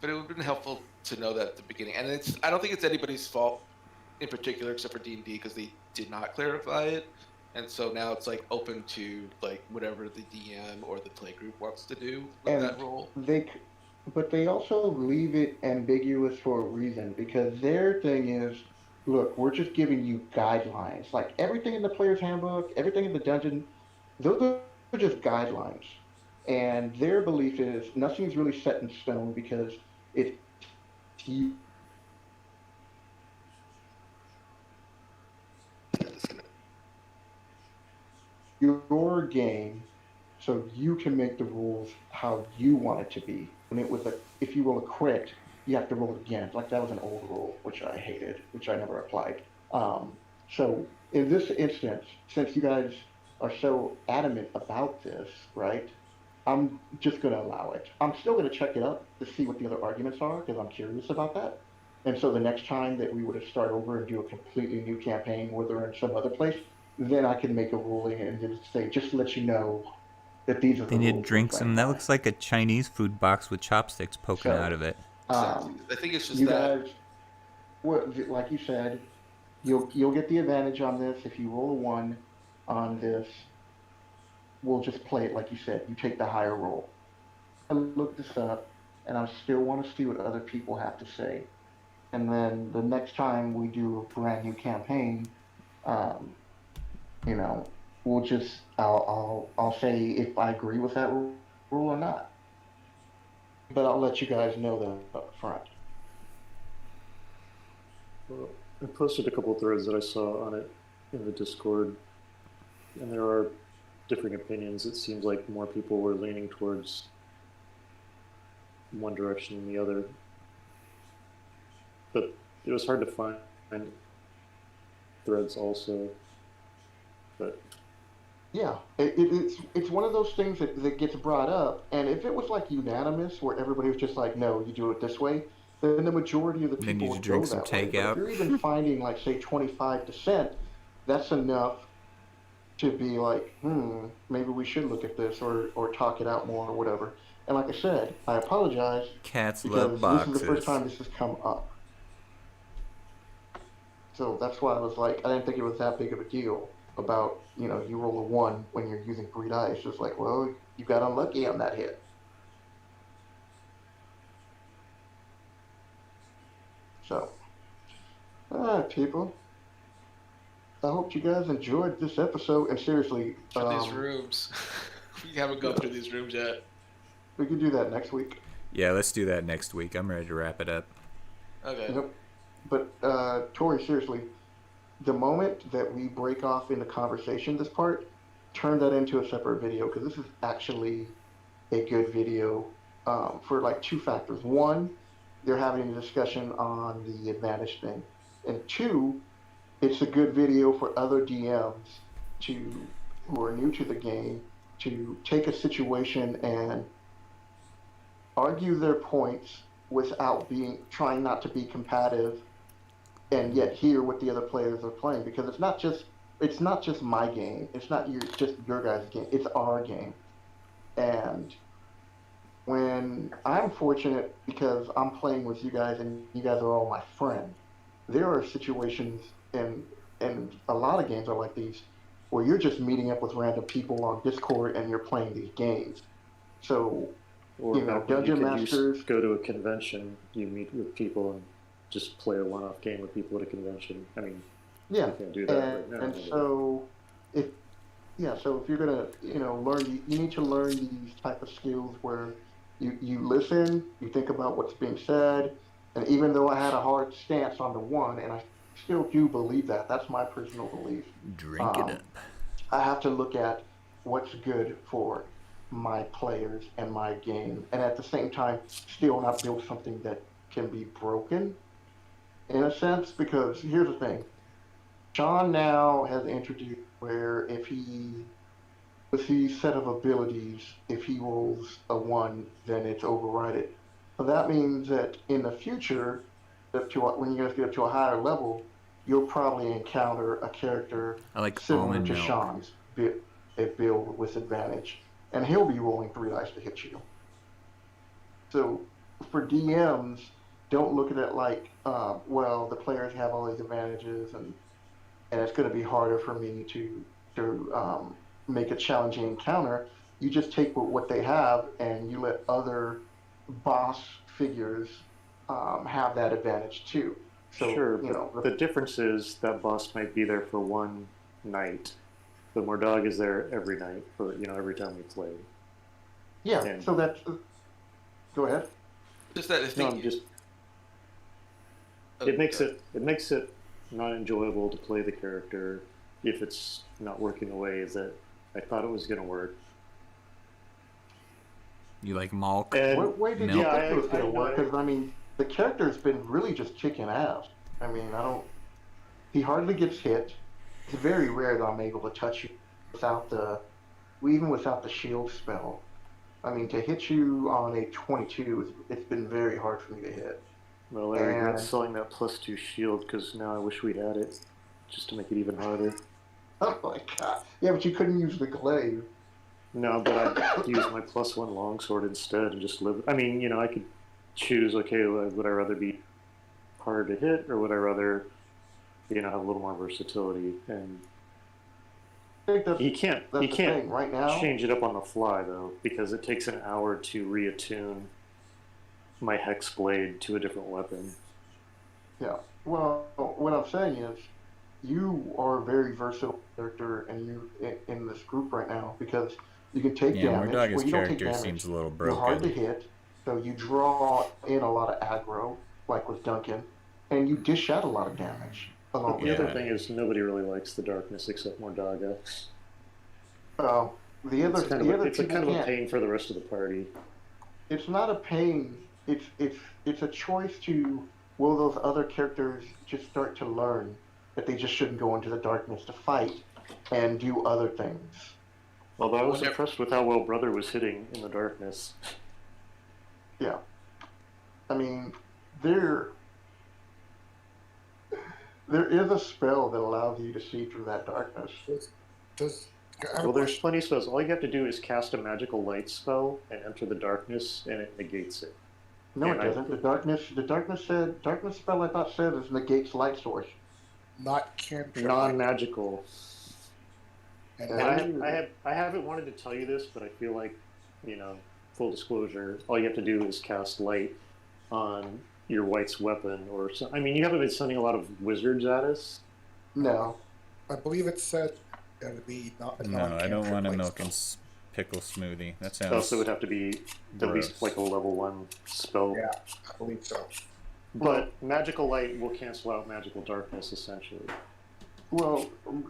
but it would have been helpful to know that at the beginning. And I don't think it's anybody's fault in particular, except for D&D, because they did not clarify it. And so now it's like open to like whatever the DM or the play group wants to do with And that role. but they also leave it ambiguous for a reason because their thing is, look, we're just giving you guidelines. Like everything in the player's handbook, everything in the dungeon, those are just guidelines. And their belief is nothing's really set in stone because it's your game, so you can make the rules how you want it to be. And it was if you roll a crit, you have to roll it again. Like that was an old rule, which I hated, which I never applied. So in this instance, since you guys are so adamant about this, right? I'm just going to allow it. I'm still going to check it up to see what the other arguments are because I'm curious about that. And so the next time that we were to start over and do a completely new campaign where they're in some other place, then I can make a ruling and just say, just to let you know that these are They the need to rules we're drink some. playing That by. looks like a Chinese food box with chopsticks poking out So, of it. Exactly. I think it's just you that. guys, like you said, you'll get the advantage on this if you roll a 1 on this. We'll just play it like you said. You take the higher roll. I looked this up, and I still want to see what other people have to say. and then the next time we do a brand new campaign, um, you know, I'll say if I agree with that rule or not. But I'll let you guys know that up front. Well, I posted a couple threads that I saw on it in the Discord, and there are differing opinions. It seems like more people were leaning towards one direction than the other, but it was hard to find threads also. But yeah, it's one of those things that gets brought up, and if it was like unanimous, where everybody was just like, no, you do it this way, then the majority of the Then people you would drink go some that way. But if takeout. you're even finding like say 25%, that's enough to be like, maybe we should look at this or talk it out more or whatever. And like I said, I apologize Cats love because this is the first boxes. time this has come up. So that's why I was like, I didn't think it was that big of a deal about, you roll a 1 when you're using 3 dice. It's like, well, you got unlucky on that hit. So, alright, people. I hope you guys enjoyed this episode. And seriously, these rooms. We haven't gone through these rooms yet. We can do that next week. Yeah, let's do that next week. I'm ready to wrap it up. Okay. Yep. But, Tori, seriously, the moment that we break off into conversation this part, turn that into a separate video, because this is actually a good video for like 2 factors. One, they're having a discussion on the advantage thing. And 2, it's a good video for other DMs who are new to the game to take a situation and argue their points without trying not to be combative and yet hear what the other players are playing, because it's not just my game. It's not just your guys' game. It's our game. And when I'm fortunate because I'm playing with you guys and you guys are all my friends, there are situations and a lot of games are like these where you're just meeting up with random people on Discord and you're playing these games. So, or Dungeon Masters. Go to a convention, you meet with people and just play a one-off game with people at a convention. I mean, yeah, you can't do that right now. And so if you're gonna learn, you need to learn these type of skills where you listen, you think about what's being said, and even though I had a hard stance on the 1, and I still do believe that's my personal belief. Drink it up. I have to look at what's good for my players and my game, and at the same time still not build something that can be broken in a sense, because here's the thing. Sean now has introduced where with his set of abilities, if he rolls a 1, then it's overridden. So that means that in the future, when you guys get up to a higher level, you'll probably encounter a character similar to Sean's, a build with advantage, and he'll be rolling 3 dice to hit you. So for DMs, don't look at it like, well, the players have all these advantages, and it's going to be harder for me to make a challenging encounter. You just take what they have, and you let other boss figures have that advantage too. So, sure, but the difference is that boss might be there for one night, but Mordog is there every night for every time we play. Yeah, and so that's. Go ahead. Just that. It makes it not enjoyable to play the character if it's not working the way that I thought it was going to work. You like Malk? What way did you think it was going to work? Because I mean, the character's been really just kicking ass. I mean, he hardly gets hit. It's very rare that I'm able to touch you even without the shield spell. I mean, to hit you on a 22, it's been very hard for me to hit. Well, I regret selling that +2 shield, because now I wish we had it, just to make it even harder. Oh my god. Yeah, but you couldn't use the glaive. No, but I'd use my +1 longsword instead and just live. I mean, I could choose, okay, would I rather be hard to hit, or would I rather, have a little more versatility? And you can't right now change it up on the fly, though, because it takes an hour to reattune my hex blade to a different weapon. Yeah. Well, what I'm saying is, you are a very versatile character, and in this group right now because you can take Yeah, damage. Mordaga's Well, you don't take character seems damage. a little You're hard to broken. hit, so you draw in a lot of aggro, like with Duncan, and you dish out a lot of damage But along the with other that. Yeah. thing is nobody really likes the darkness except Mordaga. Uh, It's kind of the a, other it's a people kind of a can't. pain for the rest of the party. It's not a pain. It's a choice to will those other characters just start to learn that they just shouldn't go into the darkness to fight and do other things. Although I was Whenever, impressed with how well Brother was hitting in the darkness. Yeah, I mean, there there is a spell that allows you to see through that darkness. Does I have a Well, there's question. plenty of spells. All you have to do is cast a magical light spell and enter the darkness, and it negates it. No, And it I doesn't. The darkness spell I thought said is negates light source. Not cantrip. non-magical. And And not I haven't wanted to tell you this, but I feel like, full disclosure, all you have to do is cast light on your white's weapon, or so. I mean, you haven't been sending a lot of wizards at us. No. I believe it said that would be not a No, I don't want a non-cantrip milk spell. and pickle smoothie. That Oh, sounds so it would have to be at least gross. like a level 1 spell. Yeah, I believe so. But magical light will cancel out magical darkness, essentially. Well,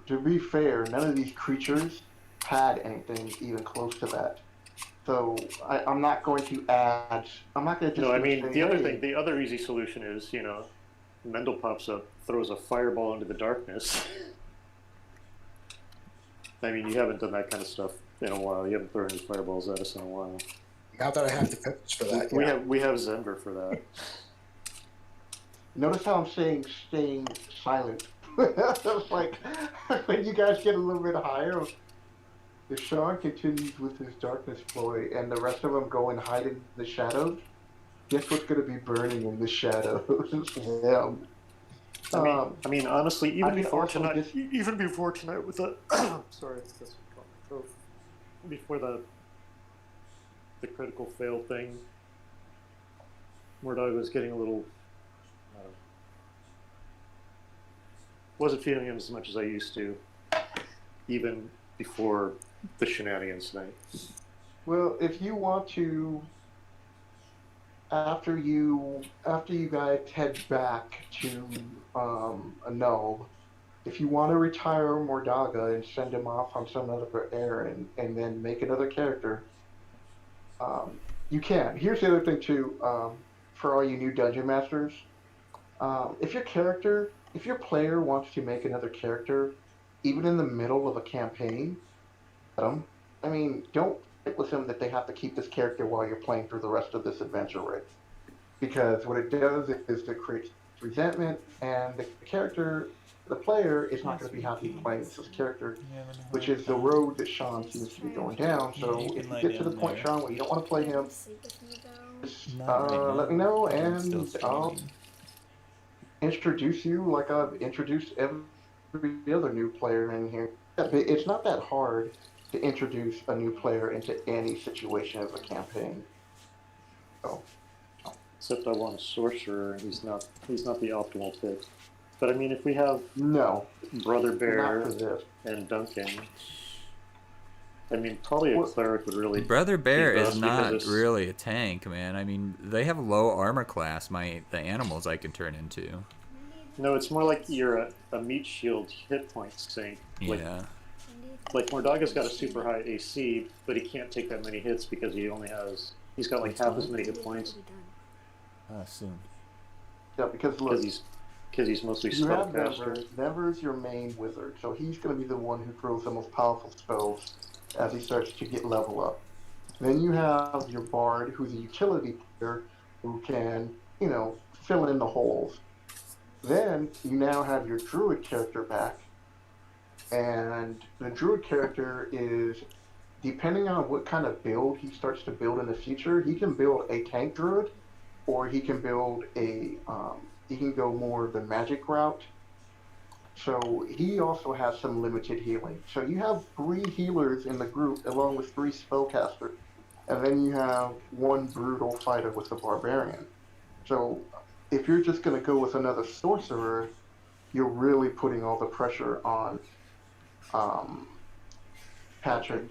to be fair, none of these creatures had anything even close to that. So I'm not going to add. I'm not going to just No, I gonna mean, say, the other hey, thing, the other easy solution is, Mendel pops up, throws a fireball into the darkness. I mean, you haven't done that kind of stuff in a while. You haven't thrown any fireballs at us in a while. Now that I have defense for that, We yeah. have Zender for that. notice how I'm saying staying silent. It's like when you guys get a little bit higher, the Sean continues with his darkness ploy, and the rest of them go and hide in the shadows. Guess what's going to be burning in the shadows? Them. I mean, honestly, I even can before also tonight, just even before tonight with the, sorry, that's what my throat. Before the critical fail thing, Murdoch was getting a little, wasn't feeling him as much as I used to, even before the shenanigans tonight. well, if you want to, after you guys head back to a null, if you want to retire Mordaga and send him off on some other errand and then make another character, you can. Here's the other thing too, for all you new dungeon masters. If your player wants to make another character, even in the middle of a campaign, let 'em. I mean, don't stick with them that they have to keep this character while you're playing through the rest of this adventure, right? Because what it does is it creates resentment, and the player, is not going to be happy playing with this character, which is the road that Sean seems to be going down. So if you get to the point, Sean, where you don't want to play him, Sleep with me though. just Not right now. let me know, I'm still and I'll streaming. introduce you like I've introduced every other new player in here. It's not that hard to introduce a new player into any situation of a campaign. So, Except I want a sorcerer, and he's not the optimal pick. But I mean, if we have no, Brother not Bear for this. and Duncan, I mean, probably a cleric would really. Brother Bear be is best not because it's- really a tank, man. I mean, they have low armor class. The animals I can turn into. No, it's more like you're a meat shield hit point sink. Yeah. Like Mordaga's got a super high AC, but he can't take that many hits because he's got like half as many hit points Soon. Yeah, because look, because he's mostly you have spellcaster. Never is your main wizard, so he's going to be the one who throws the most powerful spells as he starts to get level up. Then you have your bard, who's a utility player who can, fill in the holes. Then you now have your druid character back, and the druid character is, depending on what kind of build he starts to build in the future, he can build a tank druid, or he can build he can go more the magic route. So he also has some limited healing. So you have 3 healers in the group along with 3 spellcasters. And then you have 1 brutal fighter with the barbarian. So if you're just going to go with another sorcerer, you're really putting all the pressure on um, Patrick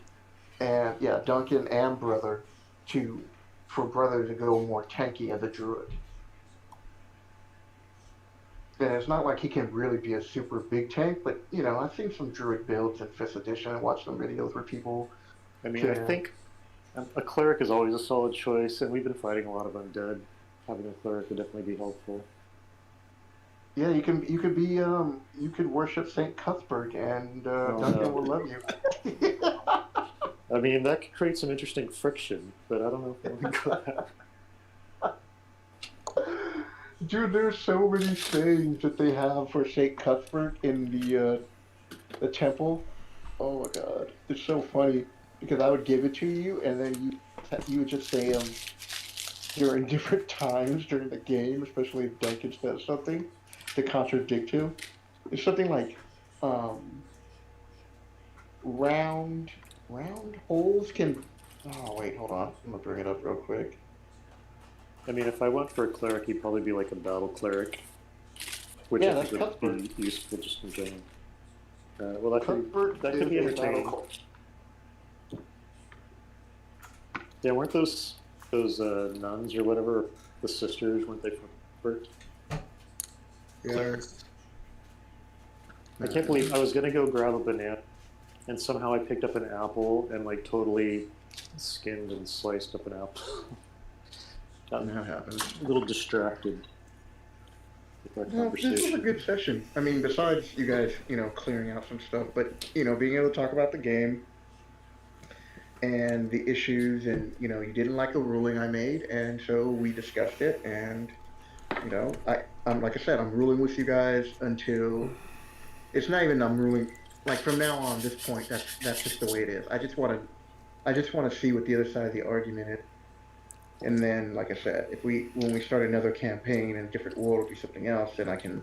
and yeah, Duncan and Brother to for Brother to go more tanky as a druid. And it's not like he can really be a super big tank, but you know, I've seen some druid builds in 5th edition and watched some videos where people. I mean, I think a cleric is always a solid choice, and we've been fighting a lot of undead. Having a cleric would definitely be helpful. Yeah, you could worship Saint Cuthbert and Duncan will love you. I mean, that could create some interesting friction, but I don't know if I want to go that. Dude, there's so many sayings that they have for Saint Cuthbert in the temple. Oh my god, it's so funny because I would give it to you, and then you would just say them during different times during the game, especially if Duncan says something to contradict him. It's something like round holes can. Oh wait, hold on. I'm gonna bring it up real quick. I mean, if I went for a cleric, he'd probably be like a battle cleric, which I think would be useful just in general. Well, that could be entertaining. Yeah, weren't those nuns or whatever, the sisters, weren't they from Bert? Yeah. I can't believe I was gonna go grab a banana, and somehow I picked up an apple and like totally skinned and sliced up an apple. That happens. A little distracted with our conversation. This was a good session. I mean, besides you guys, you know, clearing out some stuff, but you know, being able to talk about the game and the issues, and you know, you didn't like the ruling I made, and so we discussed it, and you know, I'm like I said, I'm ruling with you guys until it's not even I'm ruling. Like from now on, this point, that's just the way it is. I just want to see what the other side of the argument is. And then, like I said, when we start another campaign in a different world or do something else, then I can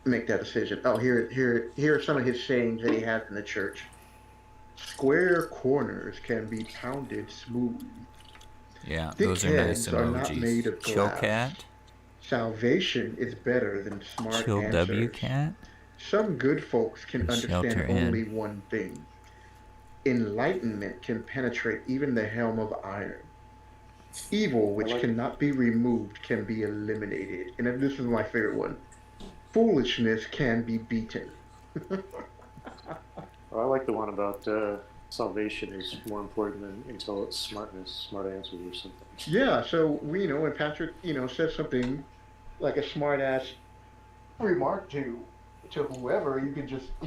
make that decision. Oh, here are some of his sayings that he has in the church. Square corners can be pounded smooth. Yeah, Thick those are nice heads are not made emojis. of Chill glass. cat. Salvation is better than smart Chill answers. W cat. Some good folks can understand only one thing. Enlightenment can penetrate even the helm of iron. Evil, which cannot be removed, can be eliminated. And this is my favorite one. Foolishness can be beaten. I like the one about salvation is more important than smart answers or something. Yeah, so we, you know, when Patrick, you know, says something like a smart ass remark to whoever, you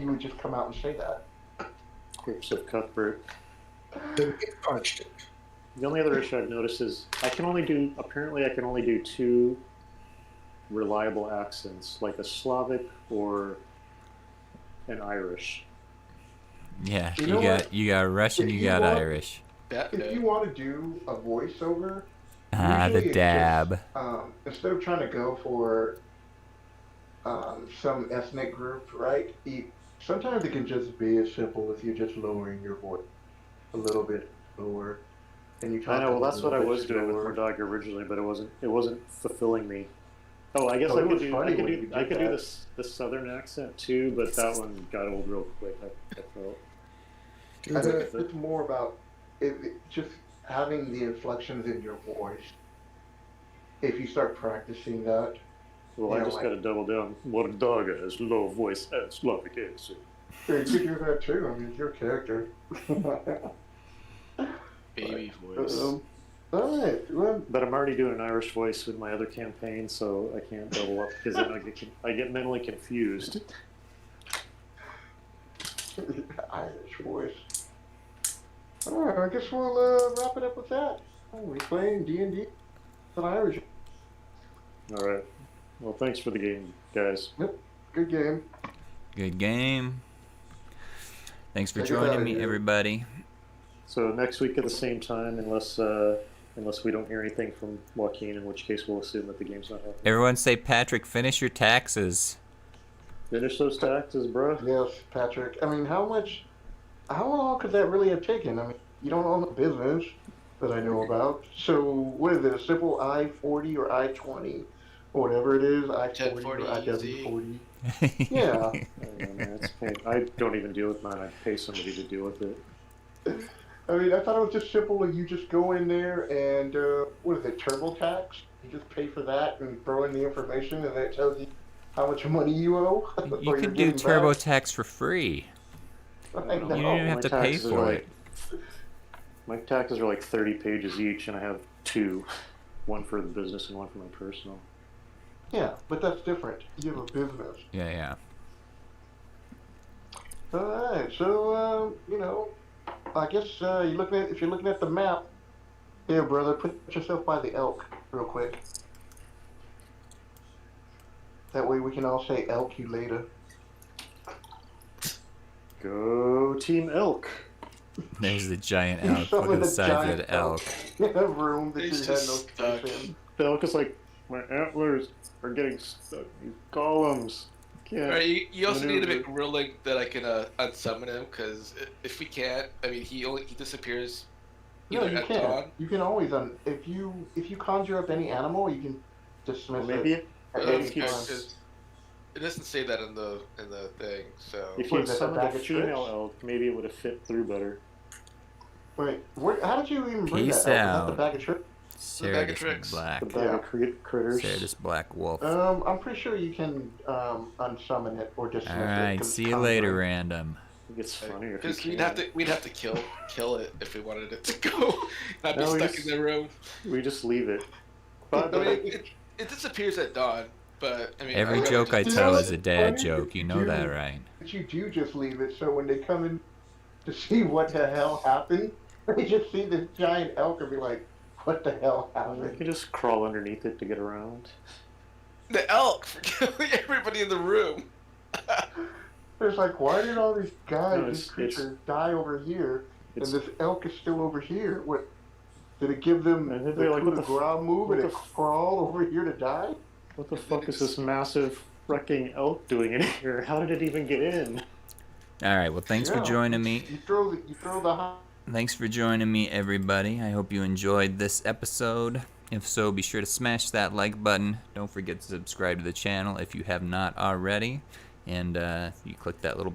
would just come out and say that. Corpse of Cuthbert. Then get punched. The only other issue I've noticed is I can only do 2 reliable accents, like a Slavic or an Irish. Yeah, you got Russian, you got Irish. If you want to do a voiceover, the dab. Instead of trying to go for some ethnic group, right? Sometimes it can just be as simple as you just lowering your voice a little bit lower. And you I know. Well, that's what I was doing with my dog originally, but it wasn't fulfilling me. Oh, I guess I could do the southern accent too, but that one got old real quick. I felt. I think it's more about just having the inflections in your voice. If you start practicing that. Well, I just got to double down. What a dog has low voice and Slavic accent. You could do that too. I mean, it's your character. Baby voice. All right. Well, but I'm already doing an Irish voice with my other campaign, so I can't double up because then I get mentally confused. Irish voice. All right. I guess we'll wrap it up with that. We're playing D&D with Irish. All right. Well, thanks for the game, guys. Yep. Good game. Good game. Thanks for joining me, everybody. So next week at the same time, unless we don't hear anything from Joaquin, in which case we'll assume that the game's not happening. Everyone say, Patrick, finish your taxes. Finish those taxes, bro. Yes, Patrick. I mean, how long could that really have taken? I mean, you don't own a business that I know about. So what is it, a simple I-40 or I-20 or whatever it is, I-40 or 1040 IW40. Yeah. I don't even deal with mine. I pay somebody to deal with it. I mean, I thought it was just simple. Like you just go in there and what is it, TurboTax? You just pay for that and throw in the information, and it tells you how much money you owe. You can do TurboTax for free. I know. You don't even have to pay for it. My taxes are like 30 pages each, and I have two. One for the business and one for my personal. Yeah, but that's different. You have a business. Yeah. Alright, so, I guess if you're looking at the map, here, brother, put yourself by the elk real quick. That way we can all say elk you later. Go Team Elk. There's the giant elk. Look at the size of the elk. In a room that you He's had no just stuck. space in. The elk is like, my antlers are getting stuck. These columns. Can't Alright, you also need to maneuver. make a ruling that I can unsummon him, because if we can't, I mean, he disappears No, either you at can't. dawn. You can always if you conjure up any animal, you can dismiss Maybe it at Okay, any time. 'cause it doesn't say that in the thing, so. if What you is that, a summoned a bag of female tricks? elk, maybe it would have fit through better. Wait, how did you even bring Peace that elk? Is that out. the bag of tricks? bag of Cerdus tricks. Black. The bag of critters. Cerdus Black Wolf. I'm pretty sure you can unsummon it or dismiss it. Alright, 'cause see it's you later, conjuring. random. It gets funnier if Because you we'd have to kill it if we wanted it to go, not be No, we stuck just- in the room. We just leave it. I But mean, it disappears at dawn, but I mean. Every I'd joke I rather tell just- is a dad funny joke. if You you know do. that, right? But you do just leave it, so when they come in to see what the hell happened, they just see this giant elk and be like, what the hell you happened? can just crawl underneath it to get around. the elk for killing everybody in the room. It's like, why did all these guys, No, these it's- creatures, die over here, and It's this elk is still over here? What? Did it give them And the they're like, coup what de the grace move what and the it crawl over here to die? what the fuck is this massive wrecking elk doing in here? How did it even get in? Alright, well, thanks for Yeah, joining me. You throw the Thanks for joining me, everybody. I hope you enjoyed this episode. If so, be sure to smash that like button. Don't forget to subscribe to the channel if you have not already. And you click that little bell.